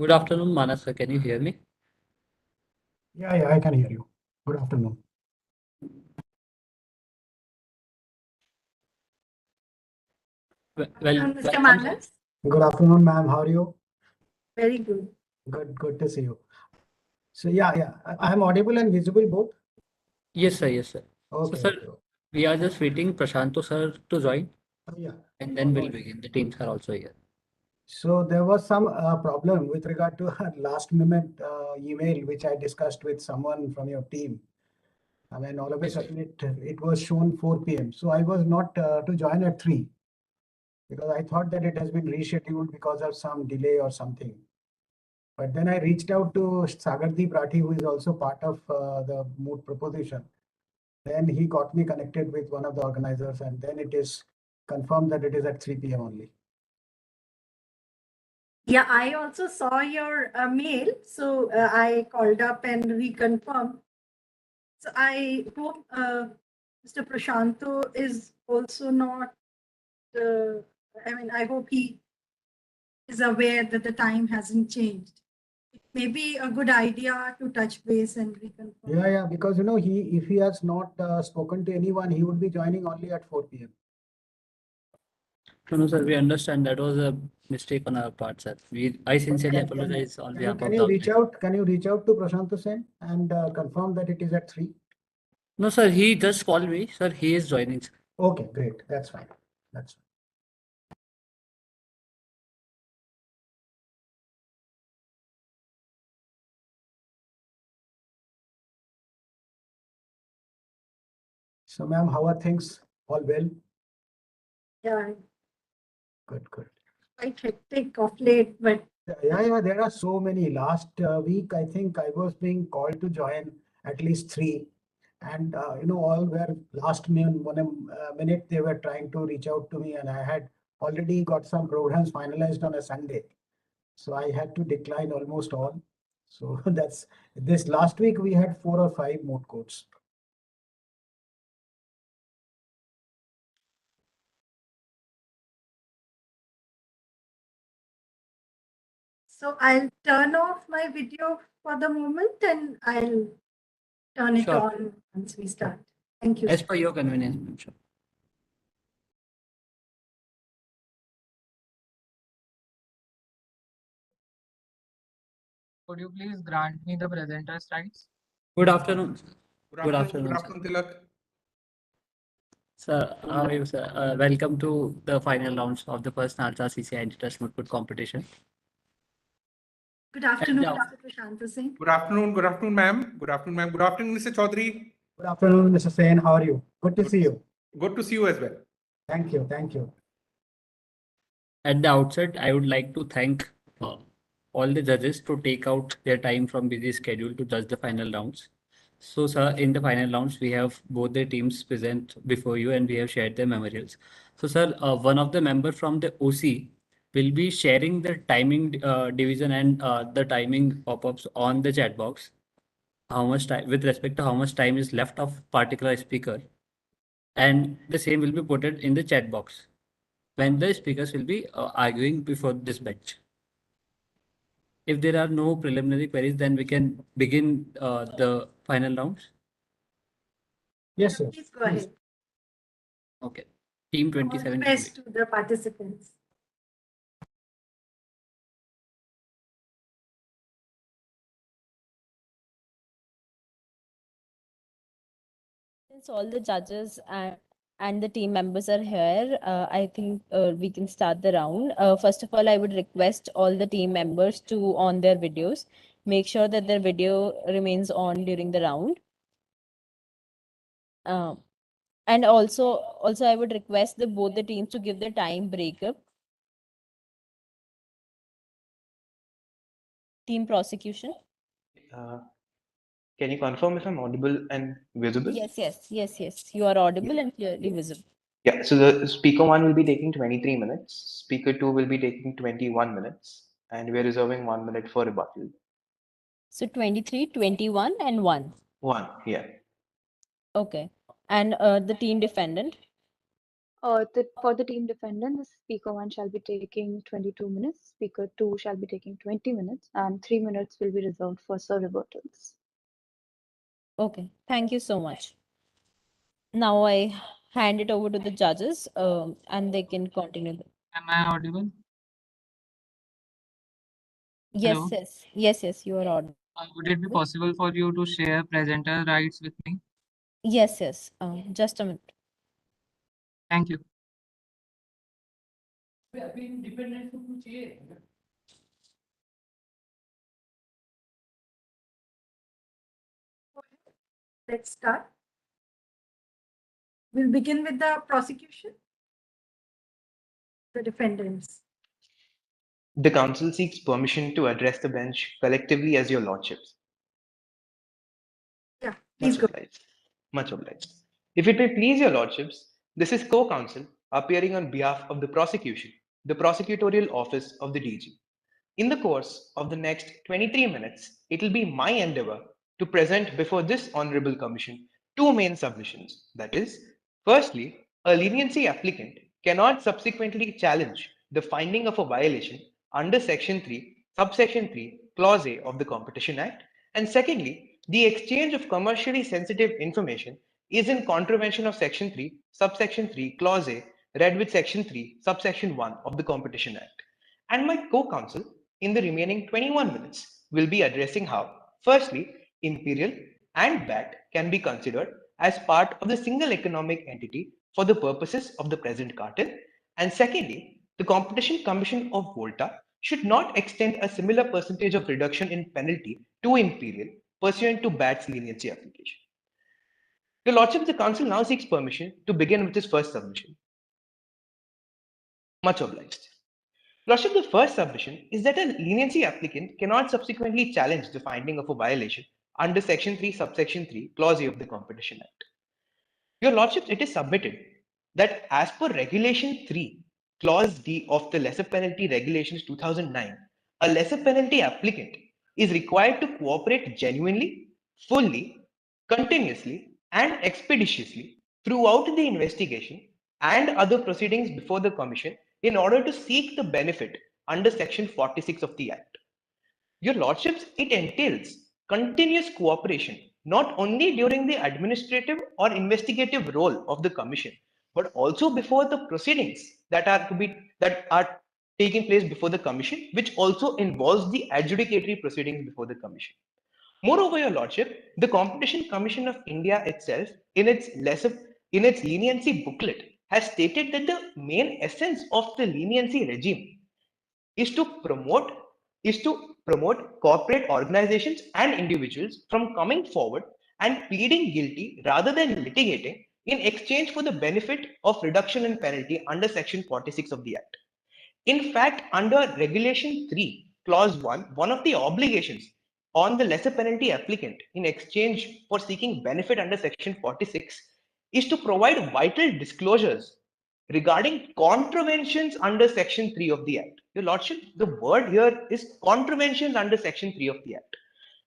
Good afternoon, Manas sir. Can you hear me? Yeah, I can hear you. Good afternoon. Well, Mr. welcome. Manas. Good afternoon, ma'am. How are you? Very good. Good to see you. So I am audible and visible both. Yes, sir. Yes, sir. Okay. So, sir, we are just waiting Prashanto sir to join, Yeah. and then we'll begin. The teams are also here. So there was some problem with regard to a last minute email which I discussed with someone from your team. I mean, all of a sudden it was shown 4 p.m. So I was not to join at 3 because I thought that it has been rescheduled because of some delay or something. But then I reached out to Sagardeep Rathi, who is also part of the moot proposition. Then he got me connected with one of the organizers, and then it is confirmed that it is at 3 p.m. only. Yeah, I also saw your mail, so I called up and reconfirmed. So I hope Mr. Prashanto is also not. I hope he is aware that the time hasn't changed. It may be a good idea to touch base and reconfirm. Yeah, because if he has not spoken to anyone, he would be joining only at 4 p.m. No, sir, we understand that was a mistake on our part, sir. I sincerely apologize on behalf of the organization. Can you reach out to Prashant Sen and confirm that it is at 3? No, sir, he just called me. Sir, he is joining. Sir. Okay, great. That's fine. That's fine. So, ma'am, how are things? All well? Yeah, Good. quite hectic of late, but Yeah, there are so many. Last week, I think I was being called to join at least 3. And, all were last minute, they were trying to reach out to me, and I had already got some programs finalized on a Sunday. So I had to decline almost all. So that's this last week, we had 4 or 5 moot courts. so I'll turn off my video for the moment and I'll turn it Sure. on once we start. Thank you. As per your convenience, ma'am. Sure. Could you please grant me the presenter's rights? Good afternoon. Good afternoon, Tilak. Sir, how are you, sir? Welcome to the final rounds of the first NALSAR-CCI Antitrust Moot competition. Good afternoon, And, Mr. Prashant Singh. Good afternoon, ma'am. Good afternoon, Mr. Chaudhary. Good afternoon, Mr. Sen. How are you? Good to see you. Good to see you as well. Thank you. At the outset, I would like to thank all the judges to take out their time from busy schedule to judge the final rounds. So, sir, in the final rounds, we have both the teams present before you and we have shared their memorials. So, sir, one of the member from the OC will be sharing the timing division and the timing pop-ups on the chat box. How much time, with respect to how much time is left of particular speaker, and the same will be put it in the chat box when the speakers will be arguing before this bench. If there are no preliminary queries, then we can begin the final rounds. Yes, sir. Please go ahead. Okay. Team All the 27. best to the participants. Since all the judges and the team members are here, I think we can start the round. First of all, I would request all the team members to on their videos. Make sure that their video remains on during the round. And also I would request both the teams to give the time breakup. Team prosecution. Can you confirm if I'm audible and visible? Yes. You are audible and clearly visible. Yeah, so the speaker 1 will be taking 23 minutes, speaker 2 will be taking 21 minutes, and we're reserving 1 minute for rebuttal. So 23, 21, and 1. 1, yeah. Okay. And the team defendant? For the team defendant, the speaker 1 shall be taking 22 minutes, speaker 2 shall be taking 20 minutes, and 3 minutes will be reserved for sir rebuttals. Okay, thank you so much. Now I hand it over to the judges and they can continue. Am I audible? Yes, Hello? yes, you are audible. Would it be possible for you to share presenter rights with me? Yes, just a minute. Thank you. Let's start. We'll begin with the prosecution. The defendants. The counsel seeks permission to address the bench collectively as your lordships. Yeah, please Much go. obliged. Much obliged. If it may please your lordships, this is co-counsel appearing on behalf of the prosecution, the prosecutorial office of the DG. In the course of the next 23 minutes, it will be my endeavor to present before this Honorable Commission two main submissions. That is, firstly, a leniency applicant cannot subsequently challenge the finding of a violation under Section 3, Subsection 3, Clause A of the Competition Act. And secondly, the exchange of commercially sensitive information is in contravention of Section 3, Subsection 3, Clause A, read with Section 3, Subsection 1 of the Competition Act. And my co-counsel in the remaining 21 minutes will be addressing how, firstly, Imperial and BAT can be considered as part of the single economic entity for the purposes of the present cartel, and secondly, the Competition Commission of Volta should not extend a similar percentage of reduction in penalty to Imperial pursuant to BAT's leniency application. Your Lordship, the Council now seeks permission to begin with his first submission. Much obliged. Lordship, the first submission is that a leniency applicant cannot subsequently challenge the finding of a violation under Section 3, Subsection 3, Clause A of the Competition Act. Your Lordship, it is submitted that as per Regulation 3, Clause D of the Lesser Penalty Regulations 2009, a lesser penalty applicant is required to cooperate genuinely, fully, continuously, and expeditiously throughout the investigation and other proceedings before the Commission in order to seek the benefit under Section 46 of the Act. Your Lordships, it entails continuous cooperation, not only during the administrative or investigative role of the Commission, but also before the proceedings that are taking place before the Commission, which also involves the adjudicatory proceedings before the Commission. Moreover, Your Lordship, the Competition Commission of India itself, in its leniency booklet, has stated that the main essence of the leniency regime is to promote corporate organizations and individuals from coming forward and pleading guilty rather than litigating in exchange for the benefit of reduction in penalty under Section 46 of the Act. In fact, under Regulation 3, Clause 1, one of the obligations on the lesser penalty applicant in exchange for seeking benefit under Section 46 is to provide vital disclosures regarding contraventions under Section 3 of the Act. Your Lordship, the word here is contraventions under Section 3 of the Act.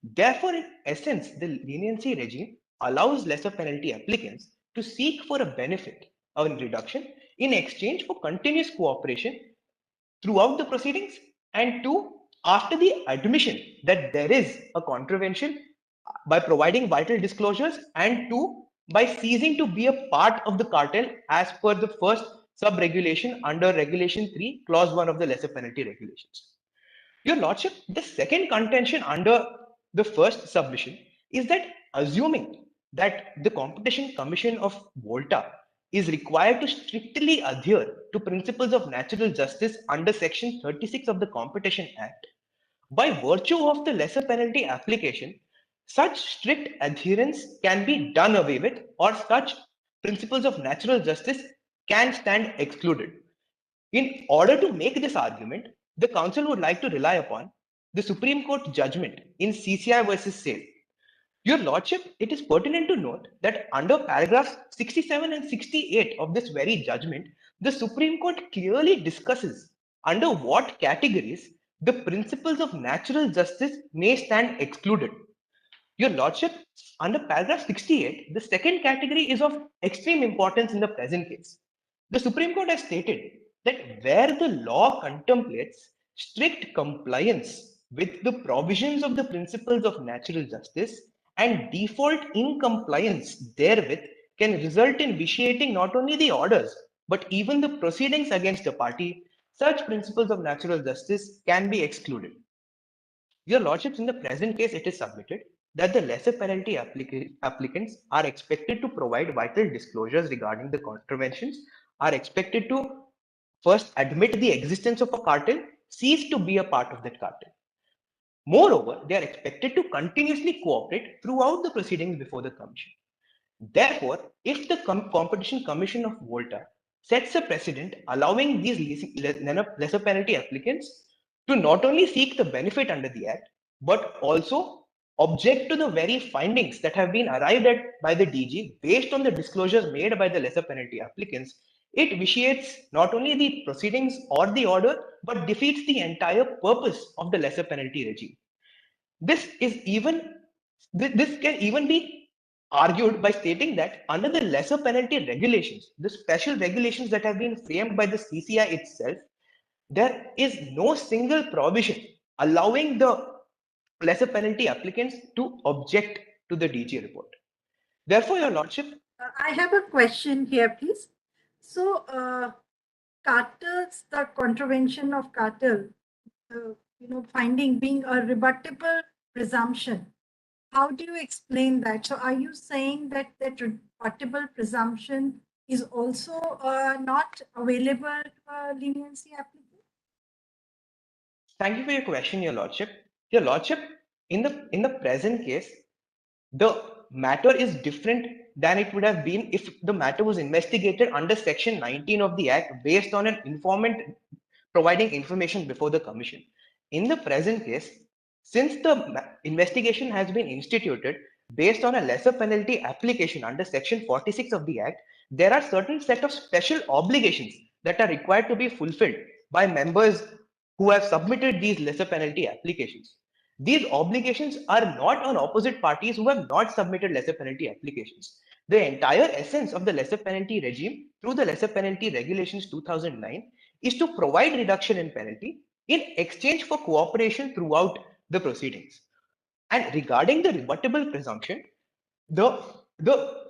Therefore, in essence, the leniency regime allows lesser penalty applicants to seek for a benefit of a reduction in exchange for continuous cooperation throughout the proceedings, and two, after the admission that there is a contravention by providing vital disclosures, and two, by ceasing to be a part of the cartel as per the first sub-regulation under Regulation 3, Clause 1 of the lesser penalty regulations. Your Lordship, the second contention under the first submission is that assuming that the Competition Commission of Volta is required to strictly adhere to principles of natural justice under Section 36 of the Competition Act, by virtue of the lesser penalty application, such strict adherence can be done away with, or such principles of natural justice can stand excluded. In order to make this argument, the Council would like to rely upon the Supreme Court judgment in CCI versus Sale. Your Lordship, it is pertinent to note that under paragraphs 67 and 68 of this very judgment, the Supreme Court clearly discusses under what categories the principles of natural justice may stand excluded. Your Lordship, under paragraph 68, the second category is of extreme importance in the present case. The Supreme Court has stated that where the law contemplates strict compliance with the provisions of the principles of natural justice and default incompliance therewith can result in vitiating not only the orders but even the proceedings against a party, such principles of natural justice can be excluded. Your Lordships, in the present case, it is submitted that the lesser penalty applicants are expected to provide vital disclosures regarding the contraventions, are expected to first admit the existence of a cartel, cease to be a part of that cartel. Moreover, they are expected to continuously cooperate throughout the proceedings before the Commission. Therefore, if the Competition Commission of Volta sets a precedent allowing these lesser penalty applicants to not only seek the benefit under the Act, but also object to the very findings that have been arrived at by the DG based on the disclosures made by the lesser penalty applicants, it vitiates not only the proceedings or the order, but defeats the entire purpose of the lesser penalty regime. This can even be argued by stating that under the lesser penalty regulations, the special regulations that have been framed by the CCI itself, there is no single provision allowing the lesser penalty applicants to object to the DG report. Therefore, Your Lordship, I have a question here, please. So, cartels, the contravention of cartel, finding being a rebuttable presumption. How do you explain that? So, are you saying that that rebuttable presumption is also not available to leniency applicant? thank you for your question, Your Lordship. Your Lordship, in the present case, the matter is different than it would have been if the matter was investigated under Section 19 of the Act based on an informant providing information before the Commission. In the present case, since the investigation has been instituted based on a lesser penalty application under Section 46 of the Act, there are certain set of special obligations that are required to be fulfilled by members who have submitted these lesser penalty applications. These obligations are not on opposite parties who have not submitted lesser penalty applications. The entire essence of the lesser penalty regime through the lesser penalty regulations 2009 is to provide reduction in penalty in exchange for cooperation throughout the proceedings. And regarding the rebuttable presumption, the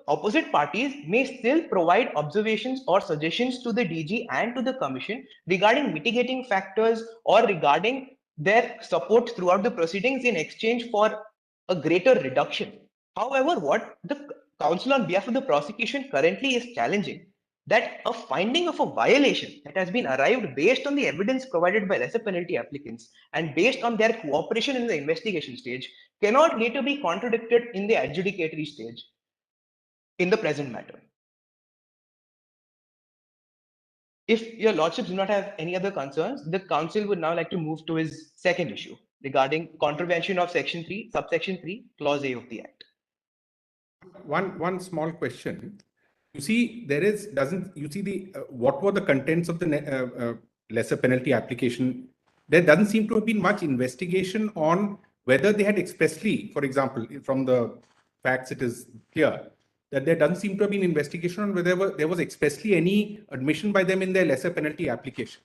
opposite parties may still provide observations or suggestions to the DG and to the Commission regarding mitigating factors or regarding their support throughout the proceedings in exchange for a greater reduction. However, what the counsel on behalf of the prosecution currently is challenging, that a finding of a violation that has been arrived based on the evidence provided by lesser penalty applicants and based on their cooperation in the investigation stage cannot later be contradicted in the adjudicatory stage in the present matter. If your lordships do not have any other concerns, the council would now like to move to his second issue regarding contravention of Section 3, subsection 3, Clause A of the Act. One small question. You see, what were the contents of the lesser penalty application? There doesn't seem to have been much investigation on whether they had expressly, for example, from the facts, it is clear that there doesn't seem to have been investigation on whether there was expressly any admission by them in their lesser penalty application.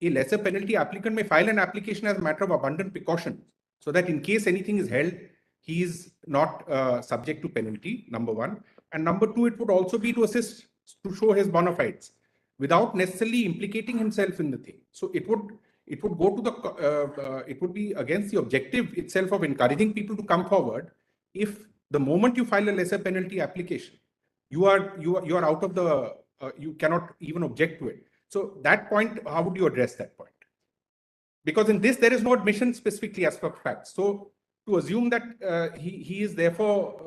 A lesser penalty applicant may file an application as a matter of abundant precaution, so that in case anything is held, he is not subject to penalty, number one. And number two, it would also be to assist to show his bona fides without necessarily implicating himself in the thing. So it would go to the it would be against the objective itself of encouraging people to come forward. If the moment you file a lesser penalty application, you are out of the you cannot even object to it. So that point, how would you address that point? Because in this there is no admission specifically as per facts. So to assume that he is therefore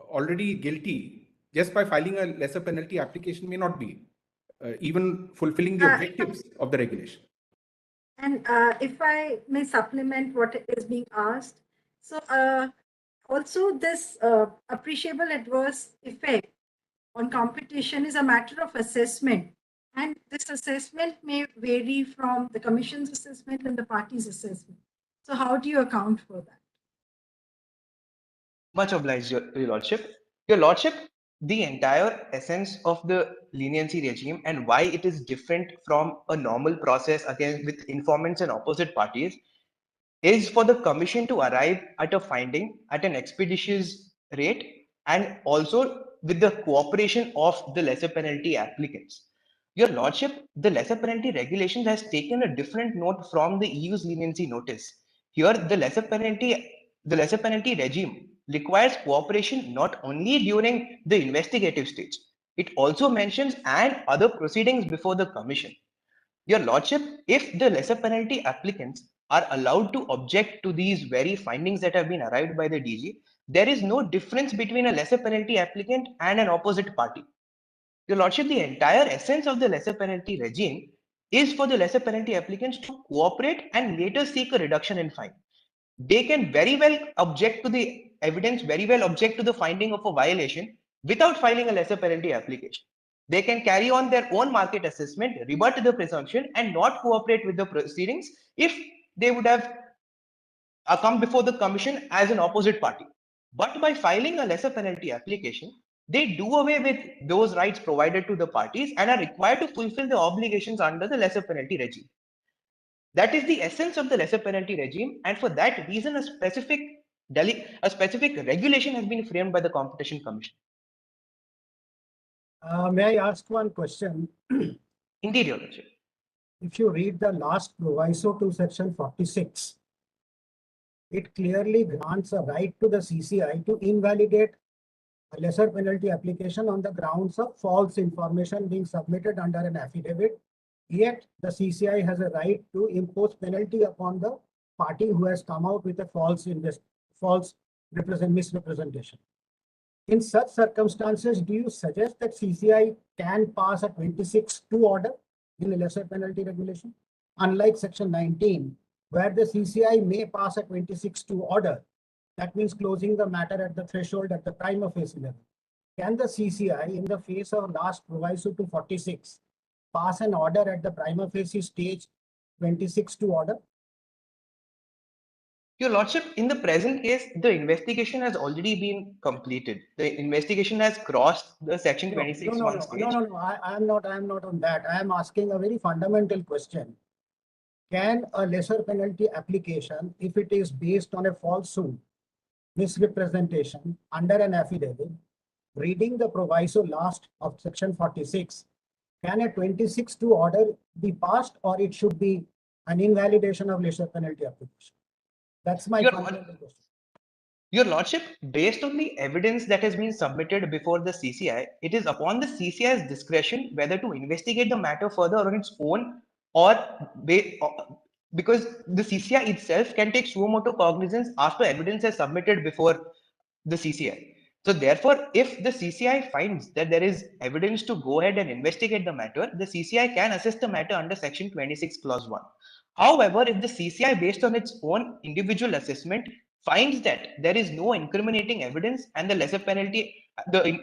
already guilty just by filing a lesser penalty application may not be even fulfilling the objectives of the regulation. And if I may supplement what is being asked, so also this appreciable adverse effect on competition is a matter of assessment, and this assessment may vary from the Commission's assessment and the party's assessment. So how do you account for that? Much obliged, Your Lordship. Your Lordship, the entire essence of the leniency regime and why it is different from a normal process against with informants and opposite parties is for the commission to arrive at a finding at an expeditious rate and also with the cooperation of the lesser penalty applicants. Your Lordship, the lesser penalty regulations has taken a different note from the EU's leniency notice. Here, the lesser penalty regime requires cooperation not only during the investigative stage, it also mentions and other proceedings before the commission. Your Lordship, if the lesser penalty applicants are allowed to object to these very findings that have been arrived by the DG, there is no difference between a lesser penalty applicant and an opposite party. Your Lordship, the entire essence of the lesser penalty regime is for the lesser penalty applicants to cooperate and later seek a reduction in fine. They can very well object to the evidence, very well object to the finding of a violation without filing a lesser penalty application. They can carry on their own market assessment, rebut the presumption, and not cooperate with the proceedings if they would have come before the commission as an opposite party. But by filing a lesser penalty application, they do away with those rights provided to the parties and are required to fulfill the obligations under the lesser penalty regime. That is the essence of the lesser penalty regime, and for that reason, a specific regulation has been framed by the Competition Commission. May I ask one question? Indeed, Your Lordship. If you read the last proviso to section 46, it clearly grants a right to the CCI to invalidate a lesser penalty application on the grounds of false information being submitted under an affidavit. Yet the CCI has a right to impose penalty upon the party who has come out with a false misrepresentation. In such circumstances, do you suggest that CCI can pass a 26(2) order in a lesser penalty regulation? Unlike section 19, where the CCI may pass a 26(2) order, that means closing the matter at the threshold at the prima facie level. Can the CCI, in the face of last proviso to 46, pass an order at the prima facie stage 26(2) order? Your Lordship, in the present case, the investigation has already been completed. The investigation has crossed the section 26(1) stage. No. I am not on that. I am asking a very fundamental question. Can a lesser penalty application, if it is based on a falsehood, misrepresentation under an affidavit, reading the proviso last of section 46, can a 26(2) order be passed, or it should be an invalidation of lesser penalty application? That's my fundamental question. Your Lordship, based on the evidence that has been submitted before the CCI, it is upon the CCI's discretion whether to investigate the matter further on its own or because the CCI itself can take suo motu cognizance after evidence is submitted before the CCI. So therefore, if the CCI finds that there is evidence to go ahead and investigate the matter, the CCI can assess the matter under section 26 clause 1. However, if the CCI, based on its own individual assessment, finds that there is no incriminating evidence and the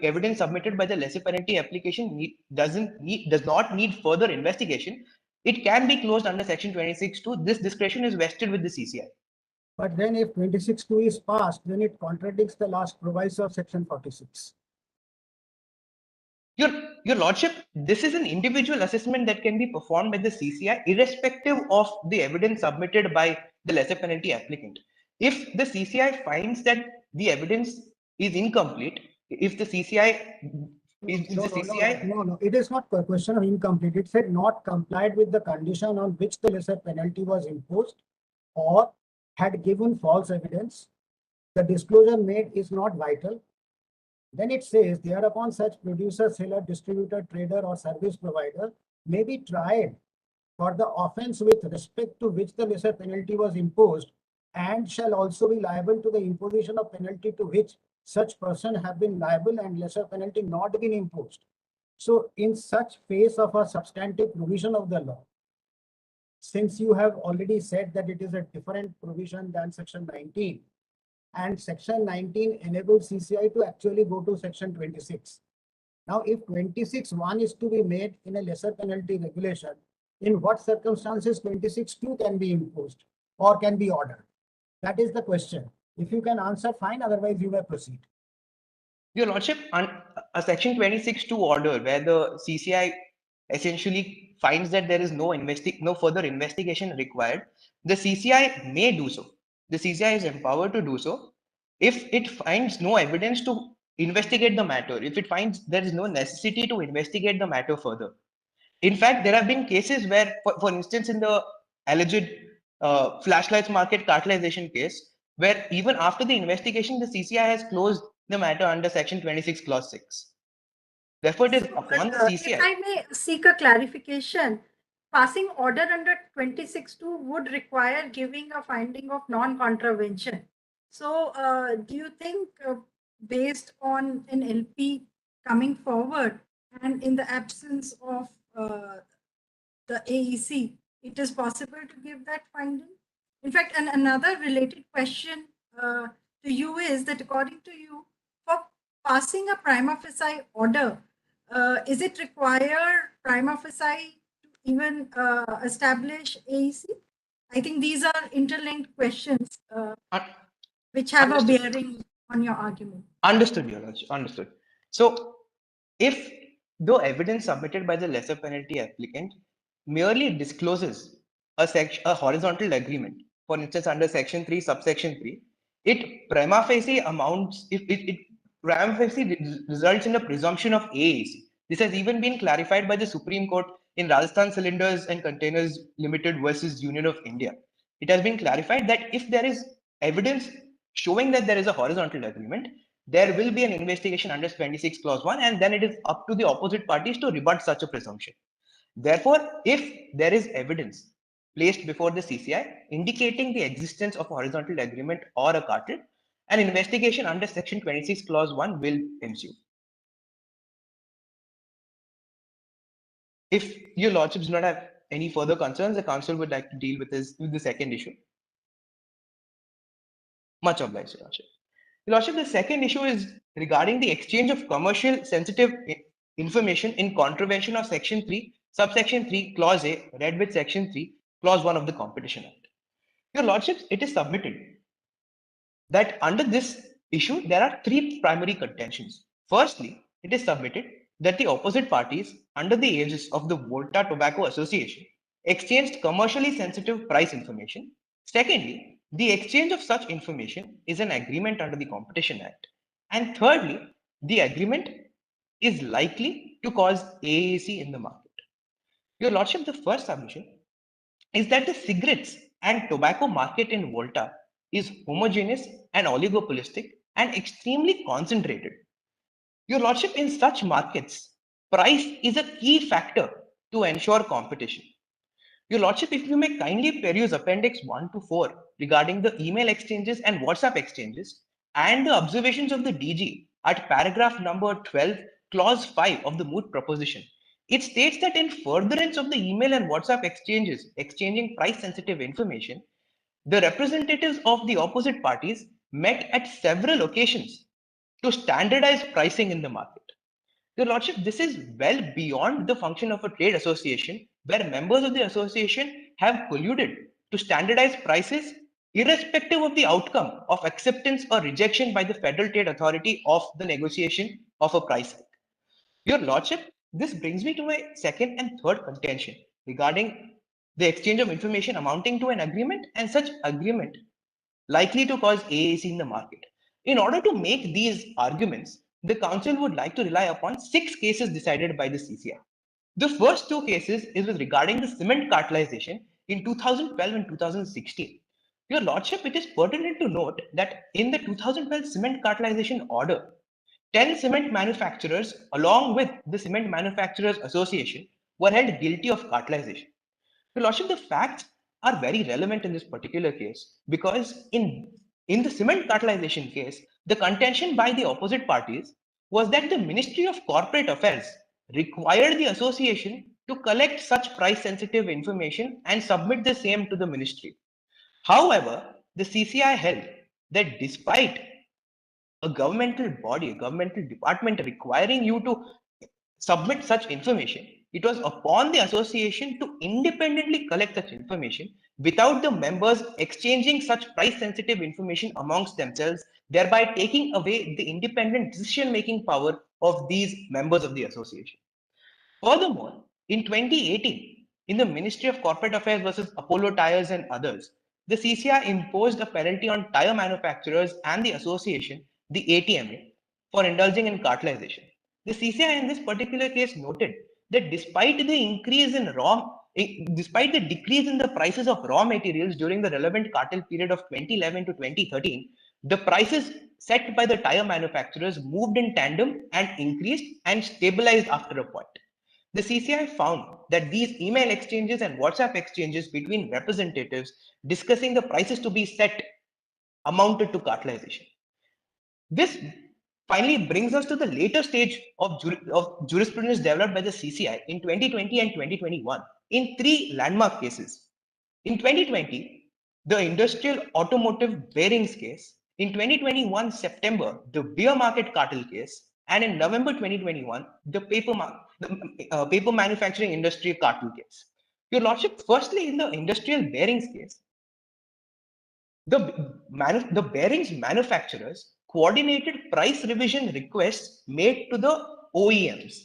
evidence submitted by the lesser penalty application does not need further investigation, it can be closed under section 26(2). This discretion is vested with the CCI. But then if 26(2) is passed, then it contradicts the last proviso of section 46. Your Lordship, this is an individual assessment that can be performed by the CCI irrespective of the evidence submitted by the lesser penalty applicant. If the CCI finds that the evidence is incomplete, if the CCI No, it is not a question of incomplete. It said not complied with the condition on which the lesser penalty was imposed or had given false evidence. The disclosure made is not vital. Then it says, thereupon such producer, seller, distributor, trader, or service provider may be tried for the offense with respect to which the lesser penalty was imposed and shall also be liable to the imposition of penalty to which such person have been liable and lesser penalty not been imposed. So in such phase of a substantive provision of the law, since you have already said that it is a different provision than section 19, and section 19 enables CCI to actually go to section 26. Now, if 26(1) is to be made in a lesser penalty regulation, in what circumstances 26(2) can be imposed or can be ordered? That is the question. If you can answer, fine. Otherwise, you may proceed. Your Lordship, a Section 26(2) order where the CCI essentially finds that there is no further investigation required, the CCI may do so. The CCI is empowered to do so if it finds no evidence to investigate the matter, if it finds there is no necessity to investigate the matter further. In fact, there have been cases where, for instance, in the alleged flashlights market cartelization case, where even after the investigation, the CCI has closed the matter under Section 26, Clause 6. Therefore, it is upon the If CCI. I may seek a clarification, passing order under 26(2) would require giving a finding of non-contravention. So do you think based on an LP coming forward and in the absence of the AEC, it is possible to give that finding? In fact, and another related question to you is that according to you, for passing a prima facie order, is it require prima facie to even establish AEC? I think these are interlinked questions which have a bearing on your argument. Understood, Your Lordship. Understood. So, if the evidence submitted by the lesser penalty applicant merely discloses a horizontal agreement, for instance, under Section 3, subsection 3, it prima facie results in a presumption of AAC. This has even been clarified by the Supreme Court in Rajasthan Cylinders and Containers Limited versus Union of India. It has been clarified that if there is evidence showing that there is a horizontal agreement, there will be an investigation under 26 clause 1, and then it is up to the opposite parties to rebut such a presumption. Therefore, if there is evidence placed before the CCI indicating the existence of a horizontal agreement or a cartel, an investigation under Section 26 clause 1 will ensue. If your lordships do not have any further concerns, the council would like to deal with the second issue. Much obliged, Your Lordship. Your Lordship, the second issue is regarding the exchange of commercial sensitive information in contravention of Section 3, subsection 3, Clause A, read with Section 3, Clause 1 of the Competition Act. Your Lordships, it is submitted that under this issue, there are three primary contentions. Firstly, it is submitted that the opposite parties, under the aegis of the Volta Tobacco Association, exchanged commercially sensitive price information. Secondly, the exchange of such information is an agreement under the Competition Act. And thirdly, the agreement is likely to cause AAC in the market. Your Lordship, the first submission is that the cigarettes and tobacco market in Volta is homogeneous and oligopolistic and extremely concentrated. Your Lordship, in such markets, price is a key factor to ensure competition. Your Lordship, if you may kindly peruse Appendix 1 to 4 regarding the email exchanges and WhatsApp exchanges and the observations of the DG at paragraph number 12, clause 5 of the Moot proposition, it states that in furtherance of the email and WhatsApp exchanges exchanging price sensitive information, the representatives of the opposite parties met at several occasions to standardize pricing in the market. Your Lordship, this is well beyond the function of a trade association where members of the association have colluded to standardize prices irrespective of the outcome of acceptance or rejection by the Federal Trade Authority of the negotiation of a price hike. Your Lordship, this brings me to my second and third contention regarding the exchange of information amounting to an agreement and such agreement likely to cause AAC in the market. In order to make these arguments, the council would like to rely upon 6 cases decided by the CCI. The first 2 cases is with regarding the cement cartelization in 2012 and 2016. Your Lordship, it is pertinent to note that in the 2012 cement cartelization order, 10 cement manufacturers, along with the Cement Manufacturers Association, were held guilty of cartelization. Your Lordship, the facts are very relevant in this particular case because in the cement cartelization case, the contention by the opposite parties was that the Ministry of Corporate Affairs required the association to collect such price sensitive information and submit the same to the ministry. However, the CCI held that despite a governmental body, a governmental department requiring you to submit such information, it was upon the association to independently collect such information without the members exchanging such price-sensitive information amongst themselves, thereby taking away the independent decision-making power of these members of the association. Furthermore, in 2018, in the Ministry of Corporate Affairs versus Apollo Tyres and others, the CCI imposed a penalty on tire manufacturers and the association, the ATMA, for indulging in cartelization. The CCI in this particular case noted that despite the decrease in the prices of raw materials during the relevant cartel period of 2011 to 2013, the prices set by the tire manufacturers moved in tandem and increased and stabilized after a point. The CCI found that these email exchanges and WhatsApp exchanges between representatives discussing the prices to be set amounted to cartelization. This finally brings us to the later stage of jurisprudence developed by the CCI in 2020 and 2021 in 3 landmark cases. In 2020, the industrial automotive bearings case. In 2021 September, the beer market cartel case. And in November 2021, the paper manufacturing industry cartel case. Your Lordship, firstly, in the industrial bearings case, the bearings manufacturers coordinated price revision requests made to the OEMs.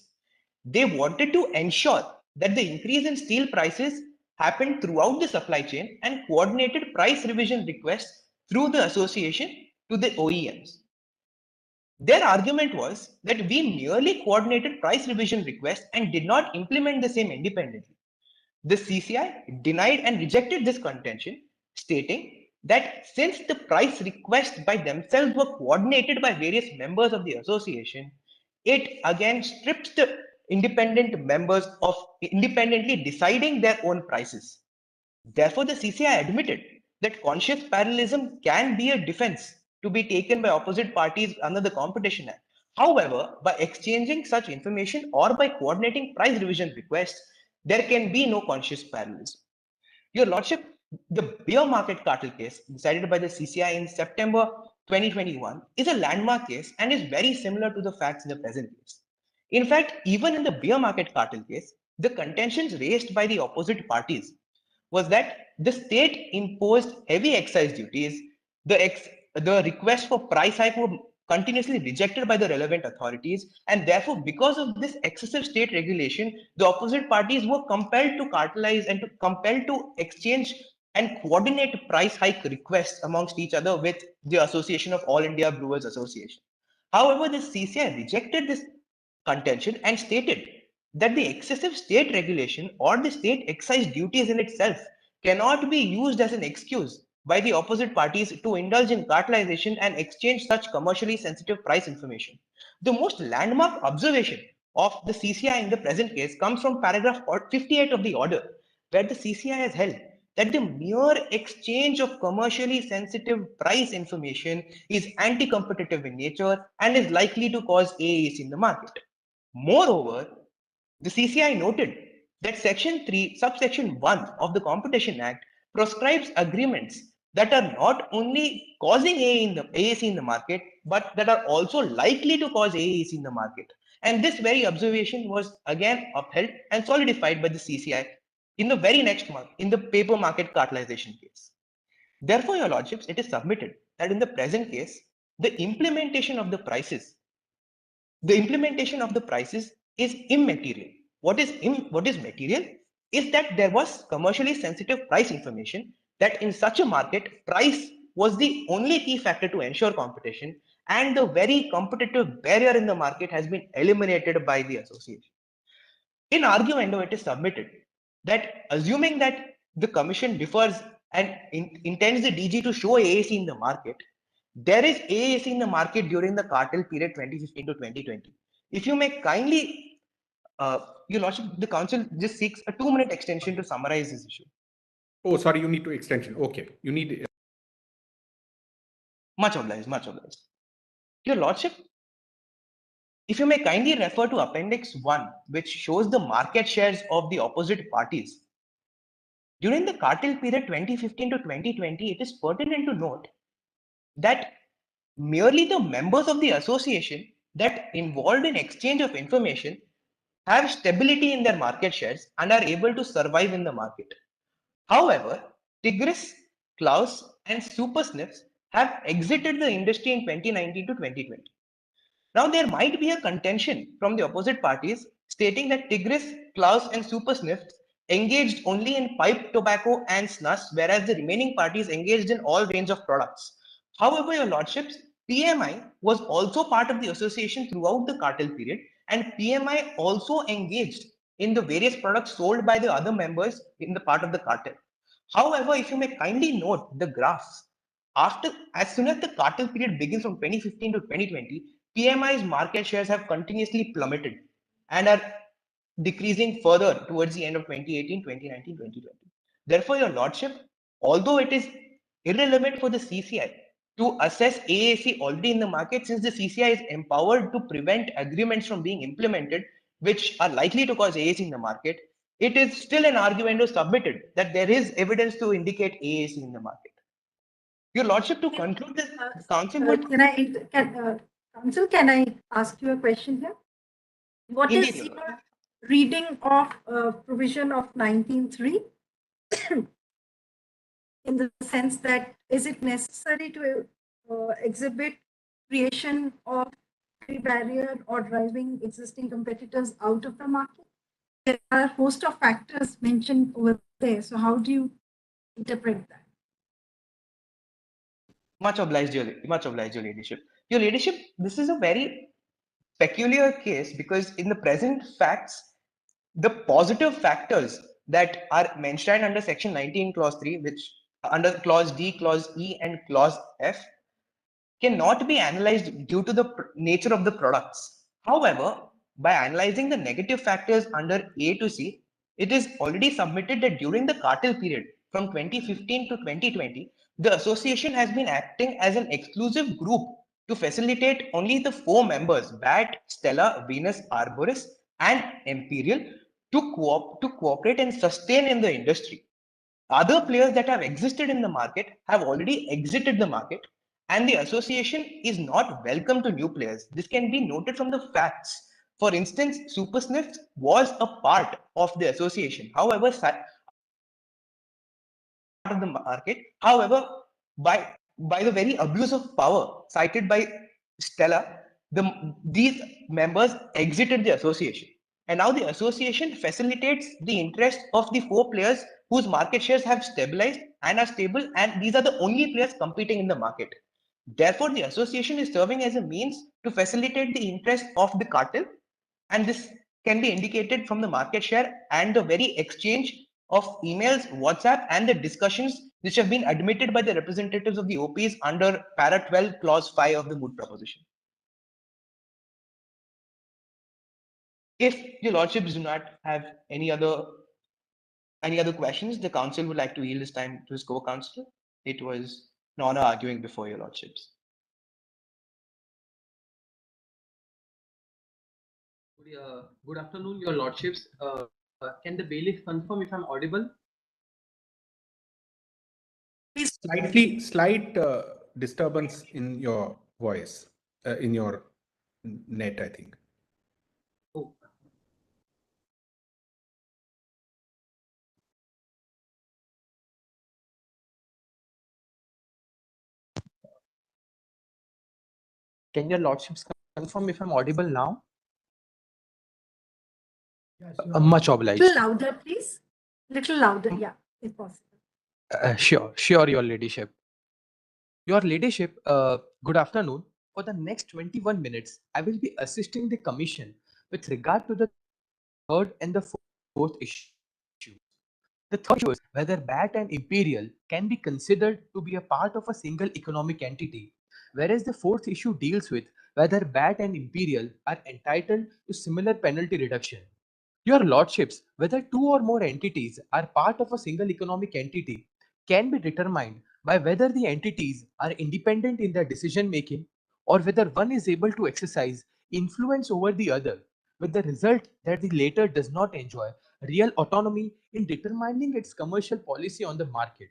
They wanted to ensure that the increase in steel prices happened throughout the supply chain and coordinated price revision requests through the association to the OEMs. Their argument was that we merely coordinated price revision requests and did not implement the same independently. The CCI denied and rejected this contention, stating that since the price requests by themselves were coordinated by various members of the association, it again strips the independent members of independently deciding their own prices. Therefore, the CCI admitted that conscious parallelism can be a defense to be taken by opposite parties under the Competition Act. However, by exchanging such information or by coordinating price revision requests, there can be no conscious parallelism. Your Lordship, the beer market cartel case decided by the CCI in September 2021 is a landmark case and is very similar to the facts in the present case. In fact, even in the beer market cartel case, the contentions raised by the opposite parties was that the state imposed heavy excise duties, the request for price hike were continuously rejected by the relevant authorities, and therefore, because of this excessive state regulation, the opposite parties were compelled to cartelize and compelled to exchange and coordinate price hike requests amongst each other with the Association of All India Brewers Association. However, the CCI rejected this contention and stated that the excessive state regulation or the state excise duties in itself cannot be used as an excuse by the opposite parties to indulge in cartelization and exchange such commercially sensitive price information. The most landmark observation of the CCI in the present case comes from paragraph 58 of the order, where the CCI has held that the mere exchange of commercially sensitive price information is anti-competitive in nature and is likely to cause AAC in the market. Moreover, the CCI noted that Section 3, Subsection 1 of the Competition Act prescribes agreements that are not only causing AAC in the market, but that are also likely to cause AAC in the market. And this very observation was again upheld and solidified by the CCI in the very next month in the paper market cartelization case. Therefore, Your Lordships, it is submitted that in the present case, the implementation of the prices is immaterial. What is material is that there was commercially sensitive price information, that in such a market, price was the only key factor to ensure competition, and the very competitive barrier in the market has been eliminated by the association. In arguendo, it is submitted that assuming that the commission differs and intends the DG to show AAC in the market, there is AAC in the market during the cartel period 2015 to 2020. If you may kindly, Your Lordship, the council just seeks a 2-minute extension to summarize this issue. Oh, sorry, you need to extension. Okay, you need. Much obliged. Your Lordship, if you may kindly refer to Appendix 1, which shows the market shares of the opposite parties. During the cartel period 2015 to 2020, it is pertinent to note that merely the members of the association that involved in exchange of information have stability in their market shares and are able to survive in the market. However, Tigris, Klaus, and Super Sniffs have exited the industry in 2019 to 2020. Now, there might be a contention from the opposite parties stating that Tigris, Klaus, and Super Sniffs engaged only in pipe tobacco and snus, whereas the remaining parties engaged in all range of products. However, your lordships, PMI was also part of the association throughout the cartel period, and PMI also engaged in the various products sold by the other members in the part of the cartel. However, if you may kindly note the graphs, as soon as the cartel period begins from 2015 to 2020, PMI's market shares have continuously plummeted and are decreasing further towards the end of 2018, 2019, 2020. Therefore, your lordship, although it is irrelevant for the CCI to assess AAC already in the market, since the CCI is empowered to prevent agreements from being implemented, which are likely to cause AAC in the market, it is still an argument submitted that there is evidence to indicate AAC in the market. Your lordship, to conclude this, council would... Council, can I ask you a question here? What Indeed, is Your your reading of provision of 19.3 in the sense that is it necessary to exhibit creation of free barrier or driving existing competitors out of the market? There are a host of factors mentioned over there. So how do you interpret that? Much obliged, your ladyship. Your ladyship, this is a very peculiar case because in the present facts, the positive factors that are mentioned under section 19 clause 3, which under clause D, clause E, and clause F, cannot be analyzed due to the nature of the products. However, by analyzing the negative factors under A to C, it is already submitted that during the cartel period from 2015 to 2020, the association has been acting as an exclusive group to facilitate only the 4 members, BAT, Stella, Venus, Arboris, and Imperial, to cooperate and sustain in the industry. Other players that have existed in the market have already exited the market, and the association is not welcome to new players. This can be noted from the facts. For instance, Super Sniffs was a part of the association. However, of the market. However, by the very abuse of power cited by Stella, these members exited the association. And now the association facilitates the interest of the 4 players whose market shares have stabilized and are stable, and these are the only players competing in the market. Therefore, the association is serving as a means to facilitate the interest of the cartel, and this can be indicated from the market share and the very exchange of emails, WhatsApp, and the discussions which have been admitted by the representatives of the OPs under para 12 clause 5 of the Moot proposition. If your lordships do not have any other questions, the council would like to yield this time to his co-counsel. It was an honor arguing before your lordships. Good afternoon, your lordships. Can the bailiff confirm if I'm audible? Slight disturbance in your voice, in your net, I think. Oh. Can your lordships confirm if I'm audible now? Yes, Much obliged. Little louder, please. Little louder, yeah, if possible. Sure, your ladyship. Your ladyship, good afternoon. For the next 21 minutes, I will be assisting the commission with regard to the third and the fourth issue. The third issue is whether BAT and Imperial can be considered to be a part of a single economic entity, whereas the fourth issue deals with whether BAT and Imperial are entitled to similar penalty reduction. Your lordships, whether 2 or more entities are part of a single economic entity can be determined by whether the entities are independent in their decision making or whether one is able to exercise influence over the other, with the result that the latter does not enjoy real autonomy in determining its commercial policy on the market.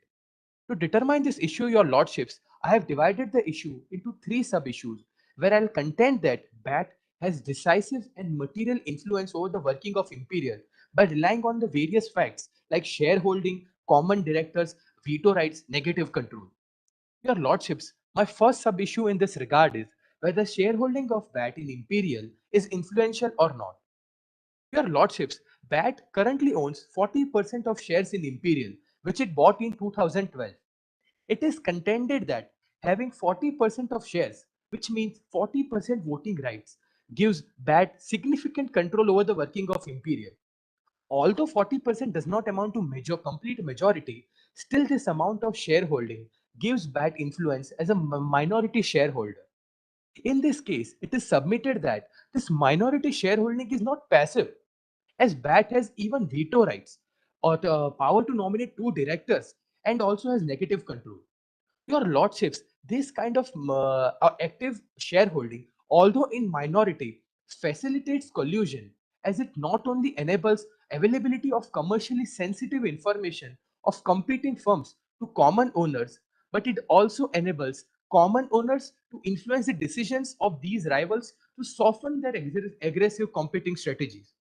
To determine this issue, your lordships, I have divided the issue into 3 sub-issues where I'll contend that BAT has decisive and material influence over the working of Imperial by relying on the various facts like shareholding, common directors, veto rights, negative control. Your Lordships, my first sub-issue in this regard is whether shareholding of BAT in Imperial is influential or not. Your Lordships, BAT currently owns 40% of shares in Imperial, which it bought in 2012. It is contended that having 40% of shares, which means 40% voting rights, gives BAT significant control over the working of Imperial. Although 40% does not amount to complete majority, still this amount of shareholding gives BAT influence as a minority shareholder. In this case, it is submitted that this minority shareholding is not passive, as BAT has even veto rights or the power to nominate 2 directors and also has negative control. Your Lordships, this kind of active shareholding, although in minority, facilitates collusion as it not only enables availability of commercially sensitive information of competing firms to common owners, but it also enables common owners to influence the decisions of these rivals to soften their aggressive competing strategies.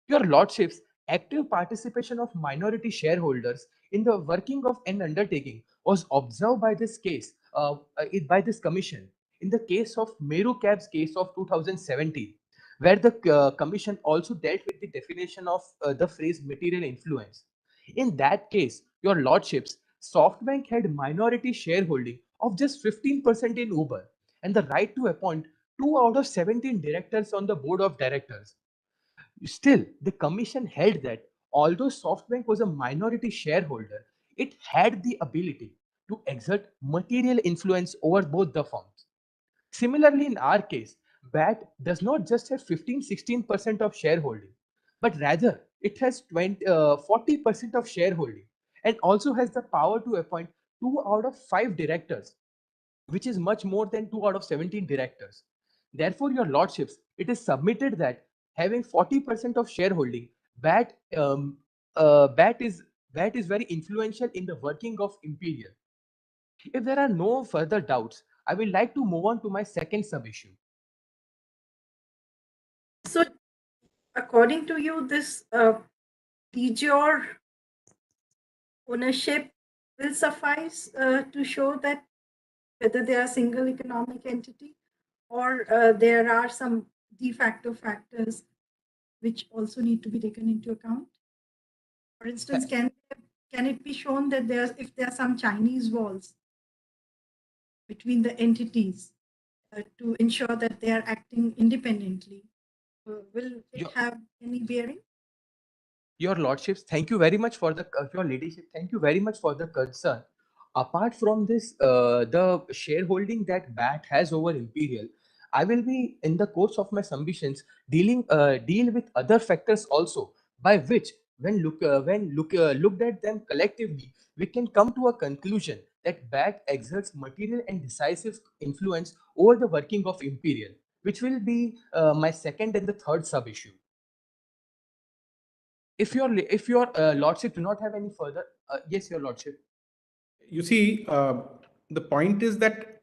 Your Lordships, active participation of minority shareholders in the working of an undertaking was observed by this by this commission in the case of Meru Cab's case of 2017, where the commission also dealt with the definition of the phrase material influence. In that case, your Lordships, SoftBank had minority shareholding of just 15% in Uber and the right to appoint 2 out of 17 directors on the board of directors. Still, the commission held that although SoftBank was a minority shareholder, it had the ability to exert material influence over both the firms. Similarly, in our case, BAT does not just have 15-16% of shareholding, but rather it has 40% of shareholding and also has the power to appoint 2 out of 5 directors, which is much more than 2 out of 17 directors. Therefore, your Lordships, it is submitted that having 40% of shareholding, BAT, BAT, is, BAT is very influential in the working of Imperial. If there are no further doubts, I would like to move on to my second sub-issue. So, according to you, this de jure ownership will suffice to show that whether they are a single economic entity or there are some de facto factors which also need to be taken into account. For instance, can it be shown that if there are some Chinese walls between the entities to ensure that they are acting independently, will it have any bearing? Your Lordships, thank you very much for your ladyship. Thank you very much for the concern. Apart from this, the shareholding that BAT has over Imperial, I will be in the course of my submissions deal with other factors also, by which when looked at them collectively, we can come to a conclusion that BAT exerts material and decisive influence over the working of Imperial, which will be my second and the third sub issue. If your Lordship do not have any further, yes, your Lordship. You see, the point is that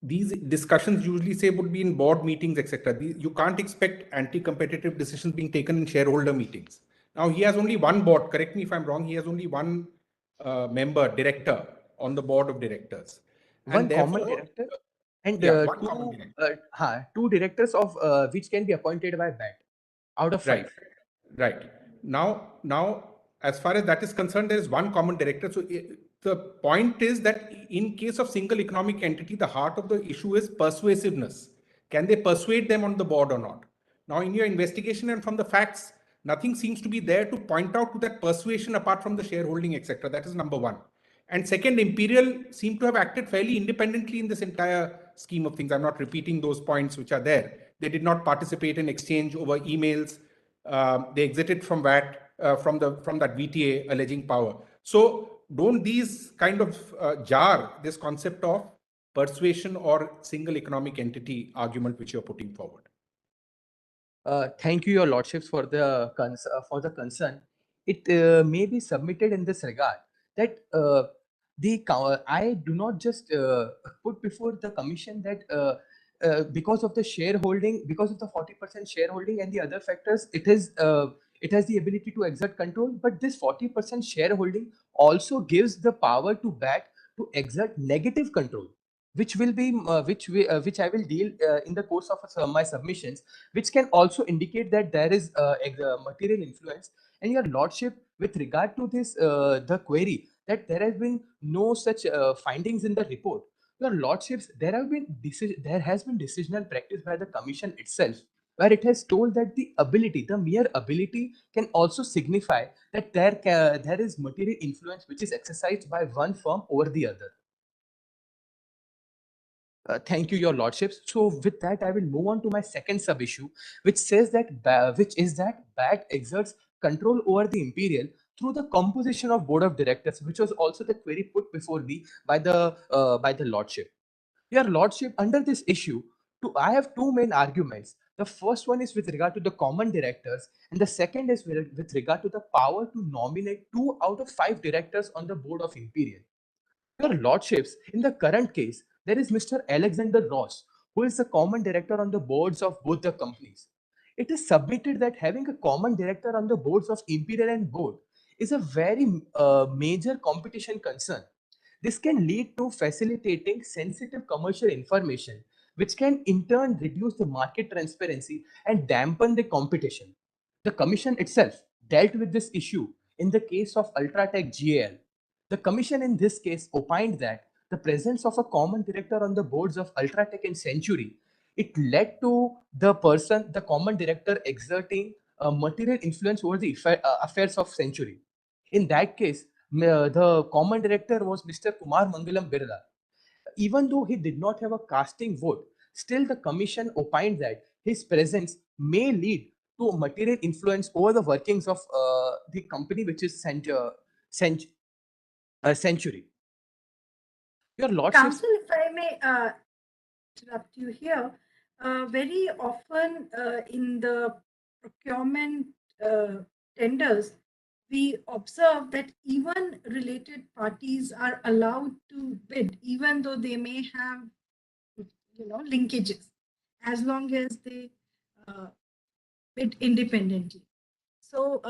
these discussions usually say would be in board meetings, etc. You can't expect anti-competitive decisions being taken in shareholder meetings. Now, he has only one board. Correct me if I'm wrong. He has only one director on the board of directors. One common director and two directors of which can be appointed by BAT out of 5. Right. Now, as far as that is concerned, there is one common director. So the point is that in case of single economic entity, the heart of the issue is persuasiveness. Can they persuade them on the board or not? Now, in your investigation and from the facts, nothing seems to be there to point out to that persuasion apart from the shareholding, etc. That is number one. And second, Imperial seem to have acted fairly independently in this entire scheme of things. I'm not repeating those points which are there. They did not participate in exchange over emails. They exited from that VTA alleging power. So don't these kind of jar this concept of persuasion or single economic entity argument which you're putting forward? Thank you, your Lordships, for the concern. It may be submitted in this regard that I do not just put before the commission that because of the shareholding, because of the 40% shareholding and the other factors, it has the ability to exert control. But this 40% shareholding also gives the power to BAT to exert negative control, which will be which I will deal in the course of my submissions, which can also indicate that there is material influence. And your lordship, with regard to this the query that there has been no such findings in the report, your lordships, there has been decisional practice by the commission itself, where it has told that the mere ability can also signify that there is material influence which is exercised by one firm over the other. Thank you, your lordships. So with that, I will move on to my second sub issue, which says that BAT exerts control over the Imperial through the composition of board of directors, which was also the query put before me by the lordship. Your lordship, under this issue, I have two main arguments. The first one is with regard to the common directors, and the second is with regard to the power to nominate 2 out of 5 directors on the board of Imperial. Your lordships, in the current case, there is Mr. Alexander Ross, who is the common director on the boards of both the companies. It is submitted that having a common director on the boards of Imperial and Board is a very major competition concern. This can lead to facilitating sensitive commercial information, which can in turn reduce the market transparency and dampen the competition. The Commission itself dealt with this issue in the case of Ultratech GAL. The Commission in this case opined that the presence of a common director on the boards of Ultratech and Century, it led to the common director, exerting material influence over the affairs of Century. In that case, the common director was Mr. Kumar Mangalam Birla. Even though he did not have a casting vote, still the commission opined that his presence may lead to material influence over the workings of the company, which is Century. Your lordship. Counsel, if I may interrupt you here, very often in the procurement tenders, we observe that even related parties are allowed to bid, even though they may have, linkages, as long as they bid independently. So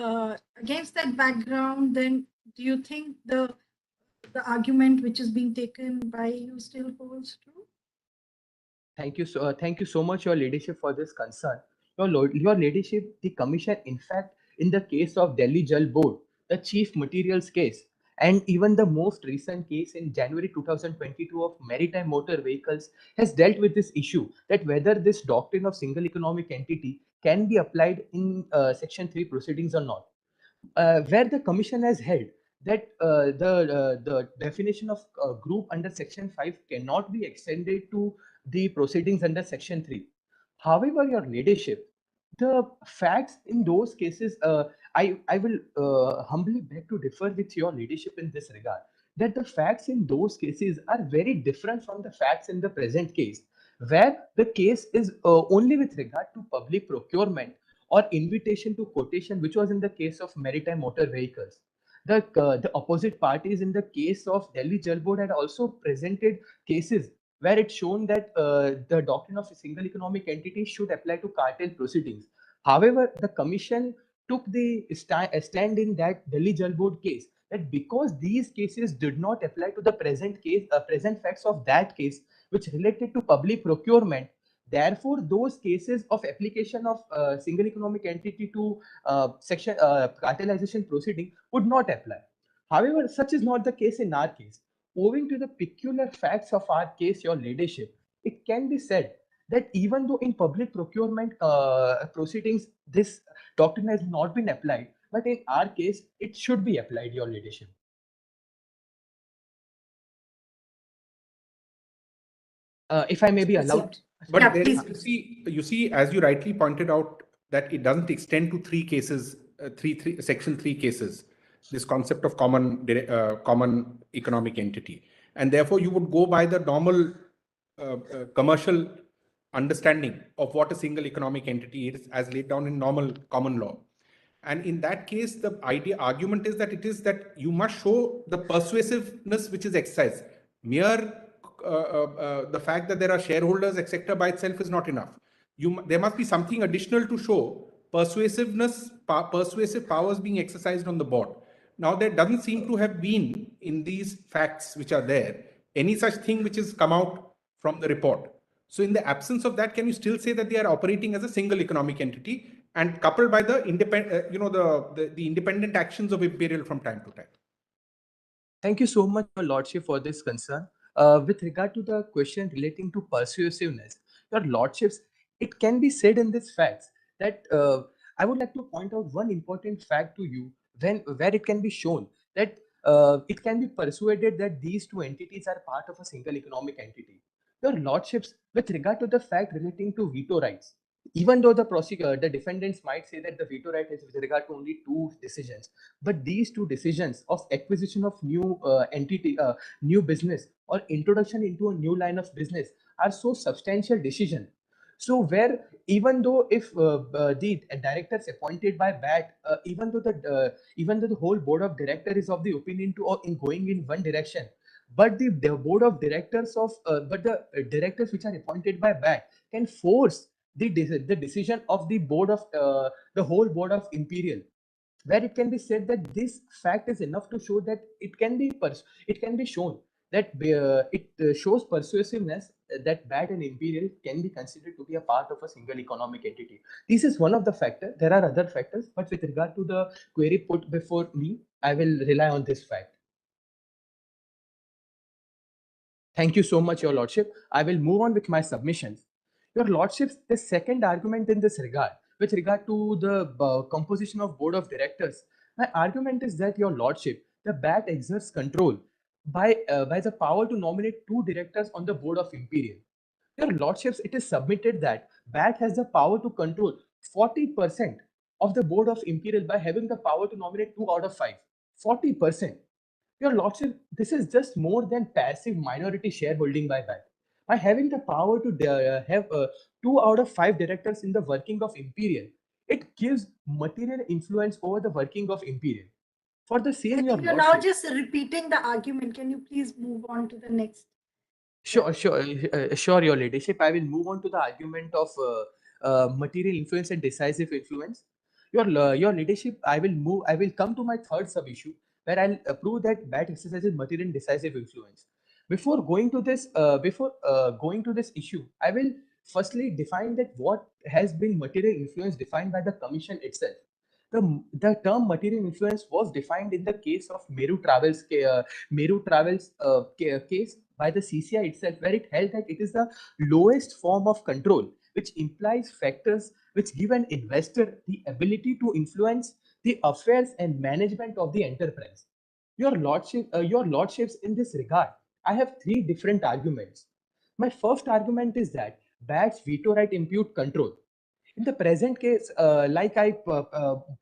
against that background, then do you think the argument which is being taken by you still holds true? Thank you so much, your ladyship, for this concern. Your ladyship, the commission, in fact, in the case of Delhi Jal Board, the chief materials case, and even the most recent case in January 2022 of maritime motor vehicles, has dealt with this issue, that whether this doctrine of single economic entity can be applied in Section 3 proceedings or not. Where the commission has held that the definition of group under Section 5 cannot be extended to the proceedings under Section 3. However, your ladyship, the facts in those cases, I will humbly beg to differ with your ladyship in this regard, that the facts in those cases are very different from the facts in the present case, where the case is only with regard to public procurement or invitation to quotation, which was in the case of maritime motor vehicles. The opposite parties in the case of Delhi Jal Board had also presented cases where it's shown that the doctrine of a single economic entity should apply to cartel proceedings. However, the commission took the stand in that Delhi Jal Board case, that because these cases did not apply to the present facts of that case, which related to public procurement, therefore those cases of application of single economic entity to section cartelization proceeding would not apply. However, such is not the case in our case. Owing to the peculiar facts of our case, your ladyship, it can be said that even though in public procurement proceedings this doctrine has not been applied, but in our case it should be applied, your ladyship. If I may be allowed. But Yeah, there please. is, you see, as you rightly pointed out, that it doesn't extend to 3 cases, Section 3 cases, this concept of common economic entity. And therefore, you would go by the normal commercial understanding of what a single economic entity is as laid down in normal common law. And in that case, the argument is that you must show the persuasiveness which is exercised. Mere the fact that there are shareholders, etc., by itself is not enough. There must be something additional to show persuasive powers being exercised on the board. Now, there doesn't seem to have been in these facts which are there any such thing which has come out from the report. So, in the absence of that, can you still say that they are operating as a single economic entity and coupled by the independent, the independent actions of Imperial from time to time? Thank you so much, Your Lordship, for this concern. With regard to the question relating to persuasiveness, Your Lordships, it can be said in this facts that I would like to point out one important fact to you where it can be shown that it can be persuaded that these two entities are part of a single economic entity. Your Lordships, with regard to the fact relating to veto rights, even though the defendants might say that the veto right is with regard to only two decisions, but these two decisions of acquisition of new new business or introduction into a new line of business are so substantial decision. So where even though if the directors appointed by BAT, even though the whole board of directors is of the opinion in going in one direction, but the board of directors but the directors which are appointed by BAT can force the decision of the board of the whole board of Imperial, where it can be said that this fact is enough to show that it can be shown that it shows persuasiveness that BAT and Imperial can be considered to be a part of a single economic entity. This is one of the factors. There are other factors, but with regard to the query put before me, I will rely on this fact. Thank you so much, Your Lordship. I will move on with my submissions. Your Lordships, the second argument in this regard, with regard to the composition of board of directors, my argument is that, Your Lordship, the BAT exerts control by the power to nominate two directors on the board of Imperial. Your Lordships, it is submitted that BAT has the power to control 40% of the board of Imperial by having the power to nominate 2 out of 5. 40%. Your Lordship, this is just more than passive minority shareholding by BAT. By having the power to have 2 out of 5 directors in the working of Imperial, it gives material influence over the working of Imperial. For the same, Your You're now Lordship. just repeating the argument. Can you please move on to the next? Sure, Your Ladyship. I will move on to the argument of material influence and decisive influence. Your Ladyship, I will come to my third sub issue where I'll prove that BAT exercises material and decisive influence. Before going to this issue, I will firstly define that what has been material influence defined by the Commission itself. The term material influence was defined in the case of Meru Travels case by the CCI itself, where it held that it is the lowest form of control, which implies factors which give an investor the ability to influence the affairs and management of the enterprise. Your Lordships, in this regard, I have three different arguments. My first argument is that BAT's veto right impute control. In the present case, like I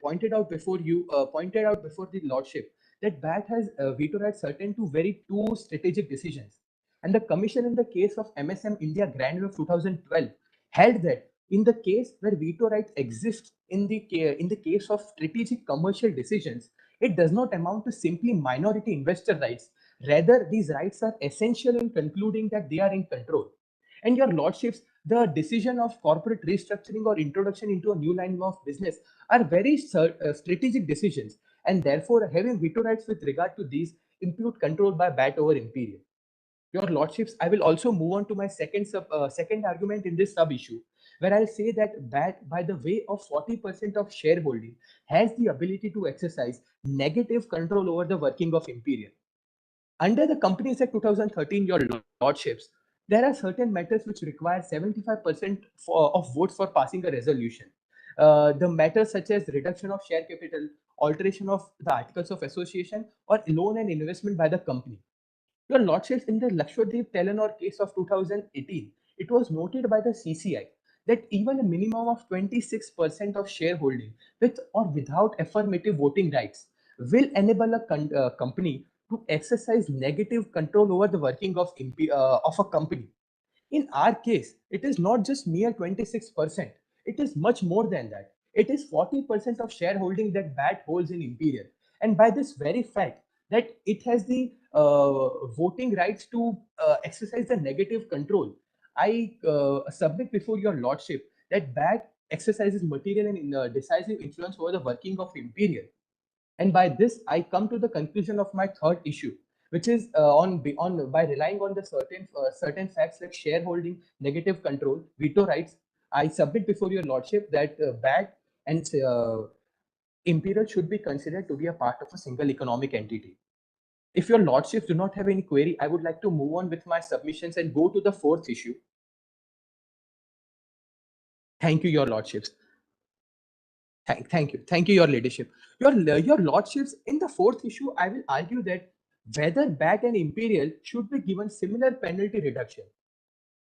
pointed out before the Lordship, that BAT has veto rights certain to very two strategic decisions. And the Commission in the case of MSM India Grand of 2012 held that in the case where veto rights exist in the case of strategic commercial decisions, it does not amount to simply minority investor rights. Rather, these rights are essential in concluding that they are in control. And Your Lordships, the decision of corporate restructuring or introduction into a new line of business are very strategic decisions, and therefore having veto rights with regard to these impute control by BAT over Imperial. Your Lordships, I will also move on to my second argument in this sub issue, where I'll say that BAT, by the way of 40% of shareholding, has the ability to exercise negative control over the working of Imperial. Under the Companies Act 2013, Your Lordships, there are certain matters which require 75% of votes for passing a resolution. The matters such as reduction of share capital, alteration of the articles of association, or loan and investment by the company. Your Lordships, in the Lakshadweep Telenor case of 2018, it was noted by the CCI that even a minimum of 26% of shareholding with or without affirmative voting rights will enable a company to exercise negative control over the working of a company. In our case, it is not just mere 26%. It is much more than that. It is 40% of shareholding that BAT holds in Imperial. And by this very fact that it has the voting rights to exercise the negative control, I submit before your lordship that BAT exercises material and decisive influence over the working of Imperial. And by this, I come to the conclusion of my third issue, which is by relying on the certain facts like shareholding, negative control, veto rights. I submit before your lordship that BAT and Imperial should be considered to be a part of a single economic entity. If your lordships do not have any query, I would like to move on with my submissions and go to the fourth issue. Thank you, your lordships. Thank you, your ladyship. Your lordships, in the fourth issue, I will argue that whether BAT and Imperial should be given similar penalty reduction.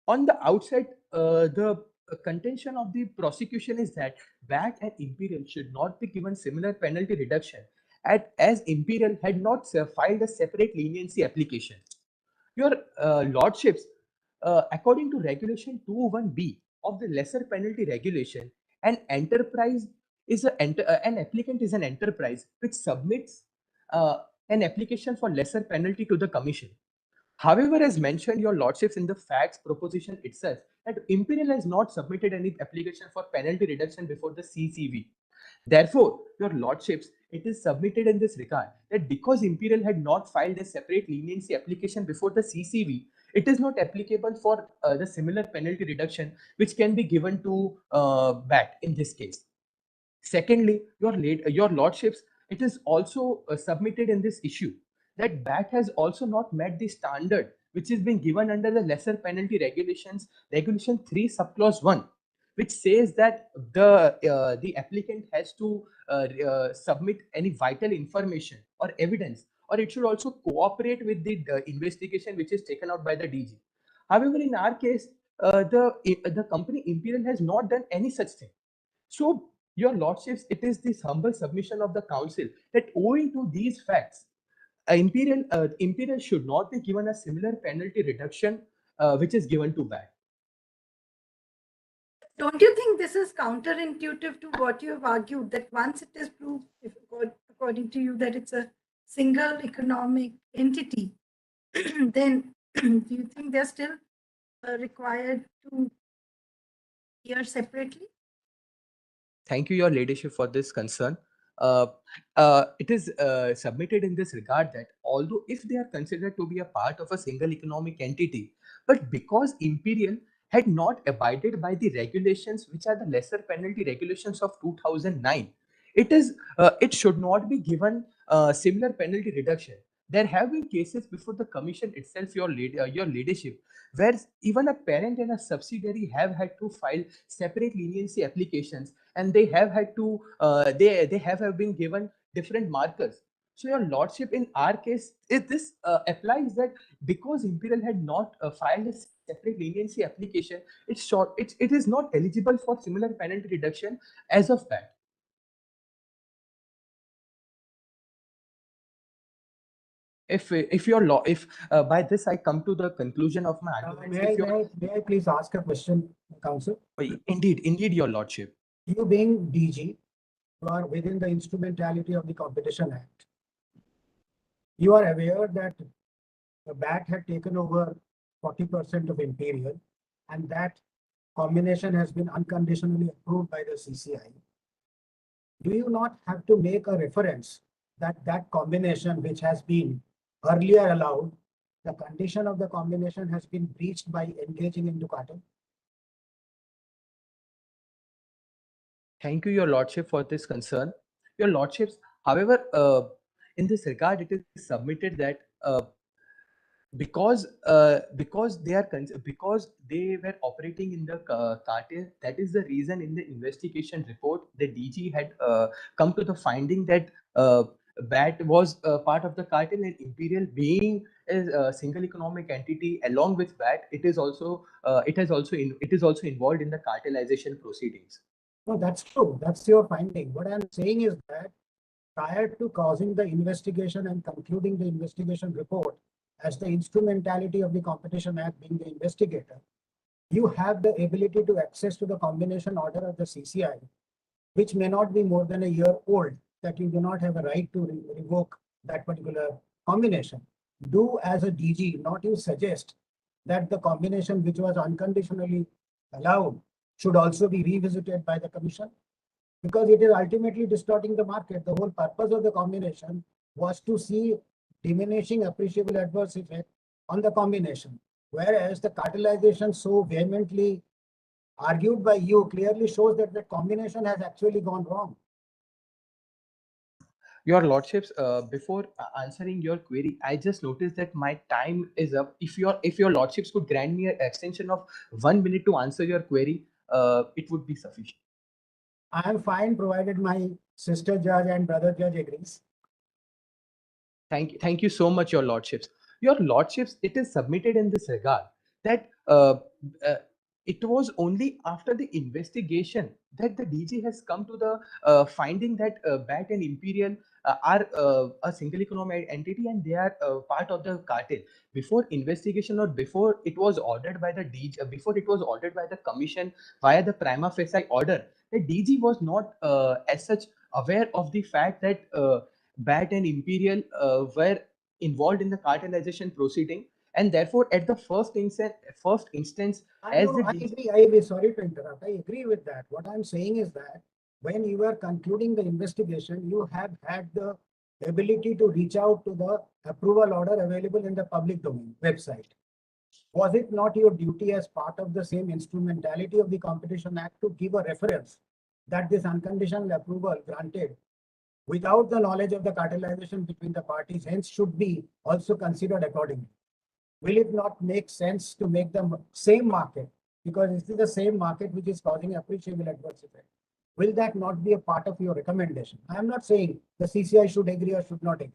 On the outside, the contention of the prosecution is that BAT and Imperial should not be given similar penalty reduction as Imperial had not filed a separate leniency application. Your lordships, according to Regulation 2.1b of the Lesser Penalty Regulation, an enterprise is an applicant is an enterprise which submits an application for lesser penalty to the commission. However, as mentioned, your lordships, in the facts proposition itself, that Imperial has not submitted any application for penalty reduction before the CCV. Therefore, your lordships, it is submitted in this regard that because Imperial had not filed a separate leniency application before the CCV, it is not applicable for the similar penalty reduction which can be given to BAT in this case. Secondly, your lordships, it is also submitted in this issue that BAT has also not met the standard which is being given under the lesser penalty regulations, Regulation 3 subclause 1, which says that the applicant has to submit any vital information or evidence, or it should also cooperate with the investigation which is taken out by the DG. However, in our case, the company Imperial has not done any such thing. So, your lordships, it is this humble submission of the council that owing to these facts, Imperial should not be given a similar penalty reduction which is given to BAT. Don't you think this is counterintuitive to what you have argued, that once it is proved, according to you, that it's a single economic entity, then do you think they're still required to hear separately? Thank you, your ladyship, for this concern. It is submitted in this regard that although if they are considered to be a part of a single economic entity, but because Imperial had not abided by the regulations which are the lesser penalty regulations of 2009, it should not be given similar penalty reduction. There have been cases before the commission itself, your ladyship, where even a parent and a subsidiary have had to file separate leniency applications, and they have had to they have been given different markers. So your lordship, in our case, this applies that because Imperial had not filed a separate leniency application, it is not eligible for similar penalty reduction as of that. If by this I come to the conclusion of my argument. May I please ask a question, counsel? Indeed, your lordship. You being DG, you are within the instrumentality of the Competition Act. You are aware that the BAT had taken over 40% of Imperial, and that combination has been unconditionally approved by the CCI. Do you not have to make a reference that that combination, which has been earlier allowed, the condition of the combination has been breached by engaging into cartel? Thank you, your lordship, for this concern. Your lordships, however, in this regard, it is submitted that because they were operating in the cartel, that is the reason in the investigation report the DG had come to the finding that BAT was part of the cartel, and Imperial, being a single economic entity along with BAT, it is also involved in the cartelization proceedings. No, that's true. That's your finding. What I'm saying is that prior to causing the investigation and concluding the investigation report, as the instrumentality of the Competition Act being the investigator, you have the ability to access to the combination order of the CCI, which may not be more than a year old, that you do not have a right to revoke that particular combination. do as a DG, not you suggest that the combination which was unconditionally allowed should also be revisited by the commission? Because it is ultimately distorting the market. The whole purpose of the combination was to see diminishing appreciable adverse effect on the combination. Whereas the cartelization so vehemently argued by you clearly shows that the combination has actually gone wrong. Your lordships, before answering your query, I just noticed that my time is up. If your lordships could grant me an extension of 1 minute to answer your query, it would be sufficient. I am fine provided my sister judge and brother judge agrees. Thank you so much, your lordships. Your lordships, it is submitted in this regard that it was only after the investigation that the DG has come to the finding that BAT and Imperial are a single economic entity and they are part of the cartel. Before investigation or before it was ordered by the DG, before it was ordered by the commission via the prima facie order, the DG was not as such aware of the fact that BAT and Imperial were involved in the cartelization proceeding, and therefore at the first instance, I as know, the I DG agree. I agree. Sorry to interrupt. I agree with that. What I'm saying is that when you were concluding the investigation, you have had the ability to reach out to the approval order available in the public domain website. Was it not your duty as part of the same instrumentality of the Competition Act to give a reference that this unconditional approval granted without the knowledge of the cartelization between the parties, hence should be also considered accordingly? Will it not make sense to make the same market, because this is the same market which is causing appreciable adverse effect? Will that not be a part of your recommendation? I am not saying the CCI should agree or should not agree.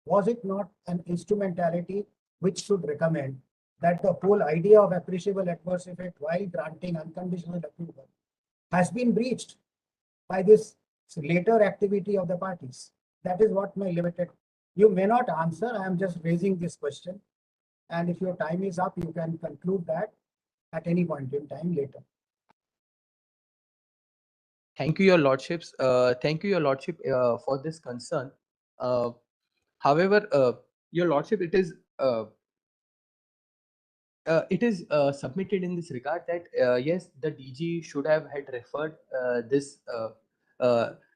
Was it not an instrumentality which should recommend that the whole idea of appreciable adverse effect while granting unconditional approval has been breached by this later activity of the parties? That is what my limited. You may not answer. I am just raising this question. And if your time is up, you can conclude that at any point in time later. Thank you, your lordships. Thank you, your lordship, for this concern. However, your lordship, it is submitted in this regard that yes, the DG should have had referred this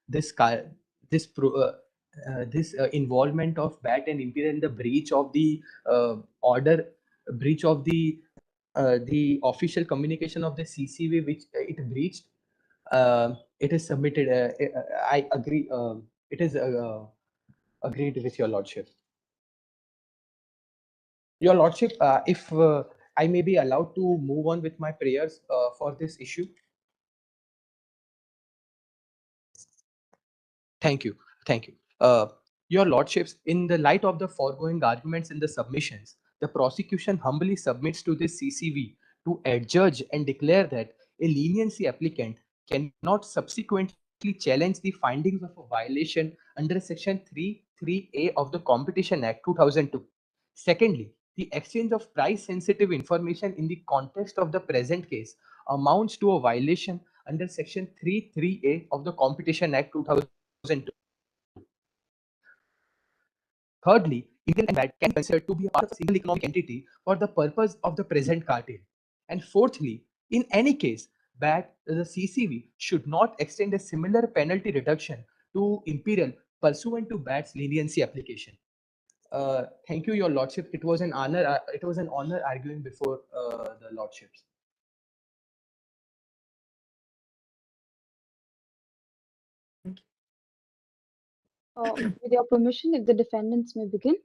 this car this pro, this involvement of BAT and Imperial in the breach of the order, breach of the official communication of the CCV which it breached. It is submitted. I agree. It is agreed with your lordship. Your lordship, if I may be allowed to move on with my prayers for this issue. Thank you. Thank you. Your lordships, in the light of the foregoing arguments in the submissions, the prosecution humbly submits to this CCV to adjudge and declare that a leniency applicant cannot subsequently challenge the findings of a violation under Section 3(3)(a) of the Competition Act 2002. Secondly, the exchange of price-sensitive information in the context of the present case amounts to a violation under Section 3(3)(a) of the Competition Act 2002. Thirdly, Imperial and BAT can be considered to be a part of a single economic entity for the purpose of the present cartel. And fourthly, in any case, BAT, the CCV, should not extend a similar penalty reduction to Imperial pursuant to BAT's leniency application. Thank you, your lordship. It was an honor. It was an honor arguing before the lordships. With your permission, if the defendants may begin.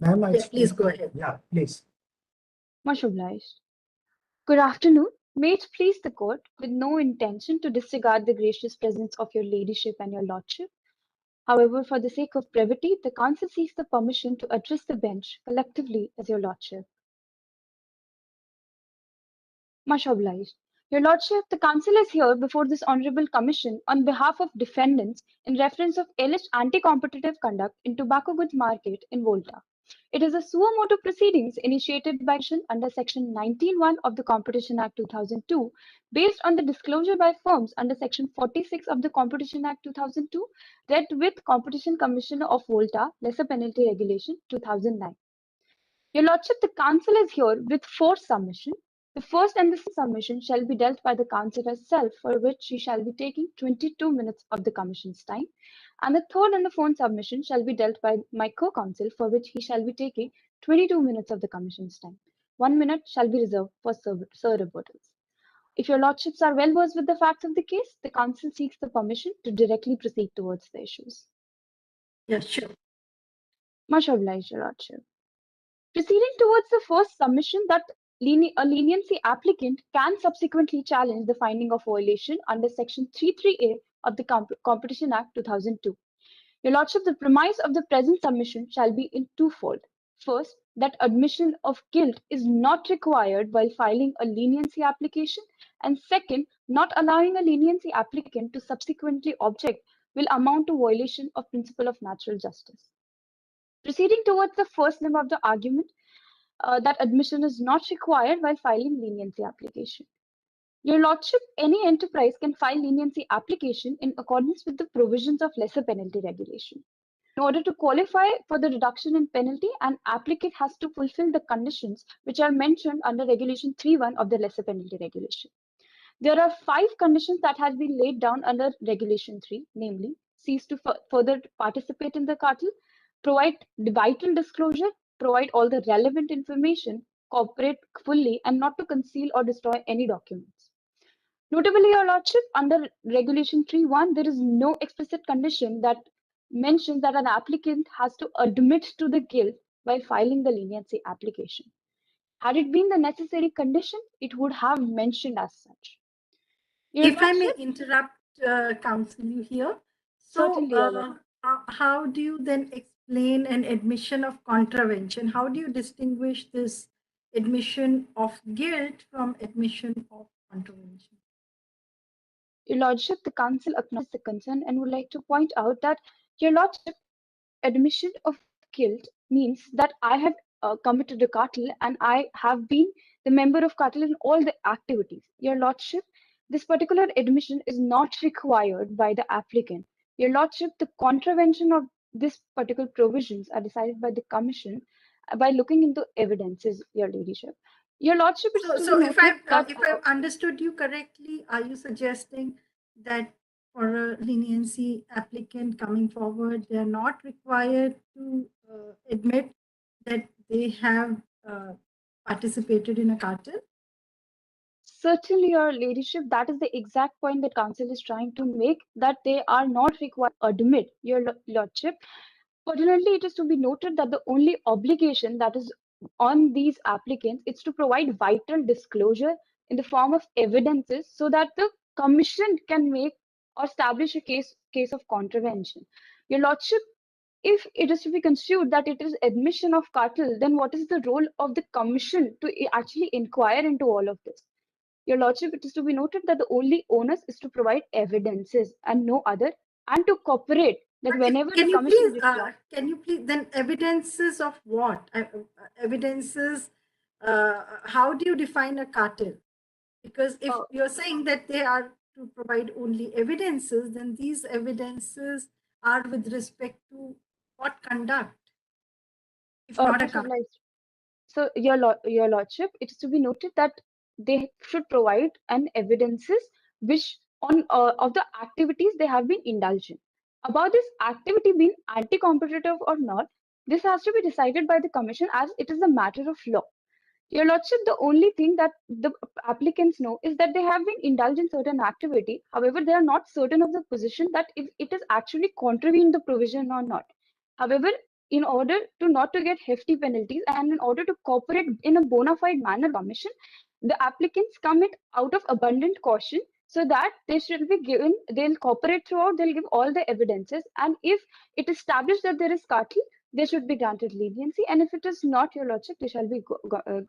Ma'am, Yes, please go ahead. Yeah, please. Much obliged. Good afternoon. May it please the court, with no intention to disregard the gracious presence of your ladyship and your lordship. However, for the sake of brevity, the counsel seeks the permission to address the bench collectively as your lordship. Much obliged. Your lordship, the counsel is here before this honorable commission on behalf of defendants in reference of alleged anti-competitive conduct in tobacco goods market in Volta. It is a suo motu proceedings initiated by under Section 19(1) of the Competition Act 2002, based on the disclosure by firms under Section 46 of the Competition Act 2002, read with Competition Commissioner of Volta, Lesser Penalty Regulation 2009. Your Lordship, the Council is here with 4 submissions. The first and the second submission shall be dealt by the Council herself, for which she shall be taking 22 minutes of the Commission's time. And the third and the fourth submission shall be dealt by my co-counsel, for which he shall be taking 22 minutes of the Commission's time. 1 minute shall be reserved for Sir rebuttals. If your Lordships are well versed with the facts of the case, the Council seeks the permission to directly proceed towards the issues. Yeah, sure. Much obliged, Your Lordship. Proceeding towards the first submission, that a leniency applicant can subsequently challenge the finding of violation under Section 33A of the Competition Act 2002. Your Lordship, the premise of the present submission shall be in twofold. First, that admission of guilt is not required while filing a leniency application, and second, not allowing a leniency applicant to subsequently object will amount to violation of principle of natural justice. Proceeding towards the first limb of the argument, that admission is not required while filing leniency application. Your Lordship, any enterprise can file leniency application in accordance with the provisions of lesser penalty regulation. In order to qualify for the reduction in penalty, an applicant has to fulfill the conditions which are mentioned under Regulation 3(1) of the lesser penalty regulation. There are 5 conditions that have been laid down under Regulation 3, namely, cease to further participate in the cartel, provide the vital disclosure, provide all the relevant information, cooperate fully, and not to conceal or destroy any documents. Notably, Your Lordship, under Regulation 3(1), there is no explicit condition that mentions that an applicant has to admit to the guilt while filing the leniency application. Had it been the necessary condition, it would have mentioned as such. Your If I may Lordship, interrupt, counsel, you here. So, Certainly, Your Lordship. how do you then explain an admission of contravention? How do you distinguish this admission of guilt from admission of contravention? Your Lordship, the Council acknowledges the concern and would like to point out that, Your Lordship, admission of guilt means that I have committed a cartel and I have been the member of cartel in all the activities. Your Lordship, this particular admission is not required by the applicant. Your Lordship, the contravention of this particular provisions are decided by the Commission by looking into evidences, Your Ladyship. Your Lordship, it's So if I've that understood you correctly, are you suggesting that for a leniency applicant coming forward, they are not required to admit that they have participated in a cartel? Certainly, Your Ladyship, that is the exact point that Council is trying to make, that they are not required to admit, Your Lordship. Fortunately, it is to be noted that the only obligation that is on these applicants is to provide vital disclosure in the form of evidences so that the Commission can make or establish a case of contravention. Your Lordship, if it is to be construed that it is admission of cartel, then what is the role of the Commission to actually inquire into all of this? Your Lordship, it is to be noted that the only onus is to provide evidences and no other, and to cooperate that whenever Can the you Commission please, requires. can you please, then evidences of what? Evidences, how do you define a cartel? Because if you're saying that they are to provide only evidences, then these evidences are with respect to what conduct? If not a cartel. So, Your Lordship, it is to be noted that they should provide an evidences which on of the activities they have been indulged in. About this activity being anti-competitive or not, this has to be decided by the Commission as it is a matter of law. Your Lordship, the only thing that the applicants know is that they have been indulged in certain activity. However, they are not certain of the position that if it is actually contravened the provision or not. However, in order to not to get hefty penalties and in order to cooperate in a bona fide manner, Commission, the applicants commit out of abundant caution so that they should be given, they'll cooperate throughout, they'll give all the evidences. And if it is established that there is cartel, they should be granted leniency, and if it is not, Your Lordship, they shall be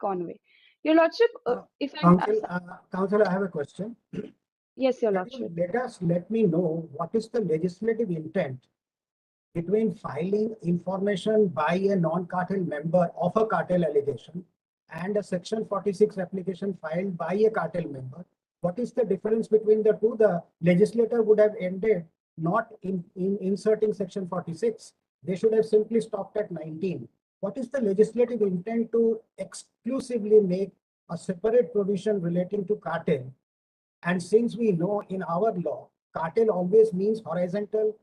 gone away. Your Lordship, if Council, I have a question. Yes, Your Lordship. Let me know what is the legislative intent between filing information by a non-cartel member of a cartel allegation and a Section 46 application filed by a cartel member? What is the difference between the two? The legislator would have ended not in inserting Section 46. They should have simply stopped at 19. What is the legislative intent to exclusively make a separate provision relating to cartel? And since we know in our law, cartel always means horizontal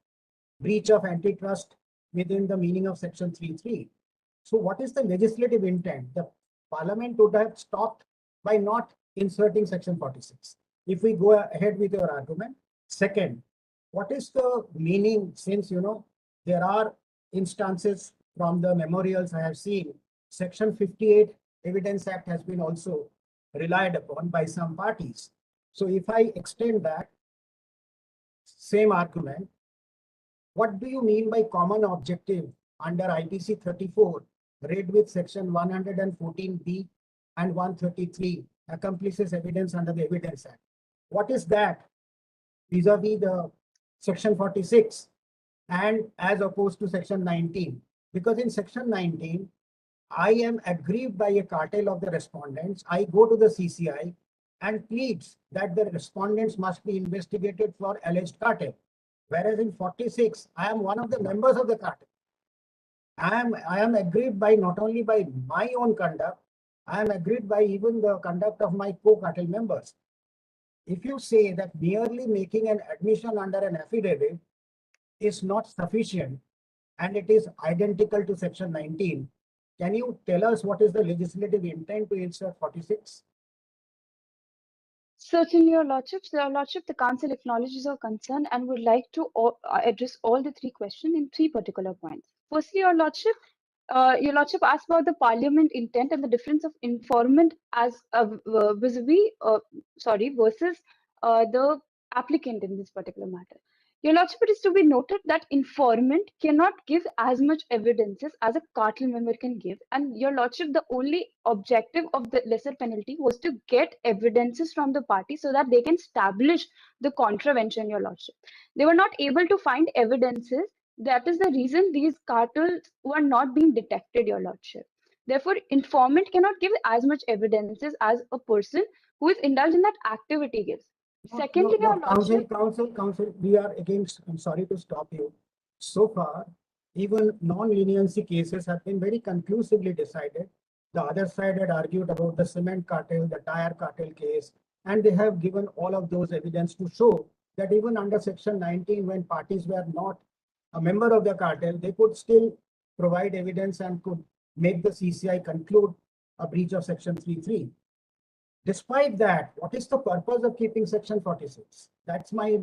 breach of antitrust within the meaning of Section 3.3. So what is the legislative intent? The Parliament would have stopped by not inserting Section 46. If we go ahead with your argument. Second, what is the meaning, since there are instances from the memorials I have seen, Section 58 Evidence Act has been also relied upon by some parties. So if I extend that same argument, what do you mean by common objective under IPC 34, read with Section 114B and 133, accomplices evidence under the Evidence Act? What is that vis-a-vis the Section 46 and as opposed to Section 19? Because in Section 19, I am aggrieved by a cartel of the respondents. I go to the CCI and pleads that the respondents must be investigated for alleged cartel. Whereas in 46, I am one of the members of the cartel. I am aggrieved by not only by my own conduct, I am aggrieved by even the conduct of my co-cartel members. If you say that merely making an admission under an affidavit is not sufficient and it is identical to Section 19, can you tell us what is the legislative intent to insert 46? Certainly, Your Lordship. Your Lordship, the Council acknowledges your concern and would like to address all the three questions in three particular points. Firstly, Your Lordship asked about the Parliament intent and the difference of informant as vis-a-vis, versus the applicant in this particular matter. Your Lordship, it is to be noted that informant cannot give as much evidences as a cartel member can give. And Your Lordship, the only objective of the lesser penalty was to get evidences from the party so that they can establish the contravention, Your Lordship. They were not able to find evidences. That is the reason these cartels were not being detected, Your Lordship. Therefore, informant cannot give as much evidences as a person who is indulged in that activity gives. Secondly, Your Lordship, Counsel, we are against, I'm sorry to stop you. So far, even non-leniency cases have been very conclusively decided. The other side had argued about the cement cartel, the tire cartel case, and they have given all of those evidence to show that even under Section 19, when parties were not a member of the cartel, they could still provide evidence and could make the CCI conclude a breach of Section 3.3. Despite that, what is the purpose of keeping Section 46? That's my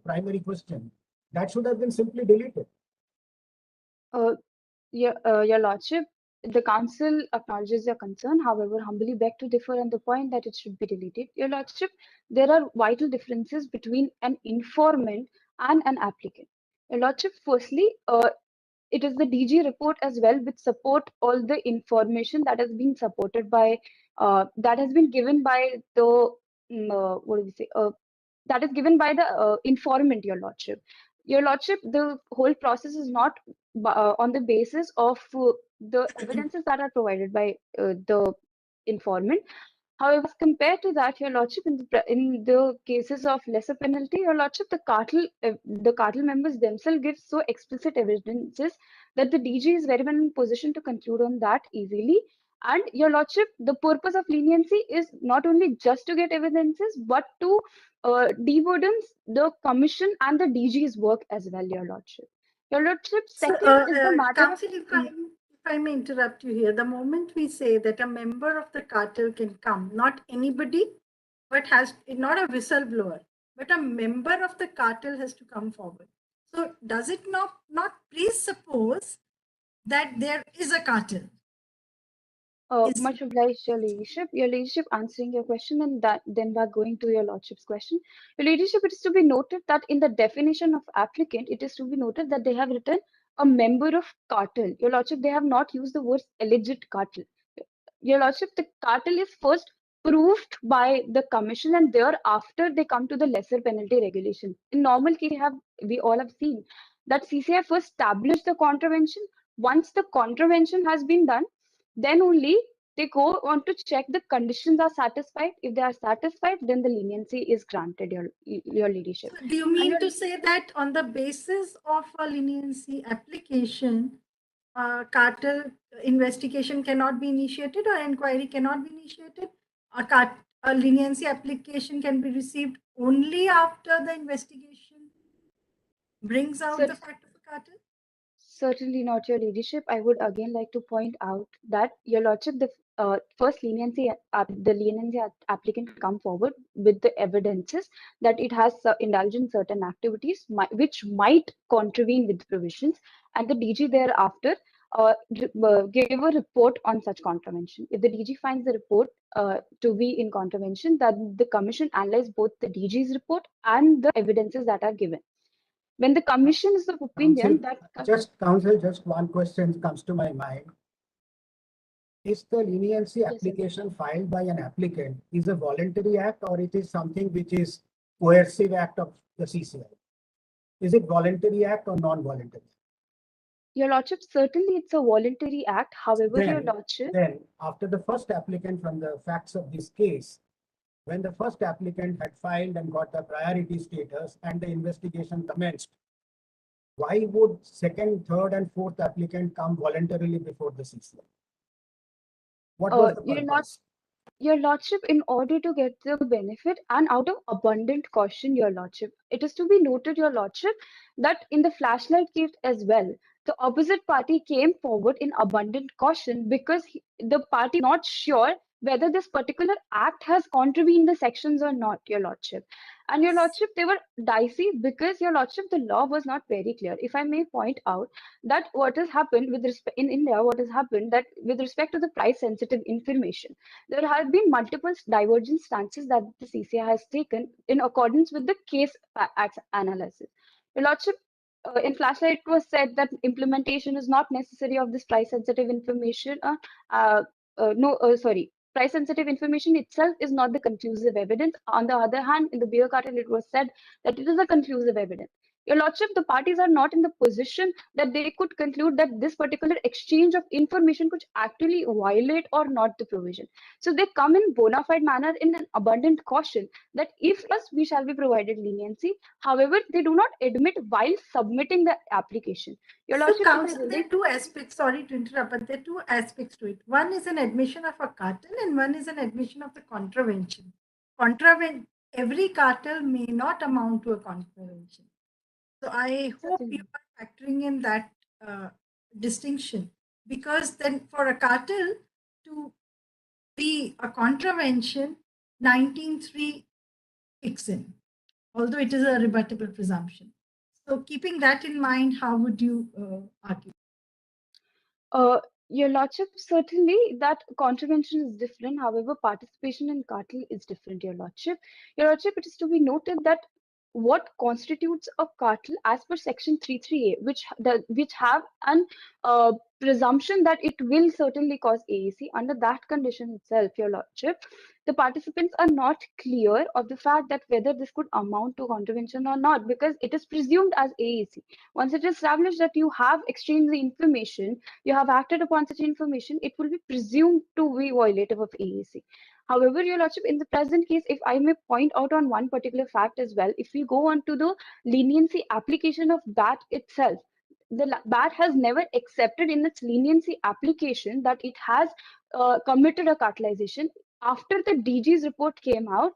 primary question. That should have been simply deleted. Your Lordship, the Council acknowledges your concern, however, humbly beg to differ on the point that it should be deleted. Your Lordship, there are vital differences between an informant and an applicant. Your Lordship, firstly, it is the DG report as well which support all the information that has been supported by, that has been given by the, that is given by the informant, Your Lordship. Your Lordship, the whole process is not on the basis of the evidences that are provided by the informant. However, compared to that, Your Lordship, in the cases of lesser penalty, Your Lordship, the cartel members themselves give so explicit evidences that the DG is very well in position to conclude on that easily. And Your Lordship, the purpose of leniency is not only just to get evidences, but to deburden the commission and the DG's work as well, Your Lordship. Your Lordship, second is the matter Counsel, if I may interrupt you here, the moment we say that a member of the cartel can come, not anybody, but has not a whistleblower, but a member of the cartel has to come forward. So does it not presuppose that there is a cartel? Much obliged, Your Ladyship. Your Ladyship, answering your question and then we're going to Your Lordship's question. Your Ladyship, it is to be noted that in the definition of applicant, it is to be noted that they have written a member of cartel. Your Lordship, they have not used the words alleged cartel. Your Lordship, the cartel is first proved by the commission and thereafter they come to the lesser penalty regulation. In normal case, we all have seen that CCI first established the contravention. Once the contravention has been done, then only they go on to check the conditions are satisfied. If they are satisfied, then the leniency is granted, your leadership. So do you mean to say that on the basis of a leniency application, cartel investigation cannot be initiated or inquiry cannot be initiated? A leniency application can be received only after the investigation brings out the fact of a cartel? Certainly not, your leadership. I would again like to point out that, your lordship, the first leniency, the leniency applicant come forward with the evidences that it has indulged in certain activities which might contravene with the provisions, and the DG thereafter gave a report on such contravention. If the DG finds the report to be in contravention, then the commission analyze both the DG's report and the evidences that are given. When the commission is of opinion that Counsel, just one question comes to my mind. Is the leniency application filed by an applicant is a voluntary act, or it is something which is coercive act of the CCI? Is it voluntary act or non-voluntary? Your lordship, certainly it's a voluntary act. However, your lordship, then after the first applicant, from the facts of this case, when the first applicant had filed and got the priority status and the investigation commenced, why would second, third, and fourth applicant come voluntarily before the CCI? What was the purpose? Your lordship, in order to get the benefit and out of abundant caution, your lordship, it is to be noted, your lordship, that in the flashlight case as well, the opposite party came forward in abundant caution because the party not sure whether this particular act has contravened the sections or not, your lordship. And your lordship, they were dicey because, your lordship, the law was not very clear. If I may point out that what has happened with respect in India, what has happened that with respect to the price sensitive information, there have been multiple divergent stances that the CCI has taken in accordance with the case analysis. Your lordship, in flashlight it was said that implementation is not necessary of this price sensitive information. Price sensitive information itself is not the conclusive evidence. On the other hand, in the beer cartel, it was said that it is a conclusive evidence. Your lordship, the parties are not in the position that they could conclude that this particular exchange of information could actually violate or not the provision. So they come in bona fide manner in an abundant caution that if us, we shall be provided leniency. However, they do not admit while submitting the application. Your lordship, counsel, there are two aspects, sorry to interrupt, but there are two aspects to it. One is an admission of a cartel and one is an admission of the contravention. Every cartel may not amount to a contravention. So I hope you are factoring in that distinction, because then for a cartel to be a contravention, 19.3 kicks in, although it is a rebuttable presumption. So keeping that in mind, how would you argue? Your lordship, certainly that contravention is different. However, participation in cartel is different, your lordship. Your lordship, it is to be noted that what constitutes a cartel as per section 33A, which have an presumption that it will certainly cause AAC. Under that condition itself, your lordship, the participants are not clear of the fact that whether this could amount to contravention or not, because it is presumed as AAC. Once it is established that you have exchanged the information, you have acted upon such information, it will be presumed to be violative of AAC. However, your lordship, in the present case, if I may point out on one particular fact as well, if we go on to the leniency application of BAT itself, the BAT has never accepted in its leniency application that it has committed a cartelization. After the DG's report came out,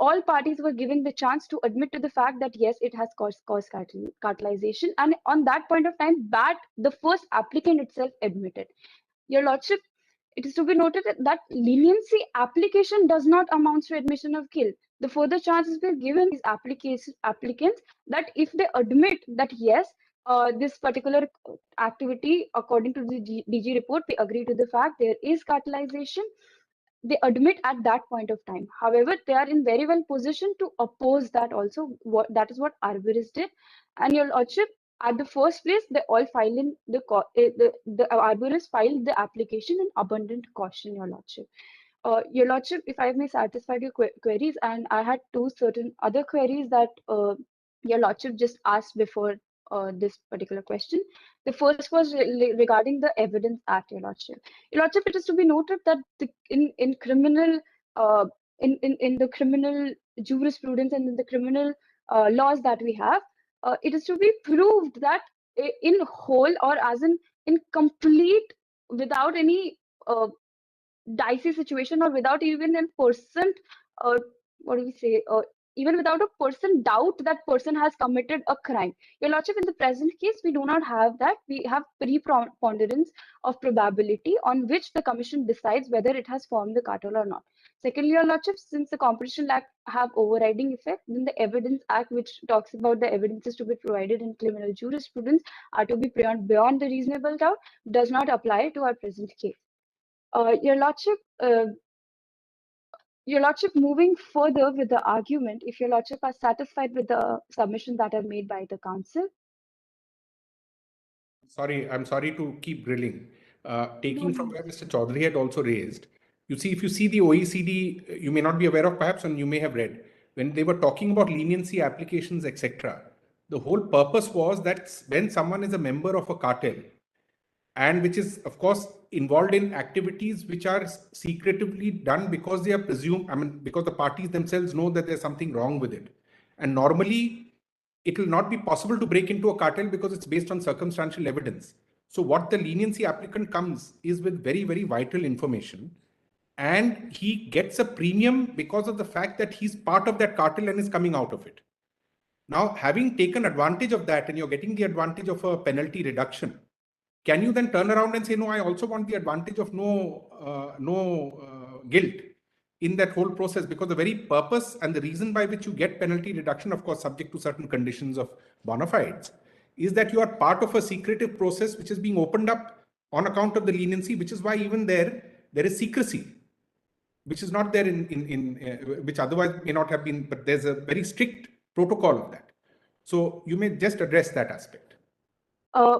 all parties were given the chance to admit to the fact that yes, it has caused cartelization, and on that point of time, BAT, the first applicant itself, admitted. Your lordship, it is to be noted that leniency application does not amount to admission of guilt. The further chances were given these applicants that if they admit that yes, this particular activity, according to the DG report, we agree to the fact there is cartelization, they admit at that point of time. However, they are in very well position to oppose that also. That is what Arboris did. And your lordship, at the first place, they all filed in the Arboris filed the application in abundant caution, your lordship. Your lordship, if I may satisfy your queries, and I had two certain other queries that your lordship just asked before this particular question. The first was regarding the Evidence Act, Your Lordship. Your Lordship, it is to be noted that in criminal in the criminal jurisprudence and in the criminal laws that we have, it is to be proved that in whole or as in complete, without any dicey situation or without even a percent, what do we say, even without a person doubt that person has committed a crime. Your Lordship, in the present case, we do not have that. We have preponderance of probability on which the commission decides whether it has formed the cartel or not. Secondly, Your Lordship, since the Competition Act have overriding effect, then the Evidence Act, which talks about the evidences to be provided in criminal jurisprudence are to be beyond the reasonable doubt, does not apply to our present case. Your Lordship, moving further with the argument, if Your Lordship are satisfied with the submissions that are made by the council. Sorry, I'm sorry to keep grilling. Taking from where Mr. Chaudhary had also raised, you see, if you see the OECD, you may not be aware of perhaps, and you may have read, when they were talking about leniency applications, etc., the whole purpose was that when someone is a member of a cartel, and which is, of course, involved in activities which are secretively done because they are presumed, because the parties themselves know that there's something wrong with it. And normally, it will not be possible to break into a cartel because it's based on circumstantial evidence. So what the leniency applicant comes is with very, very vital information. And he gets a premium because of the fact that he's part of that cartel and is coming out of it. Now, having taken advantage of that and you're getting the advantage of a penalty reduction, can you then turn around and say, no, I also want the advantage of no guilt in that whole process? Because the very purpose and the reason by which you get penalty reduction, of course, subject to certain conditions of bona fides, is that you are part of a secretive process which is being opened up on account of the leniency, which is why even there is secrecy, which is not there which otherwise may not have been, but there's a very strict protocol of that. So you may just address that aspect.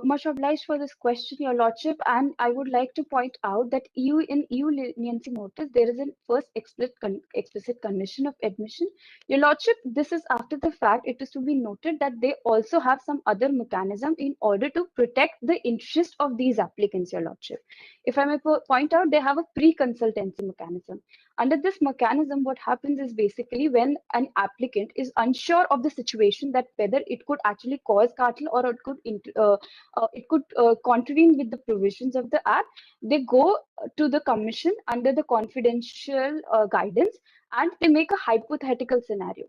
Much obliged for this question, Your Lordship, and I would like to point out that in EU leniency notice, there is a first explicit condition of admission. Your Lordship, this is after the fact. It is to be noted that they also have some other mechanism in order to protect the interest of these applicants, Your Lordship. If I may point out, they have a pre-consultancy mechanism. Under this mechanism, what happens is basically when an applicant is unsure of the situation, that whether it could actually cause cartel or it could contravene with the provisions of the Act, they go to the commission under the confidential guidance and they make a hypothetical scenario.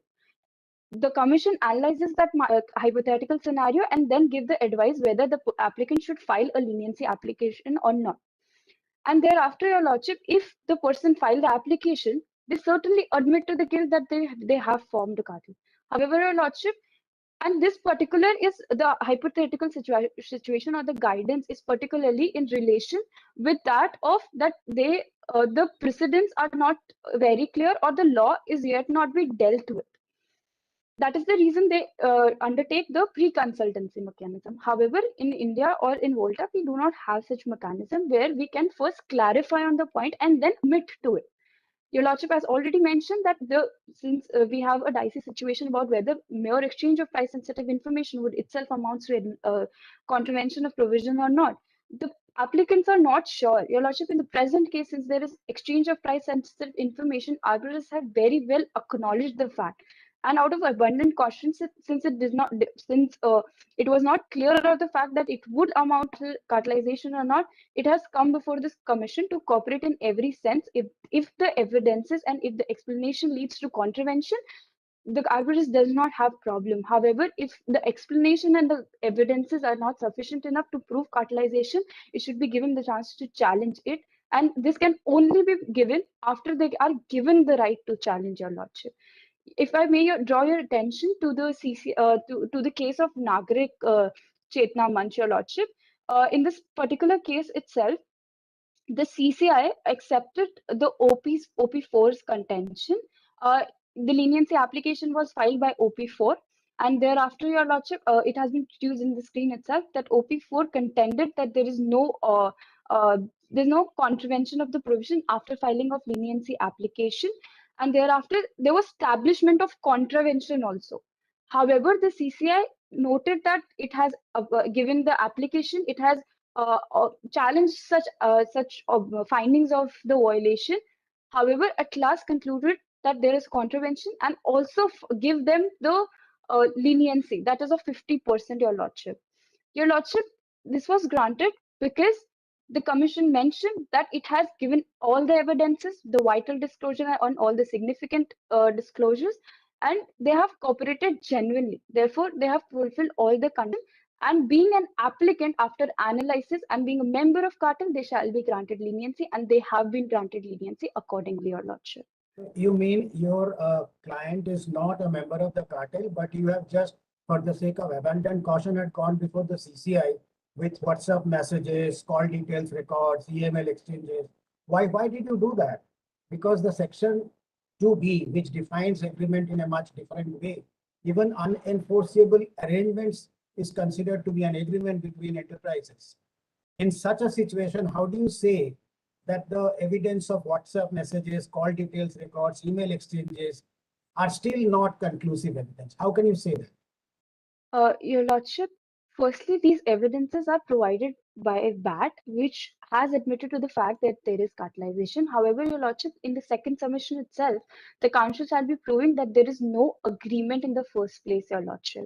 The commission analyzes that hypothetical scenario and then give the advice whether the applicant should file a leniency application or not. And thereafter, Your Lordship, if the person filed the application, they certainly admit to the guilt that they have formed a cartel. However, Your Lordship, and this particular is the hypothetical situation or the guidance is particularly in relation with that of that the precedents are not very clear or the law is yet not be dealt with. That is the reason they undertake the pre-consultancy mechanism. However, in India or in Volta, we do not have such mechanism where we can first clarify on the point and then admit to it. Your Lordship has already mentioned that since we have a dicey situation about whether mere exchange of price-sensitive information would itself amount to a contravention of provision or not, the applicants are not sure. Your Lordship, in the present case, since there is exchange of price-sensitive information, arbiters have very well acknowledged the fact. And out of abundant caution, since it was not clear about the fact that it would amount to cartelization or not, it has come before this commission to cooperate in every sense. If the evidences and if the explanation leads to contravention, the arbiters does not have problem. However, if the explanation and the evidences are not sufficient enough to prove cartelization, it should be given the chance to challenge it. And this can only be given after they are given the right to challenge, Your Lordship. If I may draw your attention to the to the case of Nagarik Chetna Manch, Your Lordship. In this particular case itself, the CCI accepted the OP4's contention. The leniency application was filed by OP4, and thereafter, Your Lordship, it has been used in the screen itself that OP4 contended that there is there's no contravention of the provision after filing of leniency application. And thereafter, there was establishment of contravention also. However, the CCI noted that it has given the application, it has challenged such findings of the violation. However, at last concluded that there is contravention and also give them the leniency that is of 50%, Your Lordship. Your Lordship, this was granted because the Commission mentioned that it has given all the evidences, the vital disclosure on all the significant disclosures, and they have cooperated genuinely. Therefore, they have fulfilled all the conditions. And being an applicant after analysis and being a member of cartel, they shall be granted leniency, and they have been granted leniency accordingly, Your Lordship. You mean your client is not a member of the cartel, but you have just, for the sake of abundant caution, had gone before the CCI with WhatsApp messages, call details records, email exchanges. Why did you do that? Because the section 2B, which defines agreement in a much different way, even unenforceable arrangements is considered to be an agreement between enterprises. In such a situation, how do you say that the evidence of WhatsApp messages, call details records, email exchanges are still not conclusive evidence? How can you say that? Your Lordship, firstly, these evidences are provided by BAT, which has admitted to the fact that there is cartelization. However, Your Lordship, in the second submission itself, the counsel shall be proving that there is no agreement in the first place, Your Lordship.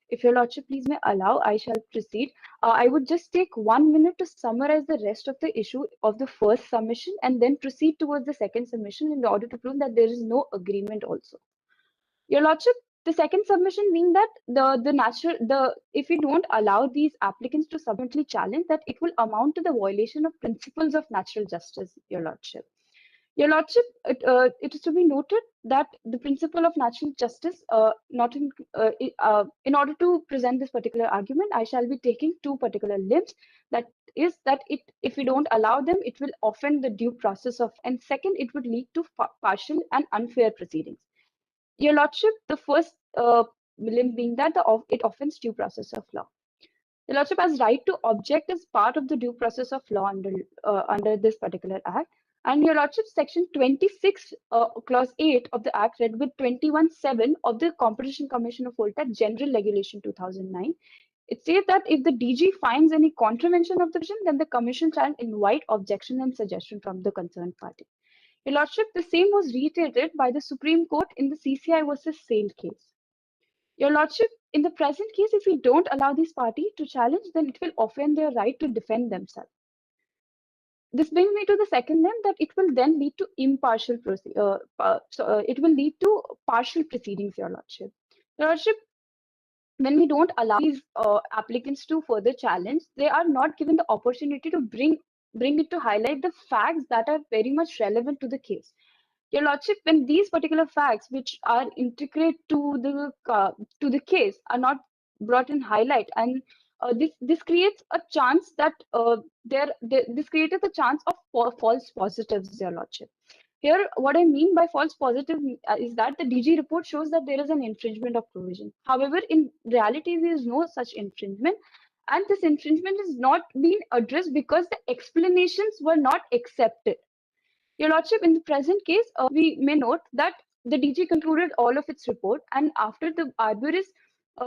If Your Lordship please may allow, I shall proceed. I would just take 1 minute to summarize the rest of the issue of the first submission and then proceed towards the second submission in order to prove that there is no agreement also. Your Lordship, the second submission being that if we don't allow these applicants to subsequently challenge, that it will amount to the violation of principles of natural justice, Your Lordship. Your Lordship, it is to be noted that the principle of natural justice, in order to present this particular argument, I shall be taking two particular limbs. That is that if we don't allow them, it will offend the due process of, and second, it would lead to partial and unfair proceedings. Your Lordship, the first limb being that it offends due process of law. The Lordship has right to object as part of the due process of law under this particular act. And Your Lordship, section 26, clause 8 of the act read with 21(7) of the Competition Commission of Volta General Regulation 2009. It says that if the DG finds any contravention of the provision, then the Commission shall invite objection and suggestion from the concerned party. Your Lordship, the same was reiterated by the Supreme Court in the CCI versus Sale case. Your Lordship, in the present case, if we don't allow this party to challenge, then it will offend their right to defend themselves. This brings me to the second limb, that it will then lead to it will lead to partial proceedings, Your Lordship. Your Lordship, when we don't allow these applicants to further challenge, they are not given the opportunity to bring it to highlight the facts that are very much relevant to the case. Your Lordship, when these particular facts which are intricate to the case are not brought in highlight, and this creates a chance that this created the chance of false positives, Your Lordship. Here, what I mean by false positive is that the DG report shows that there is an infringement of provision. However, in reality, there is no such infringement, and this infringement is not being addressed because the explanations were not accepted. Your Lordship, in the present case, we may note that the DG concluded all of its report, and after the arborist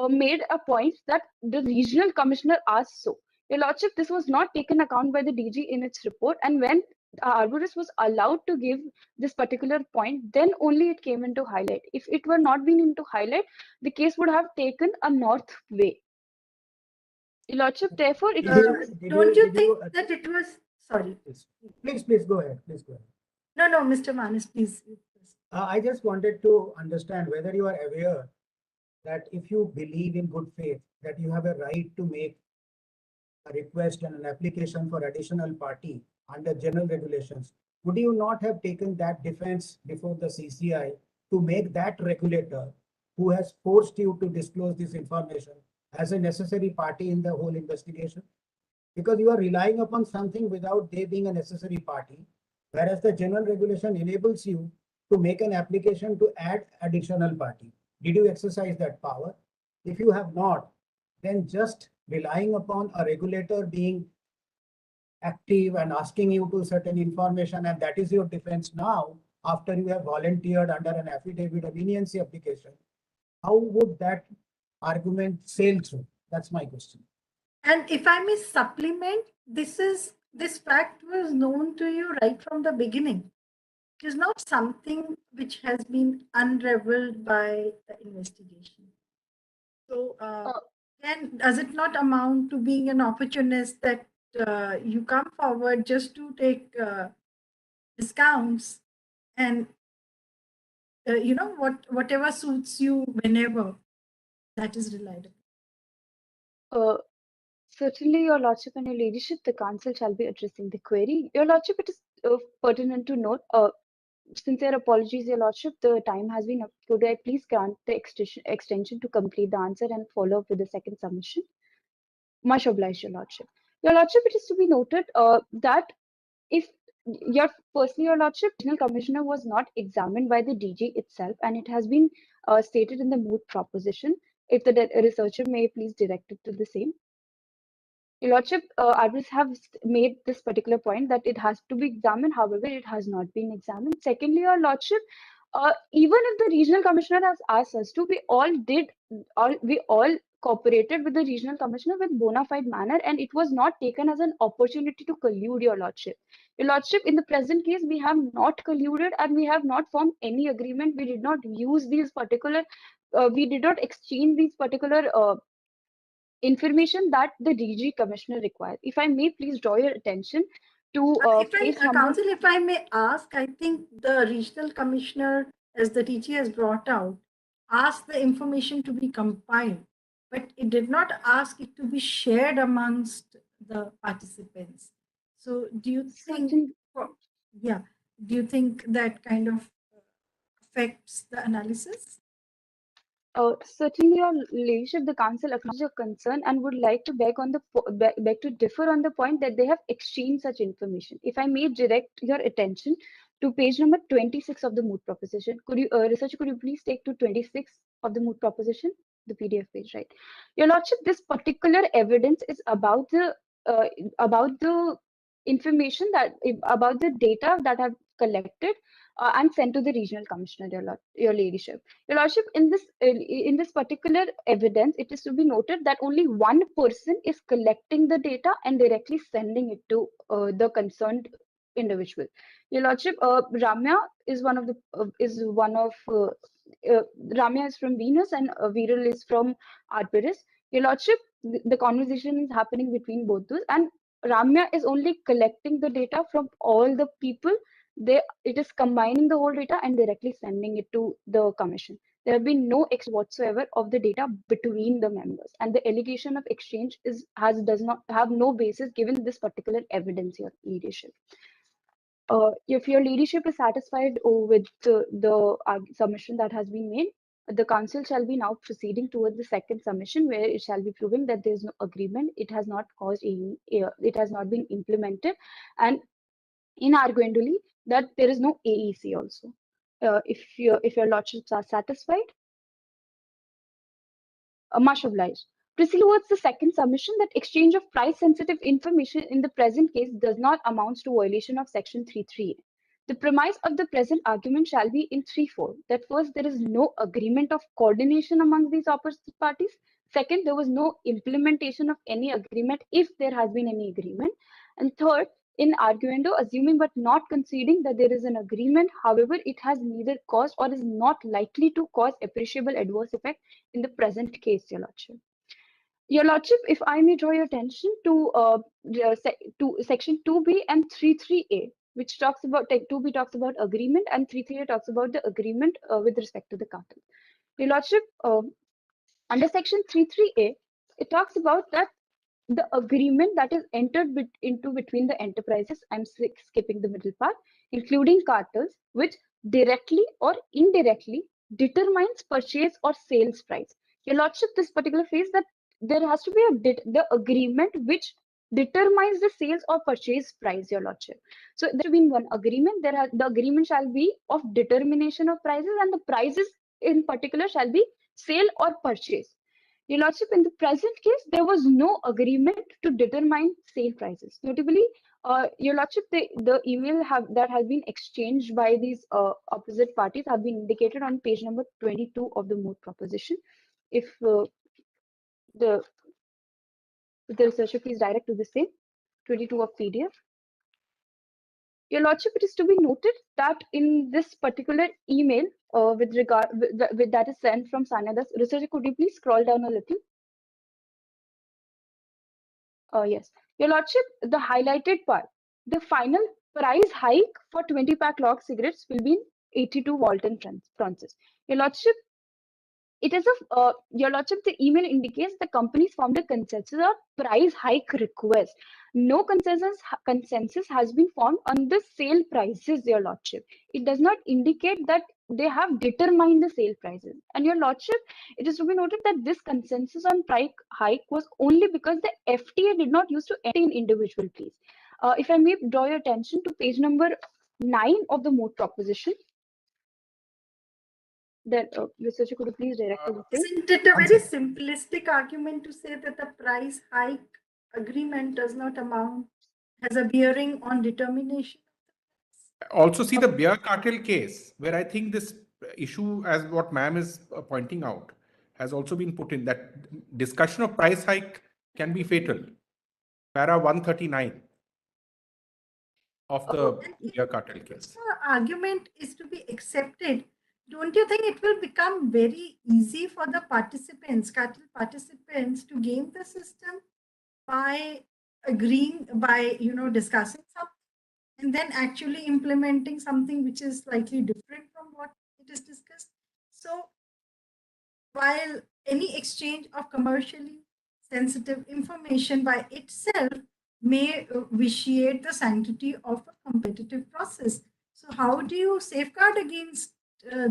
made a point that the regional commissioner asked so. Your Lordship, this was not taken account by the DG in its report, and when the arborist was allowed to give this particular point, then only it came into highlight. If it were not been into highlight, the case would have taken a north way. Your Lordship, therefore, it don't you think that it was, sorry. Please go ahead. Please go ahead. No, Mr. Manis, please. I just wanted to understand whether you are aware that if you believe in good faith, that you have a right to make a request and an application for additional party under general regulations, would you not have taken that defense before the CCI to make that regulator who has forced you to disclose this information as a necessary party in the whole investigation? Because you are relying upon something without they being a necessary party, whereas the general regulation enables you to make an application to add additional party. Did you exercise that power? If you have not, then just relying upon a regulator being active and asking you to certain information, and that is your defense now, after you have volunteered under an affidavit of leniency application, how would that argument sail through? That's my question. And if I may supplement, this fact was known to you right from the beginning. It is not something which has been unraveled by the investigation. So, then does it not amount to being an opportunist that you come forward just to take discounts and whatever suits you whenever that is relied upon? Certainly, Your Lordship and Your Ladyship, the Council shall be addressing the query. Your Lordship, it is pertinent to note, sincere apologies, Your Lordship, the time has been up. Could I please grant the extension to complete the answer and follow up with the second submission? Much obliged, Your Lordship. Your Lordship, it is to be noted that if firstly, Your Lordship, Regional Commissioner was not examined by the DG itself, and it has been stated in the moot proposition. If the researcher may please direct it to the same. Your Lordship, others have made this particular point that it has to be examined. However, it has not been examined. Secondly, Your Lordship, even if the regional commissioner has asked us to, we all cooperated with the regional commissioner with bona fide manner, and it was not taken as an opportunity to collude, Your Lordship. Your Lordship, in the present case, we have not colluded and we have not formed any agreement. We did not use these particular, we did not exchange these particular information that the DG commissioner requires. If I may please draw your attention to page number. Council, if I may ask, I think the regional commissioner, as the DG has brought out, asked the information to be compiled, but it did not ask it to be shared amongst the participants. So do you think, do you think that kind of affects the analysis? Certainly, Your Ladyship, the Council acknowledges your concern and would like to beg to differ on the point that they have exchanged such information. If I may direct your attention to page number 26 of the moot proposition. Could you, researcher, could you please take to 26 of the moot proposition, the PDF page, right? Your Lordship, this particular evidence is about the information about the data that have collected and sent to the regional commissioner, Your Ladyship. Your Lordship, in this particular evidence, it is to be noted that only one person is collecting the data and directly sending it to the concerned individual. Your Lordship, Ramya is Ramya is from Venus and Viral is from Arperis. Your Lordship, the conversation is happening between both those, and Ramya is only collecting the data from all the people. It is combining the whole data and directly sending it to the commission. There have been no exchange whatsoever of the data between the members, and the allegation of exchange does not have no basis given this particular evidence, Your Leadership. If Your Leadership is satisfied with the submission that has been made, the Council shall be now proceeding towards the second submission, where it shall be proving that there is no agreement, it has not it has not been implemented, and in arguendly that there is no AEC also. If your lordships are satisfied, much obliged. Proceed towards the second submission that exchange of price-sensitive information in the present case does not amount to violation of Section 3.3. The premise of the present argument shall be in threefold. That first, there is no agreement of coordination among these opposite parties. Second, there was no implementation of any agreement if there has been any agreement. And third, in arguendo, assuming but not conceding that there is an agreement, however, it has neither caused or is not likely to cause appreciable adverse effect in the present case, Your Lordship. Your Lordship, if I may draw your attention to Section 2B and 3.3a, which talks about 2B talks about agreement and 3.3a talks about the agreement with respect to the cartel. Your Lordship, under Section 3.3a, it talks about that the agreement that is entered into between the enterprises, I'm skipping the middle part, including cartels, which directly or indirectly determines purchase or sales price. Your Lordship, this particular phase that there has to be the agreement which determines the sales or purchase price, Your Lordship. So there should be one agreement. The agreement shall be of determination of prices, and the prices in particular shall be sale or purchase. Your Lordship, in the present case, there was no agreement to determine sale prices. Notably, Your Lordship, the email that has been exchanged by these opposite parties have been indicated on page number 22 of the moot proposition. If The researcher please direct to the same 22 of PDF. Your Lordship, it is to be noted that in this particular email, with that is sent from Sanya, researcher, could you please scroll down a little? Yes, Your Lordship, the highlighted part, the final price hike for 20-pack log cigarettes will be in 82 Walton francs. Your Lordship, it is a Your Lordship, the email indicates the companies formed a consensus or price hike request. No consensus has been formed on the sale prices, Your Lordship. It does not indicate that they have determined the sale prices. And Your Lordship, it is to be noted that this consensus on price hike was only because the FTA did not use to enter in individual please. If I may draw your attention to page number 9 of the moot proposition. Then, researcher, could you please direct to the same? Isn't it a very simplistic argument to say that the price hike agreement does not has a bearing on determination? Also see the beer cartel case, where I think this issue, as what ma'am is pointing out, has also been put in, that discussion of price hike can be fatal. Para 139 of the beer cartel case. The argument is to be accepted. Don't you think it will become very easy for the participants, cartel participants, to game the system by agreeing, by discussing something and then actually implementing something which is slightly different from what it is discussed? So while any exchange of commercially sensitive information by itself may vitiate the sanctity of a competitive process, so how do you safeguard against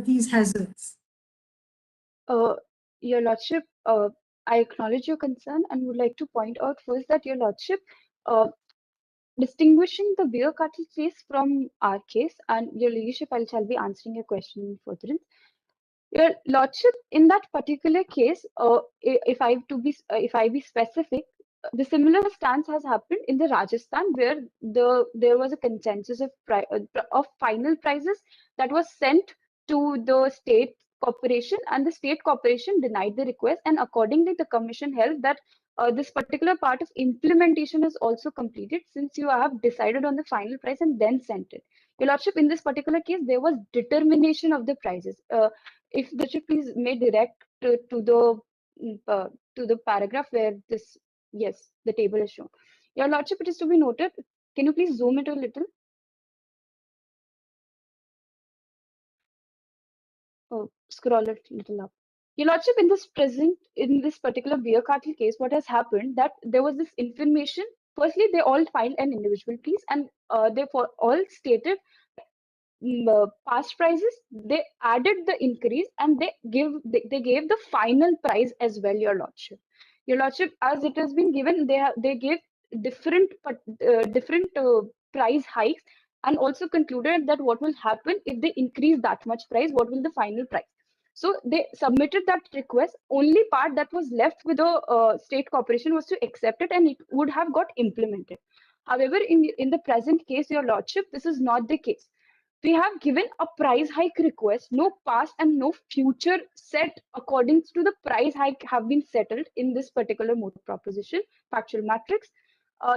these hazards? Your Lordship, I acknowledge your concern and would like to point out first that Your Lordship, distinguishing the beer cartel case from our case, and Your Ladyship, I shall be answering your question in furtherance. Your Lordship, in that particular case, if I be specific, the similar stance has happened in the Rajasthan, where there was a consensus of final prices that was sent to the state corporation, and the state corporation denied the request, and accordingly the commission held that this particular part of implementation is also completed, since you have decided on the final price and then sent it. Your Lordship, in this particular case, there was determination of the prices. If the Chief please may direct to the paragraph where this, yes, the table is shown. Your Lordship, it is to be noted. Can you please zoom it a little? Oh, scroll it a little up. Your Lordship, in this particular beer cartel case, what has happened that there was this information. Firstly, they all filed an individual piece, and they all stated past prices. They added the increase, and they gave the final price as well. Your Lordship, as it has been given, they gave different price hikes, and also concluded that what will happen if they increase that much price, what will the final price. So they submitted that request. Only part that was left with the state corporation was to accept it, and it would have got implemented. However, in the present case, Your Lordship, this is not the case. We have given a price hike request. No past and no future set according to the price hike have been settled in this particular moot proposition, factual matrix.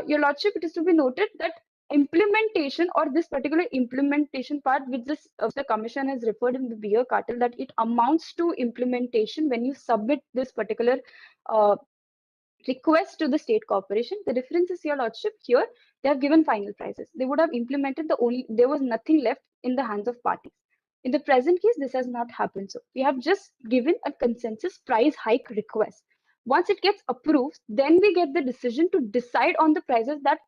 Your Lordship, it is to be noted that implementation, or this particular implementation part, which the commission has referred in the beer cartel, that it amounts to implementation when you submit this particular request to the state corporation. The difference is, Your Lordship, here they have given final prices. They would have implemented there was nothing left in the hands of parties. In the present case, this has not happened. So we have just given a consensus price hike request. Once it gets approved, then we get the decision to decide on the prices that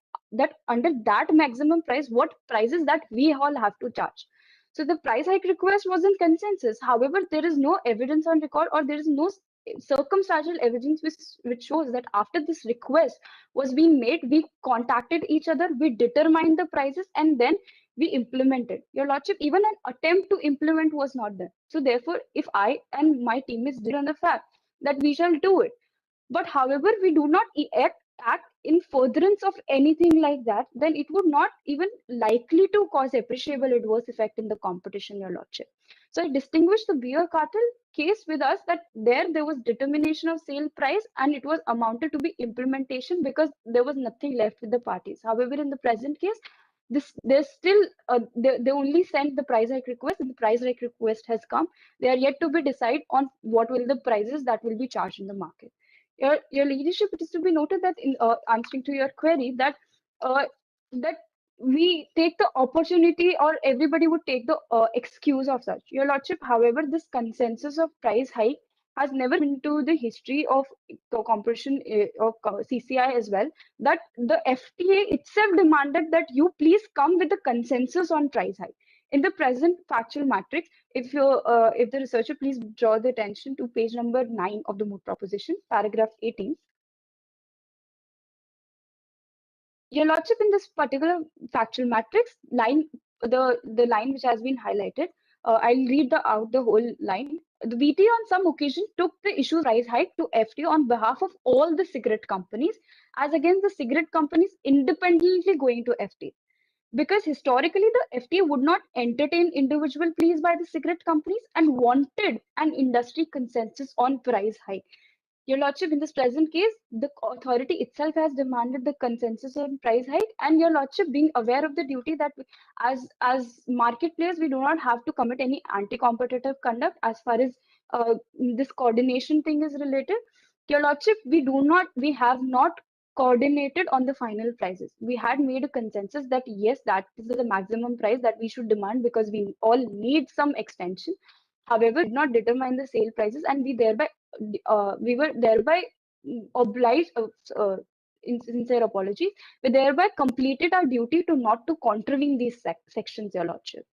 under that maximum price, what prices that we all have to charge. So the price hike request was in consensus. However, there is no evidence on record, or there is no circumstantial evidence which shows that after this request was being made, we contacted each other, we determined the prices, and then we implemented. Your Lordship, even an attempt to implement was not done. So therefore, if I and my team is on the fact that we shall do it, but however, we do not act act in furtherance of anything like that, then it would not even likely to cause appreciable adverse effect in the competition, Your Lordship. So I distinguished the beer cartel case with us that there was determination of sale price and it was amounted to be implementation because there was nothing left with the parties. However, in the present case, there's still they only sent the price hike request and the price hike request has come. They are yet to be decided on what will the prices that will be charged in the market. Your leadership, it is to be noted that in answering to your query that that we take the opportunity or everybody would take the excuse of such. Your Lordship, however, this consensus of price hike has never been into the history of competition of CCI as well, that the FTA itself demanded that you please come with the consensus on price hike. In the present factual matrix, if the researcher please draw the attention to page number 9 of the moot proposition, paragraph 18. Your Lordship, in this particular factual matrix, the line which has been highlighted, I'll read out the whole line. The VT on some occasion took the issue price hike to FTA on behalf of all the cigarette companies, as against the cigarette companies independently going to FTA. Because historically, the FTA would not entertain individual pleas by the cigarette companies and wanted an industry consensus on price hike. Your Lordship, in this present case, the authority itself has demanded the consensus on price hike, and Your Lordship, being aware of the duty that as market players, we do not have to commit any anti-competitive conduct as far as this coordination thing is related. Your Lordship, we have not coordinated on the final prices. We had made a consensus that yes, that is the maximum price that we should demand because we all need some extension. However, did not determine the sale prices, and we were thereby obliged, in sincere apologies, we thereby completed our duty to not to contravene these sections, Your Lordship.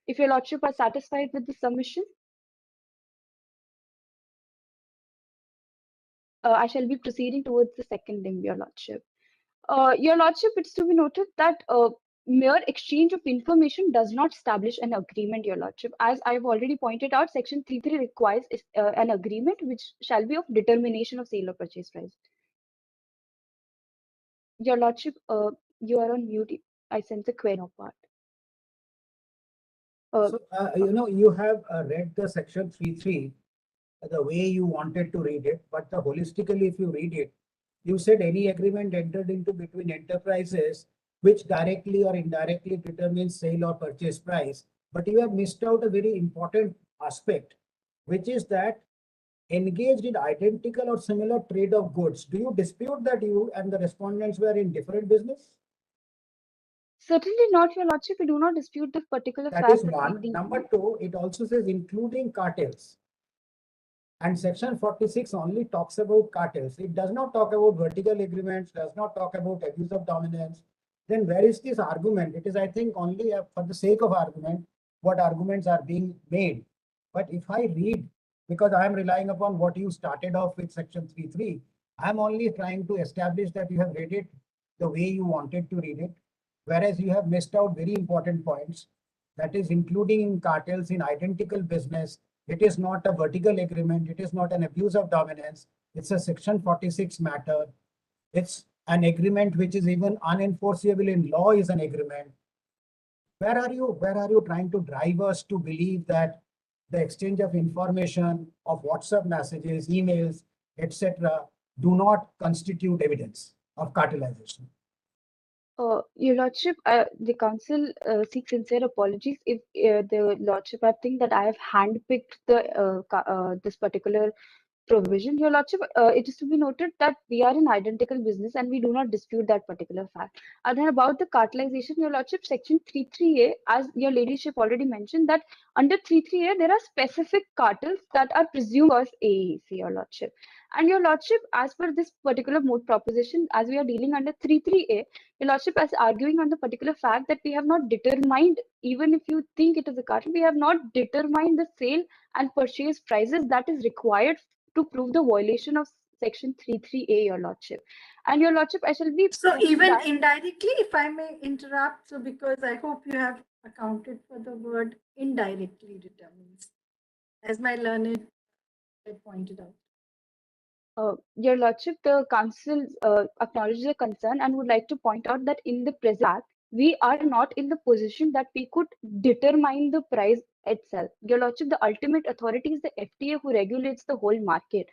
If Your Lordship are satisfied with the submission, I shall be proceeding towards the second limb, Your Lordship. Your Lordship, it's to be noted that mere exchange of information does not establish an agreement, Your Lordship. As I've already pointed out, Section 3.3 requires an agreement which shall be of determination of sale or purchase price. Your Lordship, you are on mute. I sense a query part. You have read the section 3.3 the way you wanted to read it, but holistically, if you read it, you said any agreement entered into between enterprises which directly or indirectly determines sale or purchase price. But you have missed out a very important aspect, which is that engaged in identical or similar trade of goods. Do you dispute that you and the respondents were in different business? Certainly not, Your Lordship. We do not dispute the particular fact. That is one. Number two, it also says including cartels. And section 46 only talks about cartels. It does not talk about vertical agreements, does not talk about abuse of dominance. Then where is this argument? It is, I think, only for the sake of argument, what arguments are being made. But if I read, because I am relying upon what you started off with section 3.3, I am only trying to establish that you have read it the way you wanted to read it, whereas you have missed out very important points. That is including in cartels in identical business. It is not a vertical agreement. It is not an abuse of dominance. It's a section 46 matter. It's an agreement which is even unenforceable in law is an agreement. Where are you trying to drive us to believe that the exchange of information of WhatsApp messages, emails, etc., do not constitute evidence of cartelization? Your Lordship, the Council seeks sincere apologies if the Lordship I think that I have handpicked this particular provision. Your Lordship, it is to be noted that we are in identical business and we do not dispute that particular fact. And then about the cartelization, Your Lordship, section 3.3a, as your ladyship already mentioned, that under 3.3a there are specific cartels that are presumed as AEC, Your Lordship. And Your Lordship, as per this particular moot proposition, as we are dealing under 3.3a, Your Lordship is arguing on the particular fact that we have not determined, even if you think it is a cartel, we have not determined the sale and purchase prices that is required to prove the violation of section 3.3a, Your Lordship. And Your Lordship, I shall be... So even indirectly, if I may interrupt, so because I hope you have accounted for the word indirectly determines, as my learned had pointed out. Your Lordship, the Council acknowledges the concern and would like to point out that in the present act, we are not in the position that we could determine the price itself. Your Lordship, the ultimate authority is the FTA who regulates the whole market.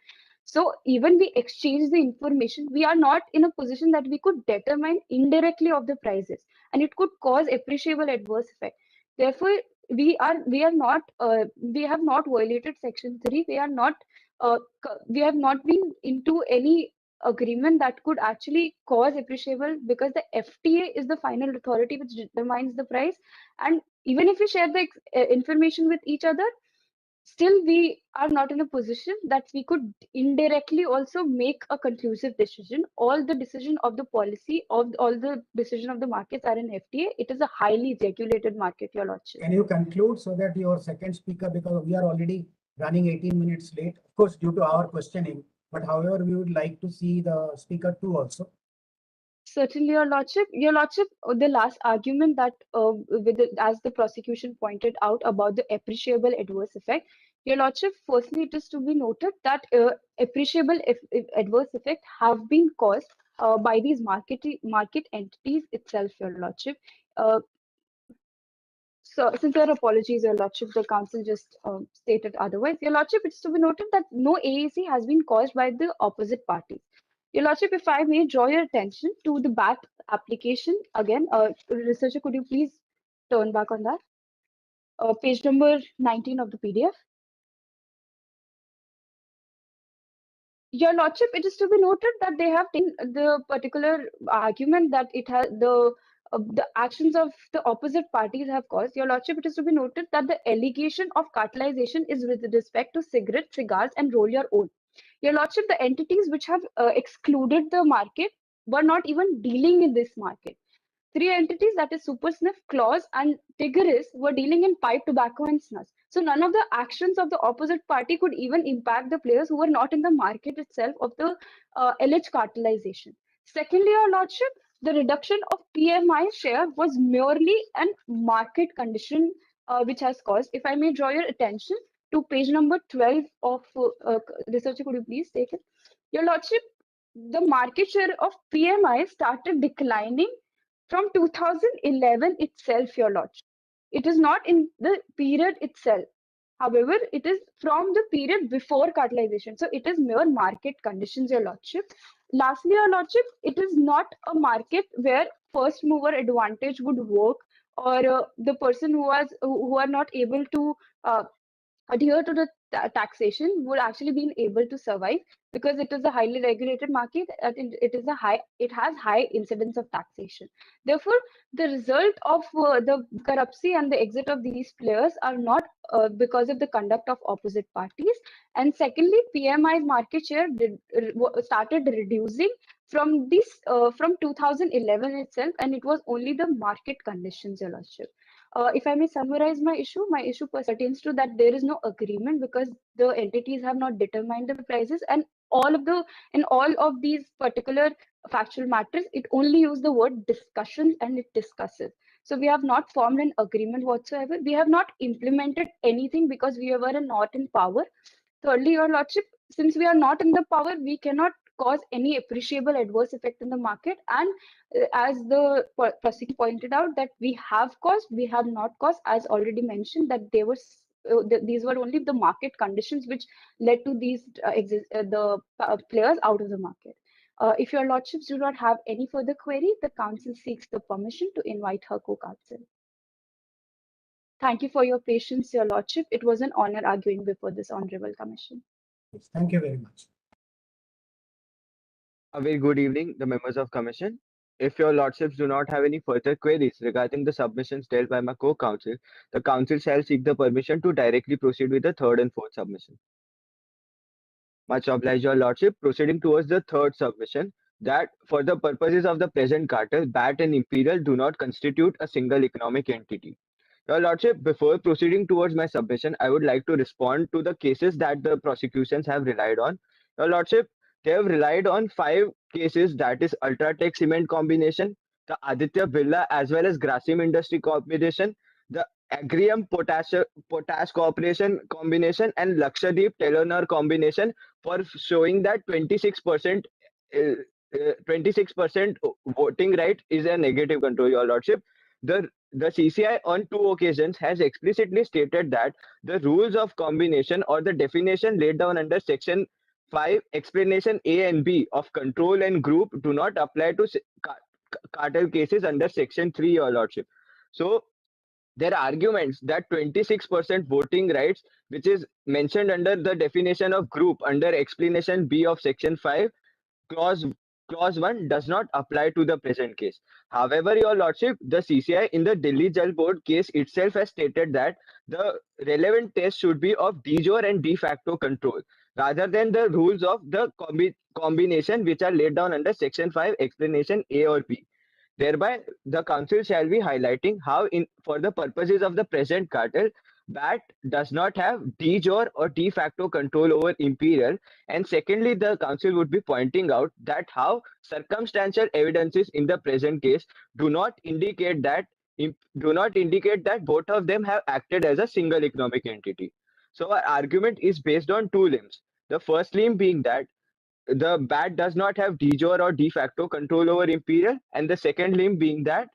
So even we exchange the information, we are not in a position that we could determine indirectly of the prices, and it could cause appreciable adverse effect. Therefore, we have not violated Section 3. We have not been into any agreement that could actually cause appreciable, because the FTA is the final authority which determines the price. And even if we share the information with each other, still we are not in a position that we could indirectly also make a conclusive decision. All the decision of the policy, of all the decision of the markets are in FTA. It is a highly regulated market, Your Lordship. Can you conclude so that your second speaker, because we are already running 18 minutes late, of course, due to our questioning, but however, we would like to see the speaker 2 also. Certainly, Your Lordship. Your Lordship, the last argument that, as the prosecution pointed out about the appreciable adverse effect, Your Lordship, firstly, it is to be noted that appreciable adverse effect have been caused by these market entities itself, Your Lordship. So, sincere apologies, Your Lordship. The Council just stated otherwise. Your Lordship, it's to be noted that no AAC has been caused by the opposite parties. Your Lordship, if I may draw your attention to the back application again, researcher, could you please turn back on that? Page number 19 of the PDF. Your Lordship, it is to be noted that they have taken the particular argument that it has the actions of the opposite parties have caused. Your Lordship, it is to be noted that the allegation of cartelization is with respect to cigarettes, cigars, and roll your own. Your Lordship, the entities which have excluded the market were not even dealing in this market. Three entities, that is Super Sniff, Claus, and Tigris, were dealing in pipe tobacco and snus. So none of the actions of the opposite party could even impact the players who were not in the market itself of the alleged cartelization. Secondly, Your Lordship, the reduction of PMI share was merely a market condition which has caused. If I may draw your attention to page number 12 of researcher, could you please take it? Your Lordship, the market share of PMI started declining from 2011 itself, Your Lordship. It is not in the period itself. However, it is from the period before cartelization. So it is mere market conditions, Your Lordship. Lastly, Your Lordship, it is not a market where first mover advantage would work, or the person who are not able to adhere to the taxation would actually be able to survive, because it is a highly regulated market. It has high incidence of taxation. Therefore, the result of the corruption and the exit of these players are not because of the conduct of opposite parties. And secondly, PMI's market share started reducing from 2011 itself, and it was only the market conditions, Your Lordship. If I may summarize my issue pertains to that there is no agreement because the entities have not determined the prices, and all of these particular factual matters, it only use the word discussion and it discusses. So we have not formed an agreement whatsoever. We have not implemented anything because we were not in power. Thirdly, Your Lordship, since we are not in the power, we cannot cause any appreciable adverse effect in the market. And as the prosecutor pointed out, that we have not caused, as already mentioned, that these were only the market conditions which led to these players out of the market. If Your Lordships do not have any further query, the Council seeks the permission to invite her co-counsel. Thank you for your patience, Your Lordship. It was an honor arguing before this Honorable Commission. Yes, thank you very much. A very good evening, the members of Commission. If your Lordships do not have any further queries regarding the submissions dealt by my co-counsel, the Council shall seek the permission to directly proceed with the third and fourth submission. Much obliged, your Lordship. Proceeding towards the third submission, that for the purposes of the present cartel, BAT and Imperial do not constitute a single economic entity. Your Lordship, before proceeding towards my submission, I would like to respond to the cases that the prosecutions have relied on. Your Lordship, they have relied on 5 cases, that is Ultratech Cement Combination, the Aditya Birla as well as Grasim Industry Combination, the Agrium Potash Corporation combination and Lakshadweep Telenor combination for showing that 26% 26% voting right is a negative control, Your Lordship. The CCI on 2 occasions has explicitly stated that the rules of combination or the definition laid down under Section 5, explanation A and B of control and group do not apply to cartel cases under Section 3, Your Lordship. So their arguments that 26% voting rights, which is mentioned under the definition of group under explanation B of Section 5, clause clause 1 does not apply to the present case. However, Your Lordship, the CCI in the Delhi Jal Board case itself has stated that the relevant test should be of de jure and de facto control rather than the rules of the combination which are laid down under Section 5 explanation A or B. Thereby, the Council shall be highlighting how, for the purposes of the present cartel, BAT does not have de jure or de facto control over Imperial. And secondly, the Council would be pointing out that how circumstantial evidences in the present case do not indicate that both of them have acted as a single economic entity. So our argument is based on 2 limbs. The first limb being that the BAT does not have de jure or de facto control over Imperial, and the second limb being that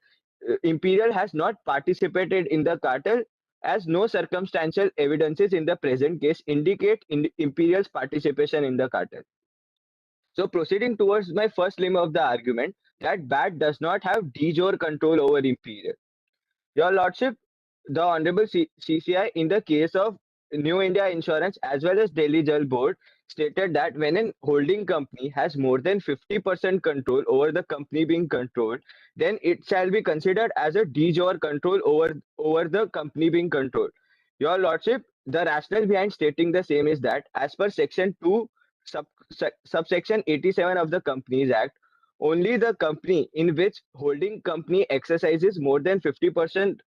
Imperial has not participated in the cartel, as no circumstantial evidences in the present case indicate Imperial's participation in the cartel. So proceeding towards my first limb of the argument, that BAT does not have de jure control over Imperial. Your Lordship, the Honorable CCI in the case of New India Insurance as well as Delhi Jal Board stated that when a holding company has more than 50% control over the company being controlled, then it shall be considered as a de jure control over the company being controlled. Your Lordship, the rationale behind stating the same is that as per Section 2, subsection 87 of the Companies Act, only the company in which holding company exercises more than 50%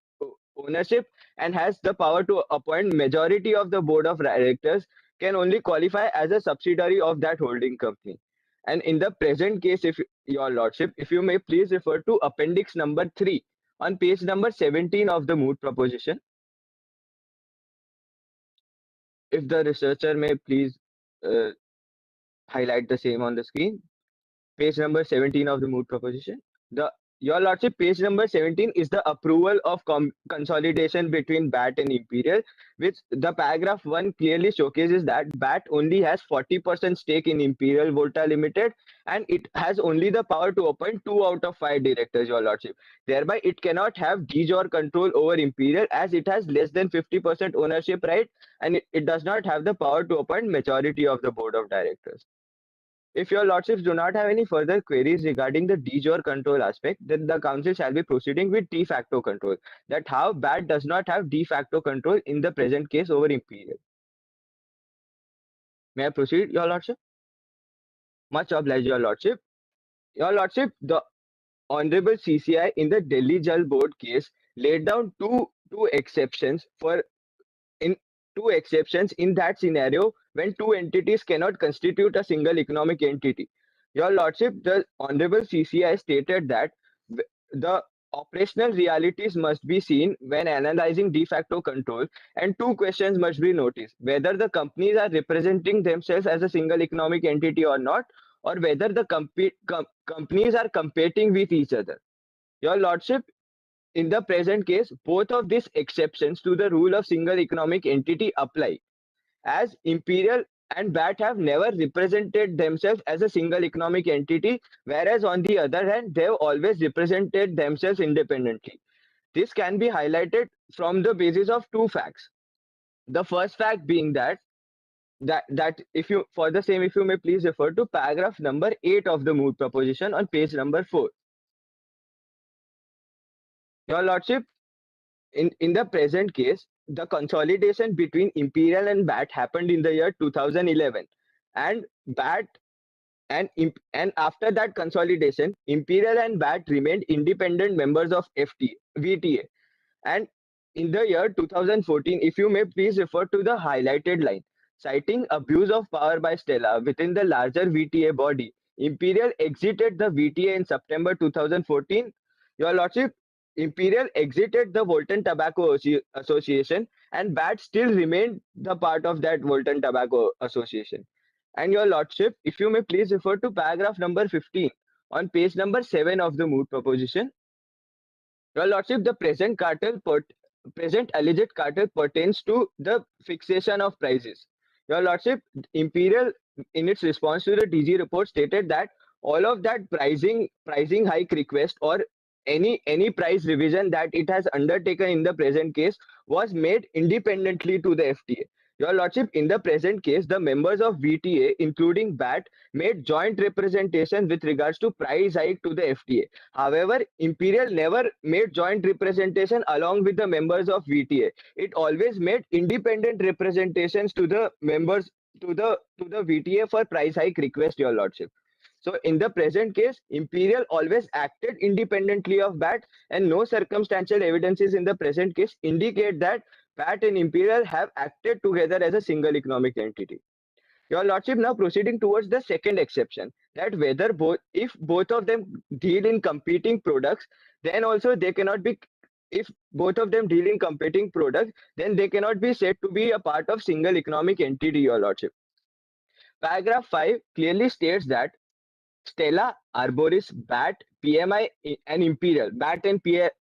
ownership and has the power to appoint majority of the board of directors can only qualify as a subsidiary of that holding company. And in the present case, if Your Lordship, if you may please refer to appendix number 3 on page number 17 of the moot proposition. If the researcher may please highlight the same on the screen. Page number 17 of the moot proposition. Your Lordship, page number 17 is the approval of consolidation between BAT and Imperial, which the paragraph 1 clearly showcases that BAT only has 40% stake in Imperial Volta Limited and it has only the power to appoint 2 out of 5 directors, Your Lordship. Thereby, it cannot have de jure control over Imperial as it has less than 50% ownership right and it does not have the power to appoint majority of the board of directors. If Your Lordships do not have any further queries regarding the de jure control aspect, then the Council shall be proceeding with de facto control. That how BAT does not have de facto control in the present case over Imperial. May I proceed, Your Lordship? Much obliged, Your Lordship. Your Lordship, the Honorable CCI in the Delhi Jal Board case laid down two exceptions in that scenario when 2 entities cannot constitute a single economic entity. Your Lordship, the Honorable CCI stated that the operational realities must be seen when analyzing de facto control, and 2 questions must be noticed: whether the companies are representing themselves as a single economic entity or not, or whether the companies are competing with each other. Your Lordship, in the present case, both of these exceptions to the rule of single economic entity apply, as Imperial and BAT have never represented themselves as a single economic entity, whereas on the other hand, they have always represented themselves independently. This can be highlighted from the basis of 2 facts. The first fact being that if you may please refer to paragraph number 8 of the moot proposition on page number 4. Your Lordship, in the present case, the consolidation between Imperial and BAT happened in the year 2011, and BAT and after that consolidation, Imperial and BAT remained independent members of VTA. And in the year 2014, if you may please refer to the highlighted line, citing abuse of power by Stella within the larger VTA body, Imperial exited the VTA in September 2014. Your Lordship, Imperial exited the Voltan Tobacco Association, and BAT still remained the part of that Voltan Tobacco Association. And your lordship, if you may please refer to paragraph number 15 on page number 7 of the moot proposition. Your lordship, the present alleged cartel pertains to the fixation of prices. Your lordship, Imperial, in its response to the DG report, stated that all of that pricing hike request or any price revision that it has undertaken in the present case was made independently to the FTA. Your lordship, in the present case, the members of VTA, including BAT, made joint representation with regards to price hike to the FTA. However, Imperial never made joint representation along with the members of VTA. It always made independent representations to the members to the VTA for price hike request, your lordship. So in the present case, Imperial always acted independently of BAT, and no circumstantial evidences in the present case indicate that BAT and Imperial have acted together as a single economic entity. Your lordship, now proceeding towards the second exception, that if both of them deal in competing products, then also they cannot be, if both of them deal in competing products, then they cannot be said to be a part of single economic entity, your lordship. Paragraph 5 clearly states that Stella, Arboris, BAT, PMI, and Imperial. BAT and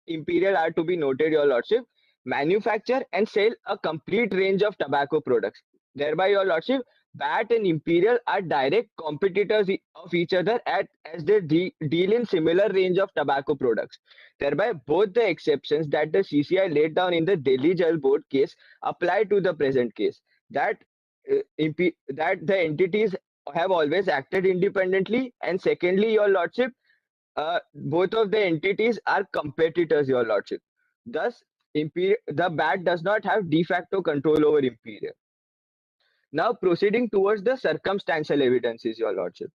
Imperial are to be noted, your lordship, manufacture and sell a complete range of tobacco products. Thereby, your lordship, BAT and Imperial are direct competitors of each other as they deal in similar range of tobacco products. Thereby, both the exceptions that the CCI laid down in the Delhi Jal Board case apply to the present case. That the entities have always acted independently, and secondly, your lordship, both of the entities are competitors, your lordship. Thus, the BAT does not have de facto control over Imperial. Now proceeding towards the circumstantial evidences, your lordship.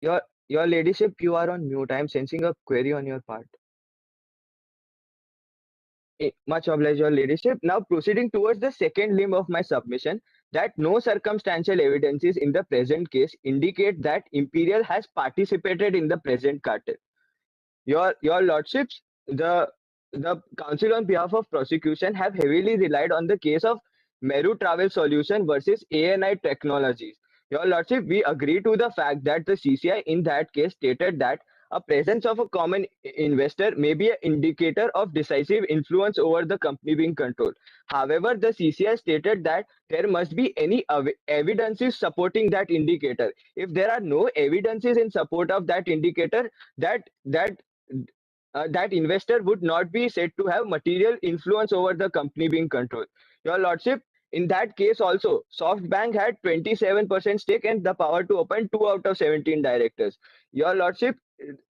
Your ladyship, you are on mute. I am sensing a query on your part. Much obliged, your ladyship. Now proceeding towards the second limb of my submission, that no circumstantial evidences in the present case indicate that Imperial has participated in the present cartel. Your lordships, the counsel on behalf of prosecution have heavily relied on the case of Meru Travel Solution versus ANI Technologies. Your lordship, we agree to the fact that the CCI in that case stated that a presence of a common investor may be an indicator of decisive influence over the company being controlled. However, the CCI stated that there must be any evidences supporting that indicator. If there are no evidences in support of that indicator, that investor would not be said to have material influence over the company being controlled. Your lordship, in that case also, SoftBank had 27% stake and the power to appoint 2 out of 17 directors. Your lordship,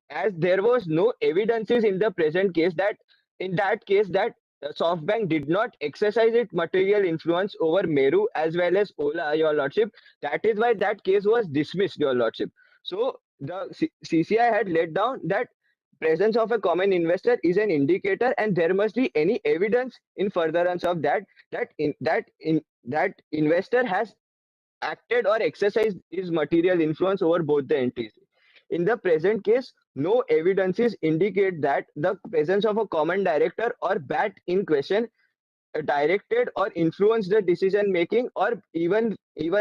as there was no evidences in the present case that SoftBank did not exercise its material influence over Meru as well as Ola, your lordship, that is why that case was dismissed, your lordship. So the CCI had laid down that presence of a common investor is an indicator, and there must be any evidence in furtherance of that investor has acted or exercised his material influence over both the entities. In the present case, no evidences indicate that the presence of a common director or BAT in question directed or influenced the decision making, or even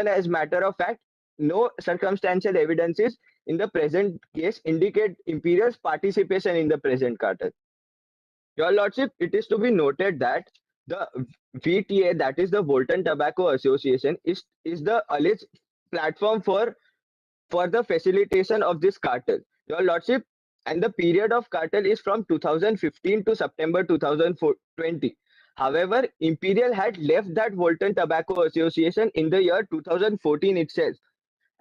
as matter of fact, no circumstantial evidences in the present case indicate Imperial's participation in the present cartel. Your lordship, it is to be noted that the VTA, that is the Voltan Tobacco Association, is the alleged platform for the facilitation of this cartel. Your lordship, and the period of cartel is from 2015 to September 2020. However, Imperial had left that Voltan Tobacco Association in the year 2014 itself,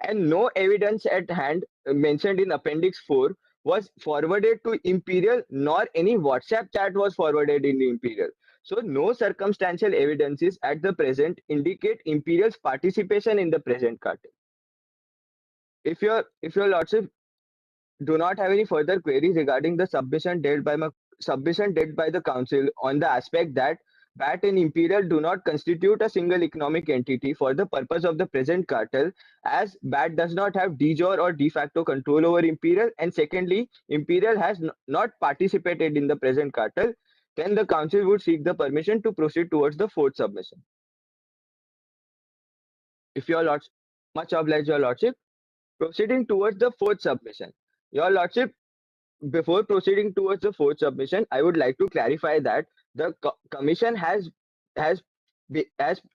and no evidence at hand mentioned in Appendix 4 was forwarded to Imperial, nor any WhatsApp chat was forwarded in Imperial. So no circumstantial evidences at the present indicate Imperial's participation in the present cartel. If your lordship do not have any further queries regarding the submission dealt by the council on the aspect that BAT and Imperial do not constitute a single economic entity for the purpose of the present cartel, as BAT does not have de jure or de facto control over Imperial, and secondly, Imperial has not participated in the present cartel, then the council would seek the permission to proceed towards the fourth submission. If your lordship, much obliged, your lordship. Proceeding towards the fourth submission. Your lordship, before proceeding towards the fourth submission, I would like to clarify that the commission has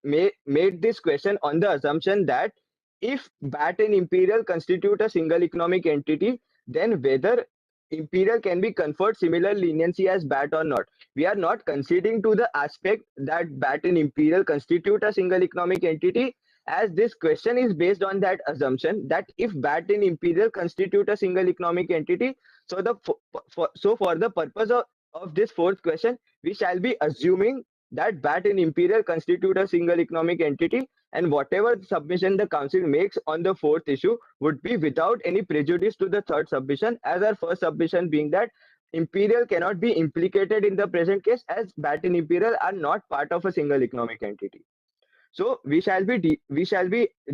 made this question on the assumption that if BAT and Imperial constitute a single economic entity, then whether Imperial can be conferred similar leniency as BAT or not. We are not conceding to the aspect that BAT and Imperial constitute a single economic entity, as this question is based on that assumption that if BAT and Imperial constitute a single economic entity, so for the purpose of this fourth question, we shall be assuming that BAT and Imperial constitute a single economic entity, and whatever submission the council makes on the fourth issue would be without any prejudice to the third submission, as our first submission being that Imperial cannot be implicated in the present case, as BAT and Imperial are not part of a single economic entity. So we shall be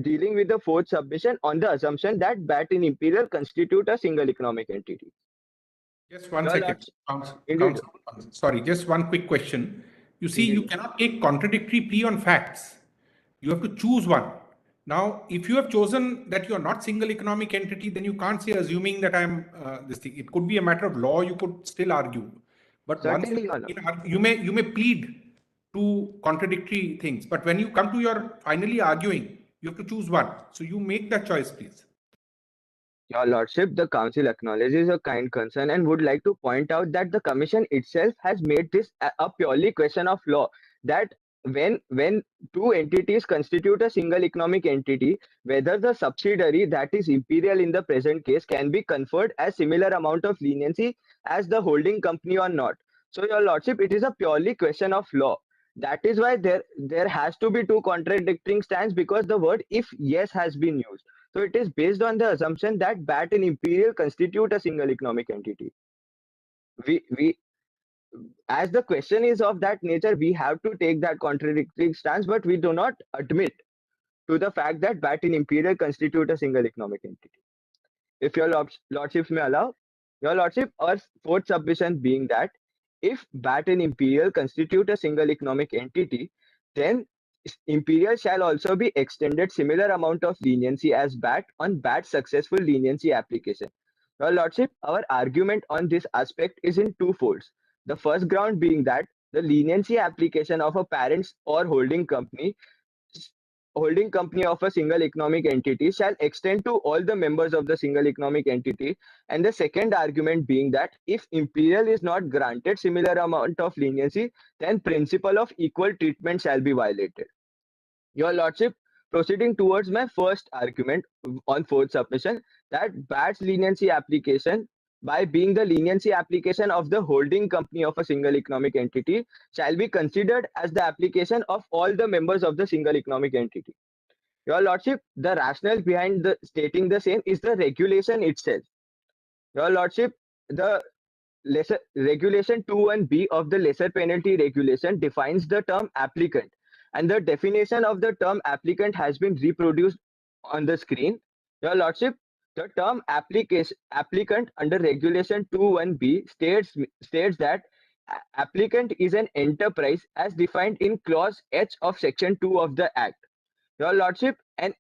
dealing with the fourth submission on the assumption that BAT and Imperial constitute a single economic entity. Just one Your second. Sorry, just one quick question. You see, you cannot take contradictory plea on facts. You have to choose one. Now, if you have chosen that you are not single economic entity, then you can't say assuming that I'm this thing. It could be a matter of law. You could still argue, but Certainly, once you may plead to contradictory things. But when you come to your finally arguing, you have to choose one. So you make that choice, please. Your Lordship, the Council acknowledges a kind concern and would like to point out that the Commission itself has made this a purely question of law, that when two entities constitute a single economic entity, whether the subsidiary, that is Imperial in the present case, can be conferred as similar amount of leniency as the holding company or not. So, Your Lordship, it is a purely question of law. That is why there has to be two contradicting stands, because the word if yes has been used. So it is based on the assumption that BAT and Imperial constitute a single economic entity. As the question is of that nature, we have to take that contradictory stance, but we do not admit to the fact that BAT and Imperial constitute a single economic entity. If your lordships may allow, your lordship, our fourth submission being that if BAT and Imperial constitute a single economic entity, then Imperial shall also be extended similar amount of leniency as BAT on BAT's successful leniency application. Your Lordship, our argument on this aspect is in two folds. The first ground being that the leniency application of a parent or holding company of a single economic entity shall extend to all the members of the single economic entity, and the second argument being that if Imperial is not granted similar amount of leniency, then principle of equal treatment shall be violated. Your Lordship, proceeding towards my first argument on fourth submission, that BAT's leniency application, by being the leniency application of the holding company of a single economic entity, shall be considered as the application of all the members of the single economic entity. Your Lordship, the rationale behind stating the same is the regulation itself. Your Lordship, the regulation 2(1)(b) of the lesser penalty regulation defines the term applicant, and the definition of the term applicant has been reproduced on the screen. Your Lordship, the term applicant under regulation 2(1)(b) states that applicant is an enterprise as defined in clause H of section 2 of the Act. Your Lordship, and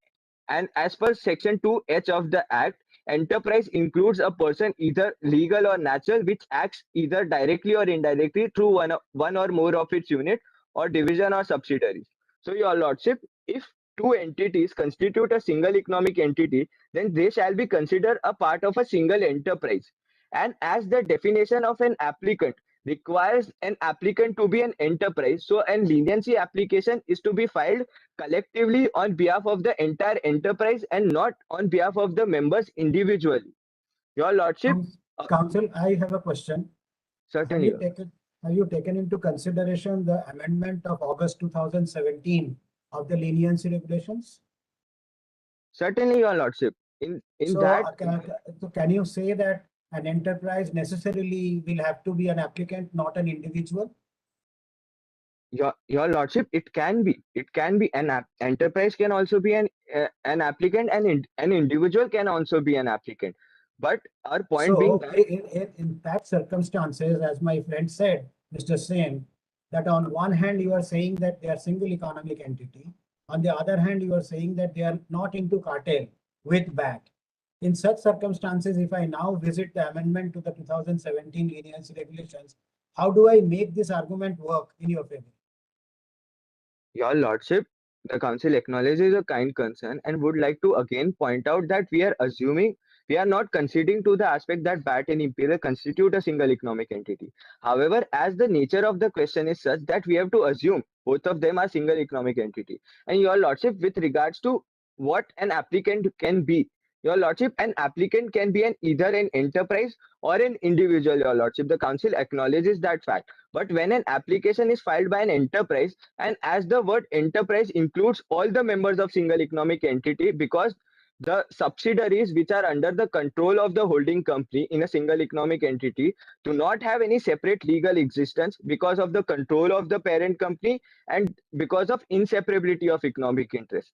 as per section 2H of the Act, enterprise includes a person, either legal or natural, which acts either directly or indirectly through one or more of its unit or division or subsidiaries. So, Your Lordship, if two entities constitute a single economic entity, then they shall be considered a part of a single enterprise. And as the definition of an applicant requires an applicant to be an enterprise, so an leniency application is to be filed collectively on behalf of the entire enterprise and not on behalf of the members individually. Your Lordship, Counsel, I have a question. Certainly. Have you taken into consideration the amendment of August 2017 of the leniency regulations? Certainly, Your Lordship. So can you say that an enterprise necessarily will have to be an applicant, not an individual? Your lordship, it can be an enterprise can also be an applicant, and an individual can also be an applicant. But our point being So that in that circumstances, as my friend said, Mr. Sen, that on one hand you are saying that they are single economic entity. On the other hand, you are saying that they are not into cartel with BAT. In such circumstances, if I now visit the amendment to the 2017 leniency regulations, how do I make this argument work in your favor? Your lordship, the council acknowledges a kind concern and would like to again point out that we are not conceding to the aspect that BAT and Imperial constitute a single economic entity. However, as the nature of the question is such that we have to assume both of them are single economic entity. And your lordship, with regards to what an applicant can be, your lordship, an applicant can be either an enterprise or an individual, your lordship. The council acknowledges that fact. But when an application is filed by an enterprise, and as the word enterprise includes all the members of single economic entity, because the subsidiaries which are under the control of the holding company in a single economic entity do not have any separate legal existence because of the control of the parent company and because of inseparability of economic interest.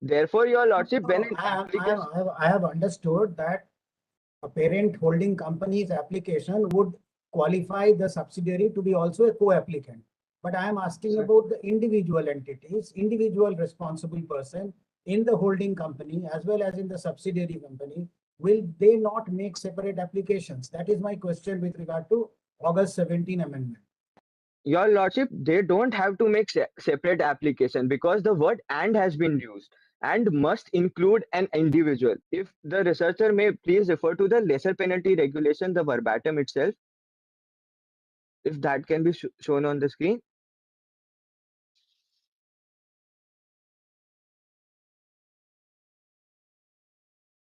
Therefore, your lordship, when an application I have understood that a parent holding company's application would qualify the subsidiary to be also a co-applicant. But I am asking about the individual entities, individual responsible person in the holding company as well as in the subsidiary company. Will they not make separate applications? That is my question with regard to August 17 amendment. your lordship, they don't have to make separate application because the word and has been used and must include an individual. If the researcher may please refer to the lesser penalty regulation, the verbatim itself, if that can be shown on the screen.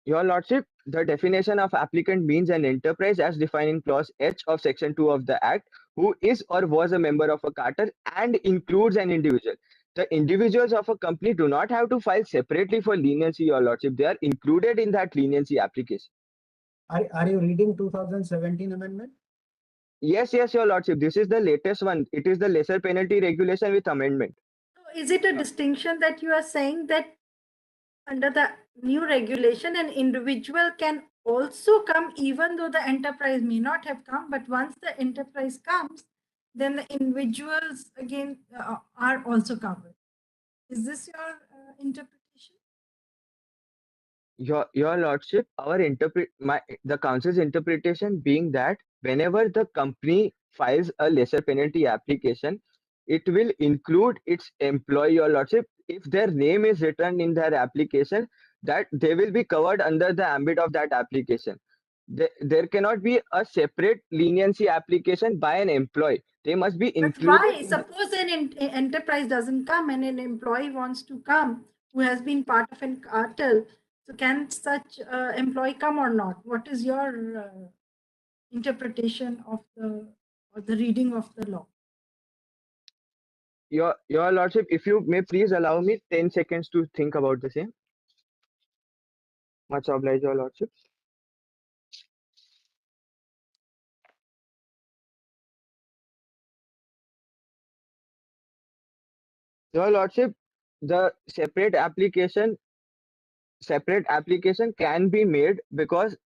Your lordship, the definition of applicant means an enterprise as defined in clause H of section 2 of the act, who is or was a member of a cartel and includes an individual. The individuals of a company do not have to file separately for leniency, your lordship. They are included in that leniency application. Are you reading 2017 amendment? Yes, your lordship. This is the latest one. It is the lesser penalty regulation with amendment. So is it a distinction that you are saying that under the new regulation, an individual can also come even though the enterprise may not have come, but once the enterprise comes, then the individuals again are also covered. Is this your interpretation? Your lordship, the council's interpretation being that whenever the company files a lesser penalty application, it will include its employee, your lordship. If their name is written in their application, that they will be covered under the ambit of that application. There cannot be a separate leniency application by an employee. They must be But included. why? Suppose an enterprise doesn't come and an employee wants to come who has been part of an cartel. So can such employee come or not? What is your interpretation of the reading of the law? Your lordship, if you may please allow me 10 seconds to think about the same. Much obliged, your lordship. Your lordship, the separate application can be made because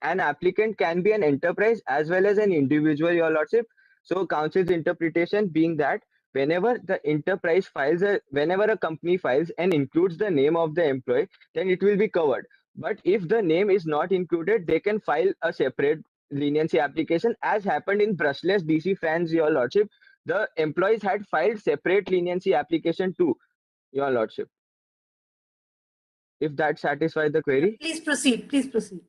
an applicant can be an enterprise as well as an individual, your lordship. So council's interpretation being that whenever a company files and includes the name of the employee, then it will be covered. But if the name is not included, they can file a separate leniency application, as happened in brushless DC fans, your lordship. The employees had filed separate leniency application too, your lordship. If that satisfies the query. Please proceed. Please proceed.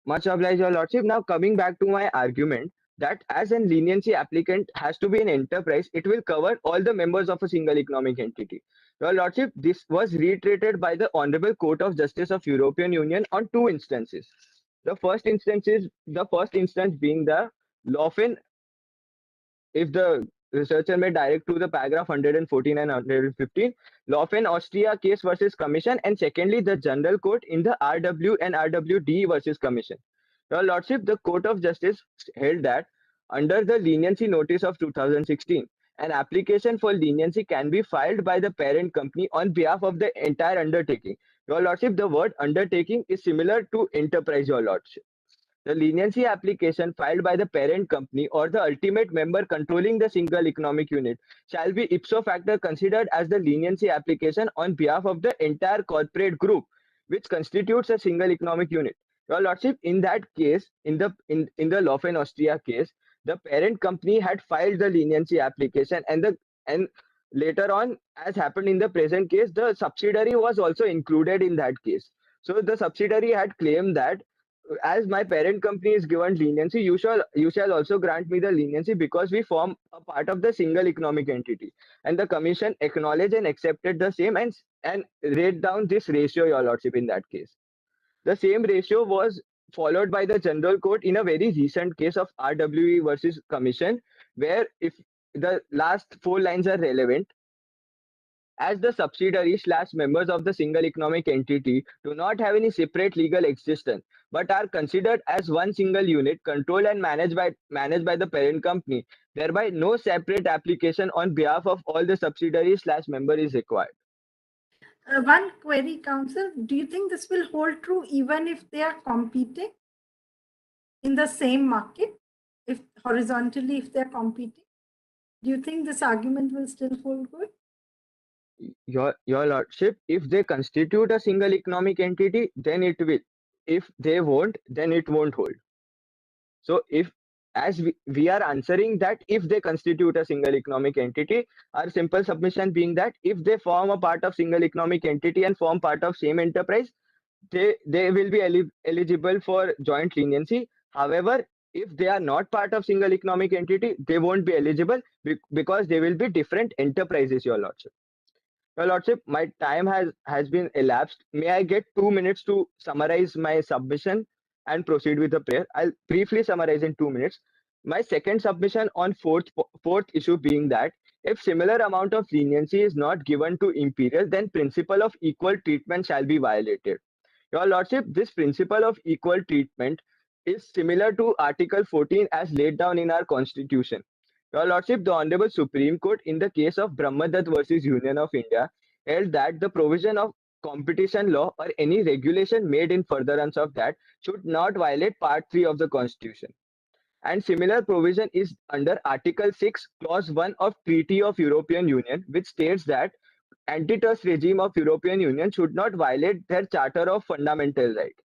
Much obliged, your lordship. Now coming back to my argument that as an leniency applicant has to be an enterprise, it will cover all the members of a single economic entity. Your lordship, this was reiterated by the Honorable Court of Justice of European Union on 2 instances. The first instance being the Laufen. If the researcher may direct to the paragraph 114 and 115, Laufen Austria case versus Commission, and secondly, the General Court in the RW and RWD versus Commission. Your Lordship, the Court of Justice held that under the leniency notice of 2016, an application for leniency can be filed by the parent company on behalf of the entire undertaking. Your Lordship, the word undertaking is similar to enterprise, Your Lordship. The leniency application filed by the parent company or the ultimate member controlling the single economic unit shall be ipso facto considered as the leniency application on behalf of the entire corporate group, which constitutes a single economic unit. Your Lordship, in that case, in the Laufen Austria case, the parent company had filed the leniency application, and later on, as happened in the present case, the subsidiary was also included in that case. So the subsidiary had claimed that as my parent company is given leniency, you shall also grant me the leniency because we form a part of the single economic entity. And the commission acknowledged and accepted the same and laid down this ratio, Your Lordship, in that case. The same ratio was followed by the General Court in a very recent case of RWE versus Commission, where if the last 4 lines are relevant, as the subsidiaries / members of the single economic entity do not have any separate legal existence, but are considered as one single unit controlled and managed by the parent company, thereby no separate application on behalf of all the subsidiaries / member is required. One query, counsel. Do you think this will hold true even if they are competing in the same market? If horizontally, if they're competing, do you think this argument will still hold good? Your Lordship, if they constitute a single economic entity, then it will. If they won't, then it won't hold. So as we are answering that if they constitute a single economic entity, our simple submission being that if they form a part of single economic entity and form part of same enterprise, they will be eligible for joint leniency. However, if they are not part of single economic entity, they won't be eligible because they will be different enterprises, Your Lordship. Your Lordship, my time has been elapsed. May I get 2 minutes to summarize my submission and proceed with the prayer? I'll briefly summarize in 2 minutes. My second submission on fourth issue being that if similar amount of leniency is not given to Imperial, then principle of equal treatment shall be violated. Your Lordship, this principle of equal treatment is similar to Article 14 as laid down in our Constitution. Your Lordship, the Honorable Supreme Court in the case of Brahmadatta versus Union of India held that the provision of competition law or any regulation made in furtherance of that should not violate Part 3 of the Constitution. And similar provision is under Article 6, Clause 1 of Treaty of European Union, which states that antitrust regime of European Union should not violate their Charter of Fundamental Rights.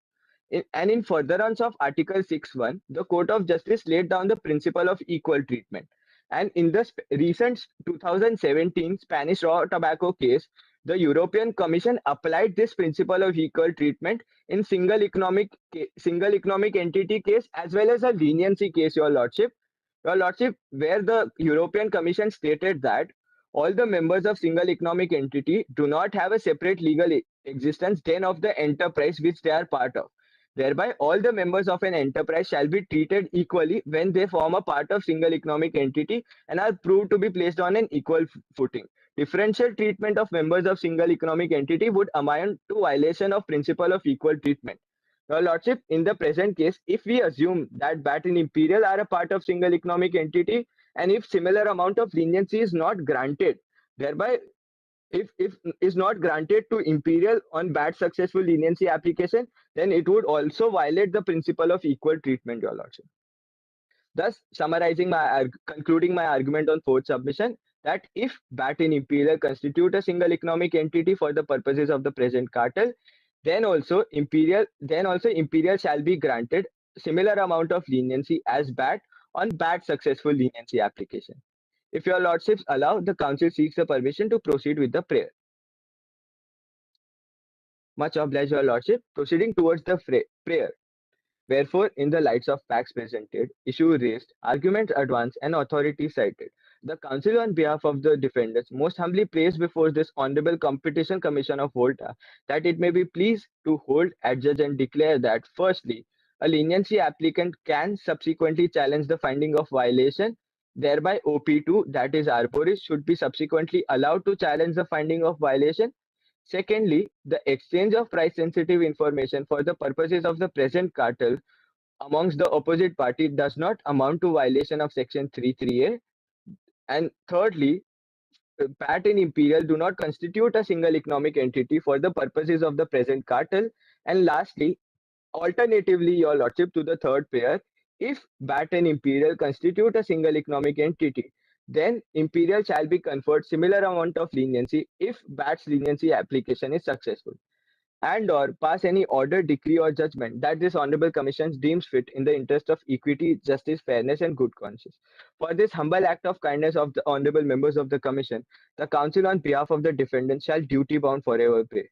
And in furtherance of Article 6.1, the Court of Justice laid down the principle of equal treatment. And in the recent 2017 Spanish raw tobacco case, the European Commission applied this principle of equal treatment in single economic entity case as well as a leniency case, Your Lordship. Your Lordship, where the European Commission stated that all the members of single economic entity do not have a separate legal existence then of the enterprise which they are part of. Thereby, all the members of an enterprise shall be treated equally when they form a part of single economic entity and are proved to be placed on an equal footing. Differential treatment of members of single economic entity would amount to violation of principle of equal treatment. Your Lordship, in the present case, if we assume that BAT and Imperial are a part of single economic entity, and if similar amount of leniency is not granted, thereby if is not granted to Imperial on BAT successful leniency application, then it would also violate the principle of equal treatment, Your Lordship. Thus, concluding my argument on fourth submission, that if BAT and Imperial constitute a single economic entity for the purposes of the present cartel, then also Imperial shall be granted similar amount of leniency as BAT on BAT successful leniency application. If Your Lordships allow, the Council seeks the permission to proceed with the prayer. Much obliged, Your Lordship. Proceeding towards the prayer. Wherefore, in the lights of facts presented, issue raised, arguments advanced, and authority cited, the Council on behalf of the defendants most humbly prays before this Honorable Competition Commission of Volta that it may be pleased to hold, adjudge, and declare that, firstly, a leniency applicant can subsequently challenge the finding of violation. Thereby, OP2, that is Arboris, should be subsequently allowed to challenge the finding of violation. Secondly, the exchange of price-sensitive information for the purposes of the present cartel amongst the opposite party does not amount to violation of Section 3.3a. And thirdly, PAT and Imperial do not constitute a single economic entity for the purposes of the present cartel. And lastly, alternatively, Your Lordship, to the third pair, if BAT and Imperial constitute a single economic entity, then Imperial shall be conferred similar amount of leniency if BAT's leniency application is successful, and or pass any order, decree or judgment that this honorable commission deems fit in the interest of equity, justice, fairness and good conscience. For this humble act of kindness of the honorable members of the commission, the council on behalf of the defendant shall duty bound forever pay.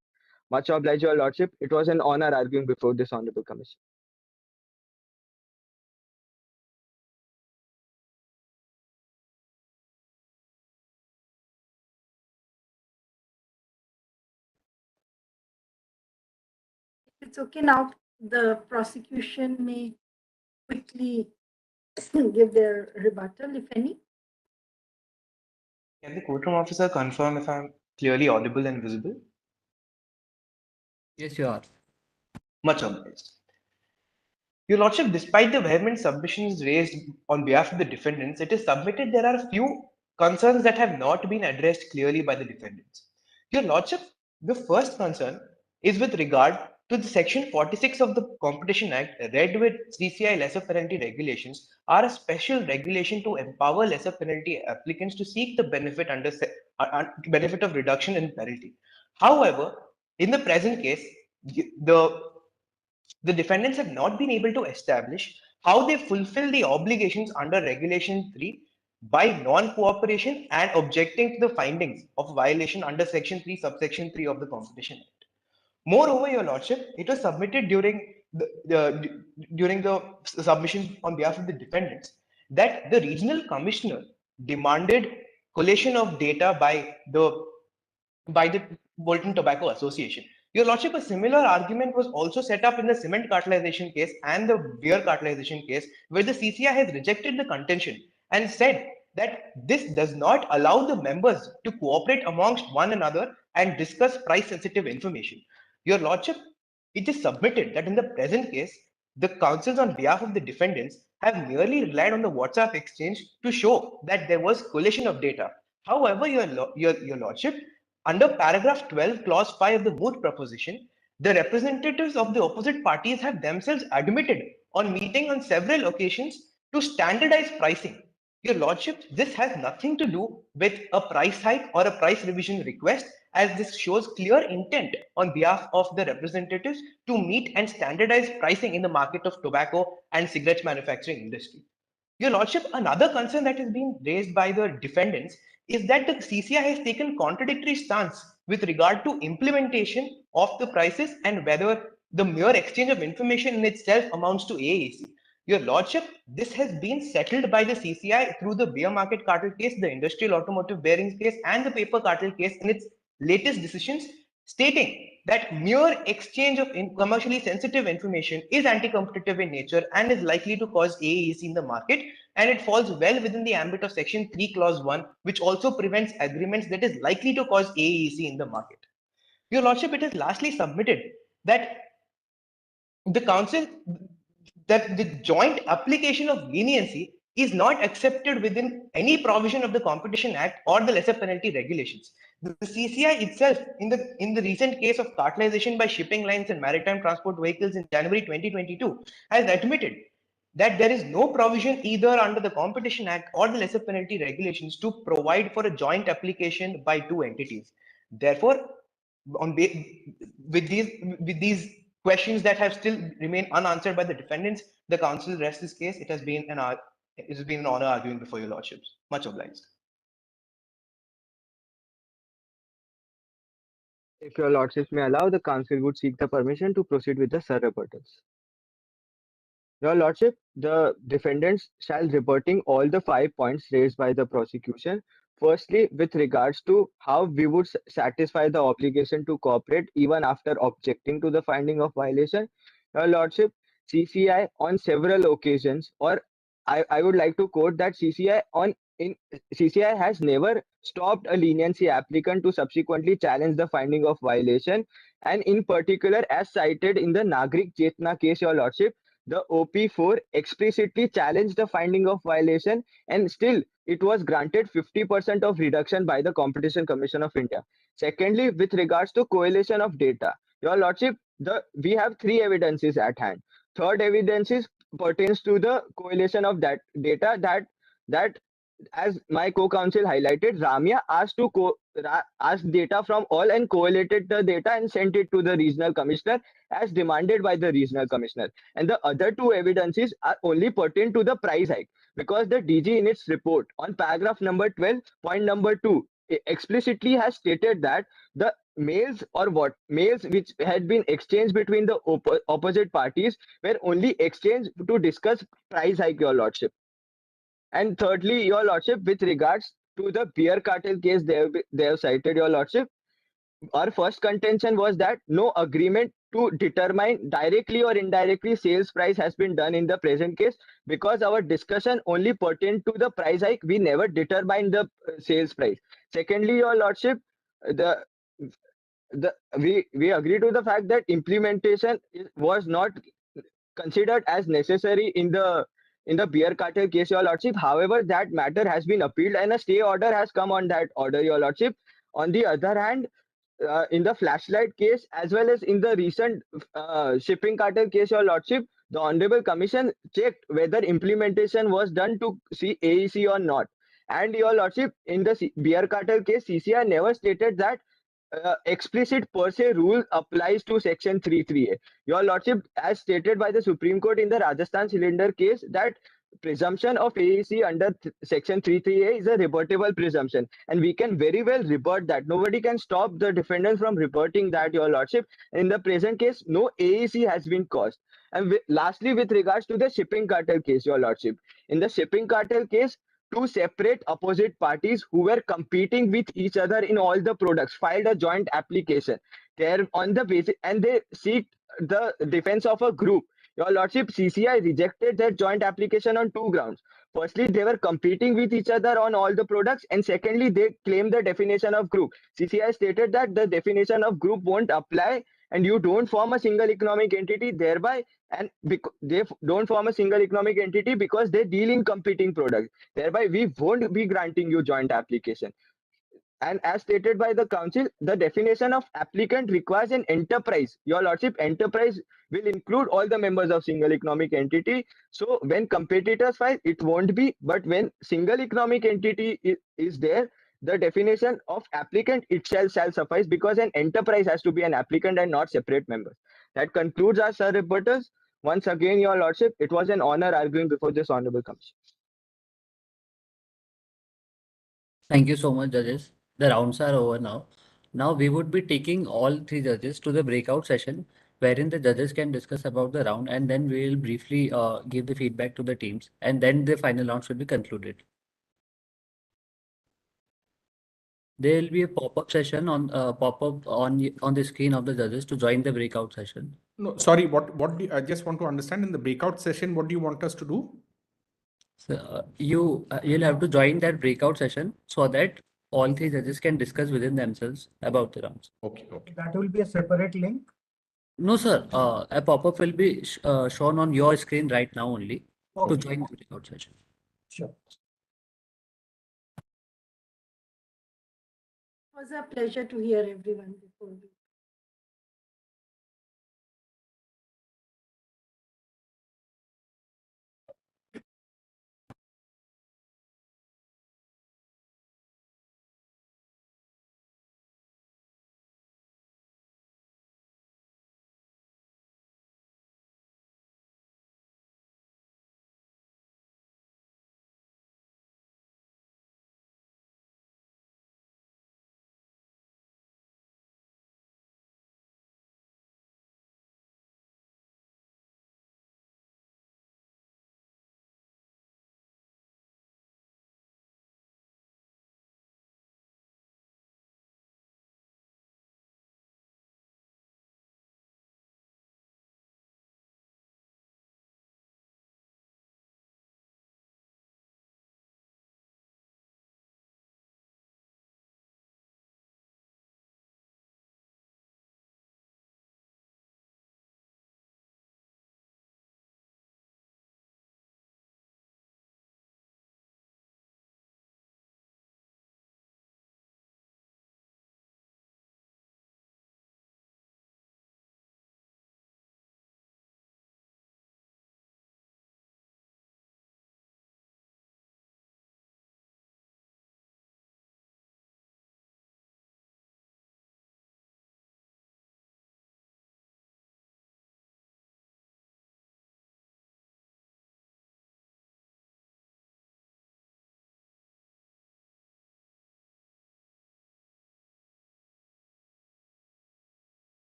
Much obliged, Your Lordship. It was an honor arguing before this honorable commission. It's okay now. The prosecution may quickly give their rebuttal, if any. Can the courtroom officer confirm if I'm clearly audible and visible? Yes, you are. Much obliged. Your Lordship, despite the vehement submissions raised on behalf of the defendants, it is submitted there are a few concerns that have not been addressed clearly by the defendants. Your Lordship, the first concern is with regard to the Section 46 of the Competition Act, read with CCI lesser penalty regulations, are a special regulation to empower lesser penalty applicants to seek the benefit benefit of reduction in penalty. However, in the present case, the defendants have not been able to establish how they fulfill the obligations under Regulation 3 by non-cooperation and objecting to the findings of violation under Section 3, Subsection 3 of the Competition Act. Moreover, Your Lordship, it was submitted during the submission on behalf of the defendants that the regional commissioner demanded collation of data by the Bolton Tobacco Association. Your Lordship, a similar argument was also set up in the cement cartelization case and the beer cartelization case, where the CCI has rejected the contention and said that this does not allow the members to cooperate amongst one another and discuss price sensitive information. Your Lordship, it is submitted that in the present case, the counsels on behalf of the defendants have merely relied on the WhatsApp exchange to show that there was collation of data. However, your Lordship, under paragraph 12, clause 5 of the moot proposition, the representatives of the opposite parties have themselves admitted on meeting on several occasions to standardize pricing. Your Lordship, this has nothing to do with a price hike or a price revision request, as this shows clear intent on behalf of the representatives to meet and standardize pricing in the market of tobacco and cigarette manufacturing industry. Your Lordship, another concern that has been raised by the defendants is that the CCI has taken contradictory stance with regard to implementation of the prices and whether the mere exchange of information in itself amounts to AAC. Your Lordship, this has been settled by the CCI through the beer market cartel case, the industrial automotive bearings case, and the paper cartel case in its latest decisions, stating that mere exchange of commercially sensitive information is anti-competitive in nature and is likely to cause AAC in the market, and it falls well within the ambit of Section 3, Clause 1, which also prevents agreements that is likely to cause AAC in the market. Your Lordship, it is lastly submitted that the council, that the joint application of leniency is not accepted within any provision of the Competition Act or the lesser penalty regulations. The CCI itself, in the recent case of cartelization by shipping lines and maritime transport vehicles in January 2022, has admitted that there is no provision either under the Competition Act or the lesser penalty regulations to provide for a joint application by two entities. Therefore, with these questions that have still remained unanswered by the defendants, the council rests this case. It has been an honor arguing before your lordships. Much obliged. If Your Lordships may allow, the council would seek the permission to proceed with the sub-rebuttals. Your Lordship, the defendants shall rebutting all the 5 points raised by the prosecution. Firstly, with regards to how we would satisfy the obligation to cooperate even after objecting to the finding of violation. Your Lordship, CCI on several occasions, or I would like to quote that CCI has never stopped a leniency applicant to subsequently challenge the finding of violation, and in particular, as cited in the Nagrik Chetna case, Your Lordship, the OP4 explicitly challenged the finding of violation, and still it was granted 50% of reduction by the Competition Commission of India. Secondly, with regards to correlation of data, Your Lordship, we have three evidences at hand. Third evidence pertains to the correlation of that data that as my co-counsel highlighted, Ramya asked asked data from all and correlated the data and sent it to the regional commissioner as demanded by the regional commissioner. And the other two evidences are only pertain to the price hike because the DG in its report on paragraph number 12, point number 2, explicitly has stated that the mails which had been exchanged between the opposite parties were only exchanged to discuss price hike, Your Lordship. And thirdly, Your Lordship, with regards to the beer cartel case they have cited, Your Lordship, our first contention was that no agreement to determine directly or indirectly sales price has been done in the present case because our discussion only pertained to the price hike. We never determined the sales price. Secondly, Your Lordship, the we agree to the fact that implementation was not considered as necessary in the beer cartel case, Your Lordship. However, that matter has been appealed and a stay order has come on that order, Your Lordship. On the other hand, in the flashlight case as well as in the recent shipping cartel case, Your Lordship, the Honorable Commission checked whether implementation was done to see AEC or not. And Your Lordship, in the beer cartel case, CCI never stated that explicit per se rule applies to section 33A. Your Lordship, as stated by the Supreme Court in the Rajasthan cylinder case, that presumption of AEC under section 33A is a rebuttable presumption, and we can very well rebut that. Nobody can stop the defendant from rebutting that, Your Lordship. In the present case, no AEC has been caused. And lastly, with regards to the shipping cartel case, Your Lordship, in the shipping cartel case, two separate opposite parties who were competing with each other in all the products filed a joint application. There on the basis, and they seek the defense of a group. Your Lordship, CCI rejected their joint application on two grounds. Firstly, they were competing with each other on all the products, and secondly, they claimed the definition of group. CCI stated that the definition of group won't apply, and you don't form a single economic entity thereby, and they don't form a single economic entity because they deal in competing products. Thereby, we won't be granting you joint application. And as stated by the council, the definition of applicant requires an enterprise. Your Lordship, enterprise will include all the members of single economic entity. So when competitors file, it won't be. But when single economic entity is there, the definition of applicant itself shall suffice because an enterprise has to be an applicant and not separate members. That concludes our sir reporters. Once again, Your Lordship, it was an honor arguing before this honorable commission. Thank you so much, judges. The rounds are over now. Now we would be taking all three judges to the breakout session wherein the judges can discuss about the round and then we will briefly give the feedback to the teams and then the final round should be concluded. There will be a pop-up session on pop-up on the screen of the judges to join the breakout session. No, sorry, what do you, I just want to understand in the breakout session, what do you want us to do? So you'll have to join that breakout session so that all three judges can discuss within themselves about the rounds. Okay. That will be a separate link. No, sir. A pop-up will be shown on your screen right now only to join the breakout session. Sure. It was a pleasure to hear everyone before we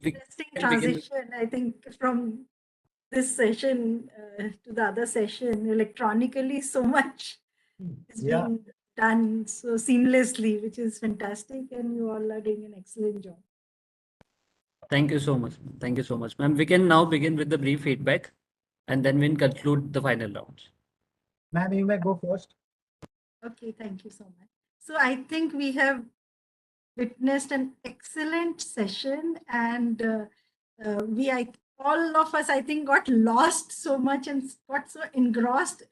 We Interesting can begin. transition, I think, from this session to the other session electronically. So much is Yeah. being done so seamlessly, which is fantastic, and you all are doing an excellent job. Thank you so much. Thank you so much, ma'am. We can now begin with the brief feedback, and then we'll conclude the final round. Ma'am, you may go first. Okay, thank you so much. So I think we have witnessed an excellent session, and all of us, I think, got lost so much and got so engrossed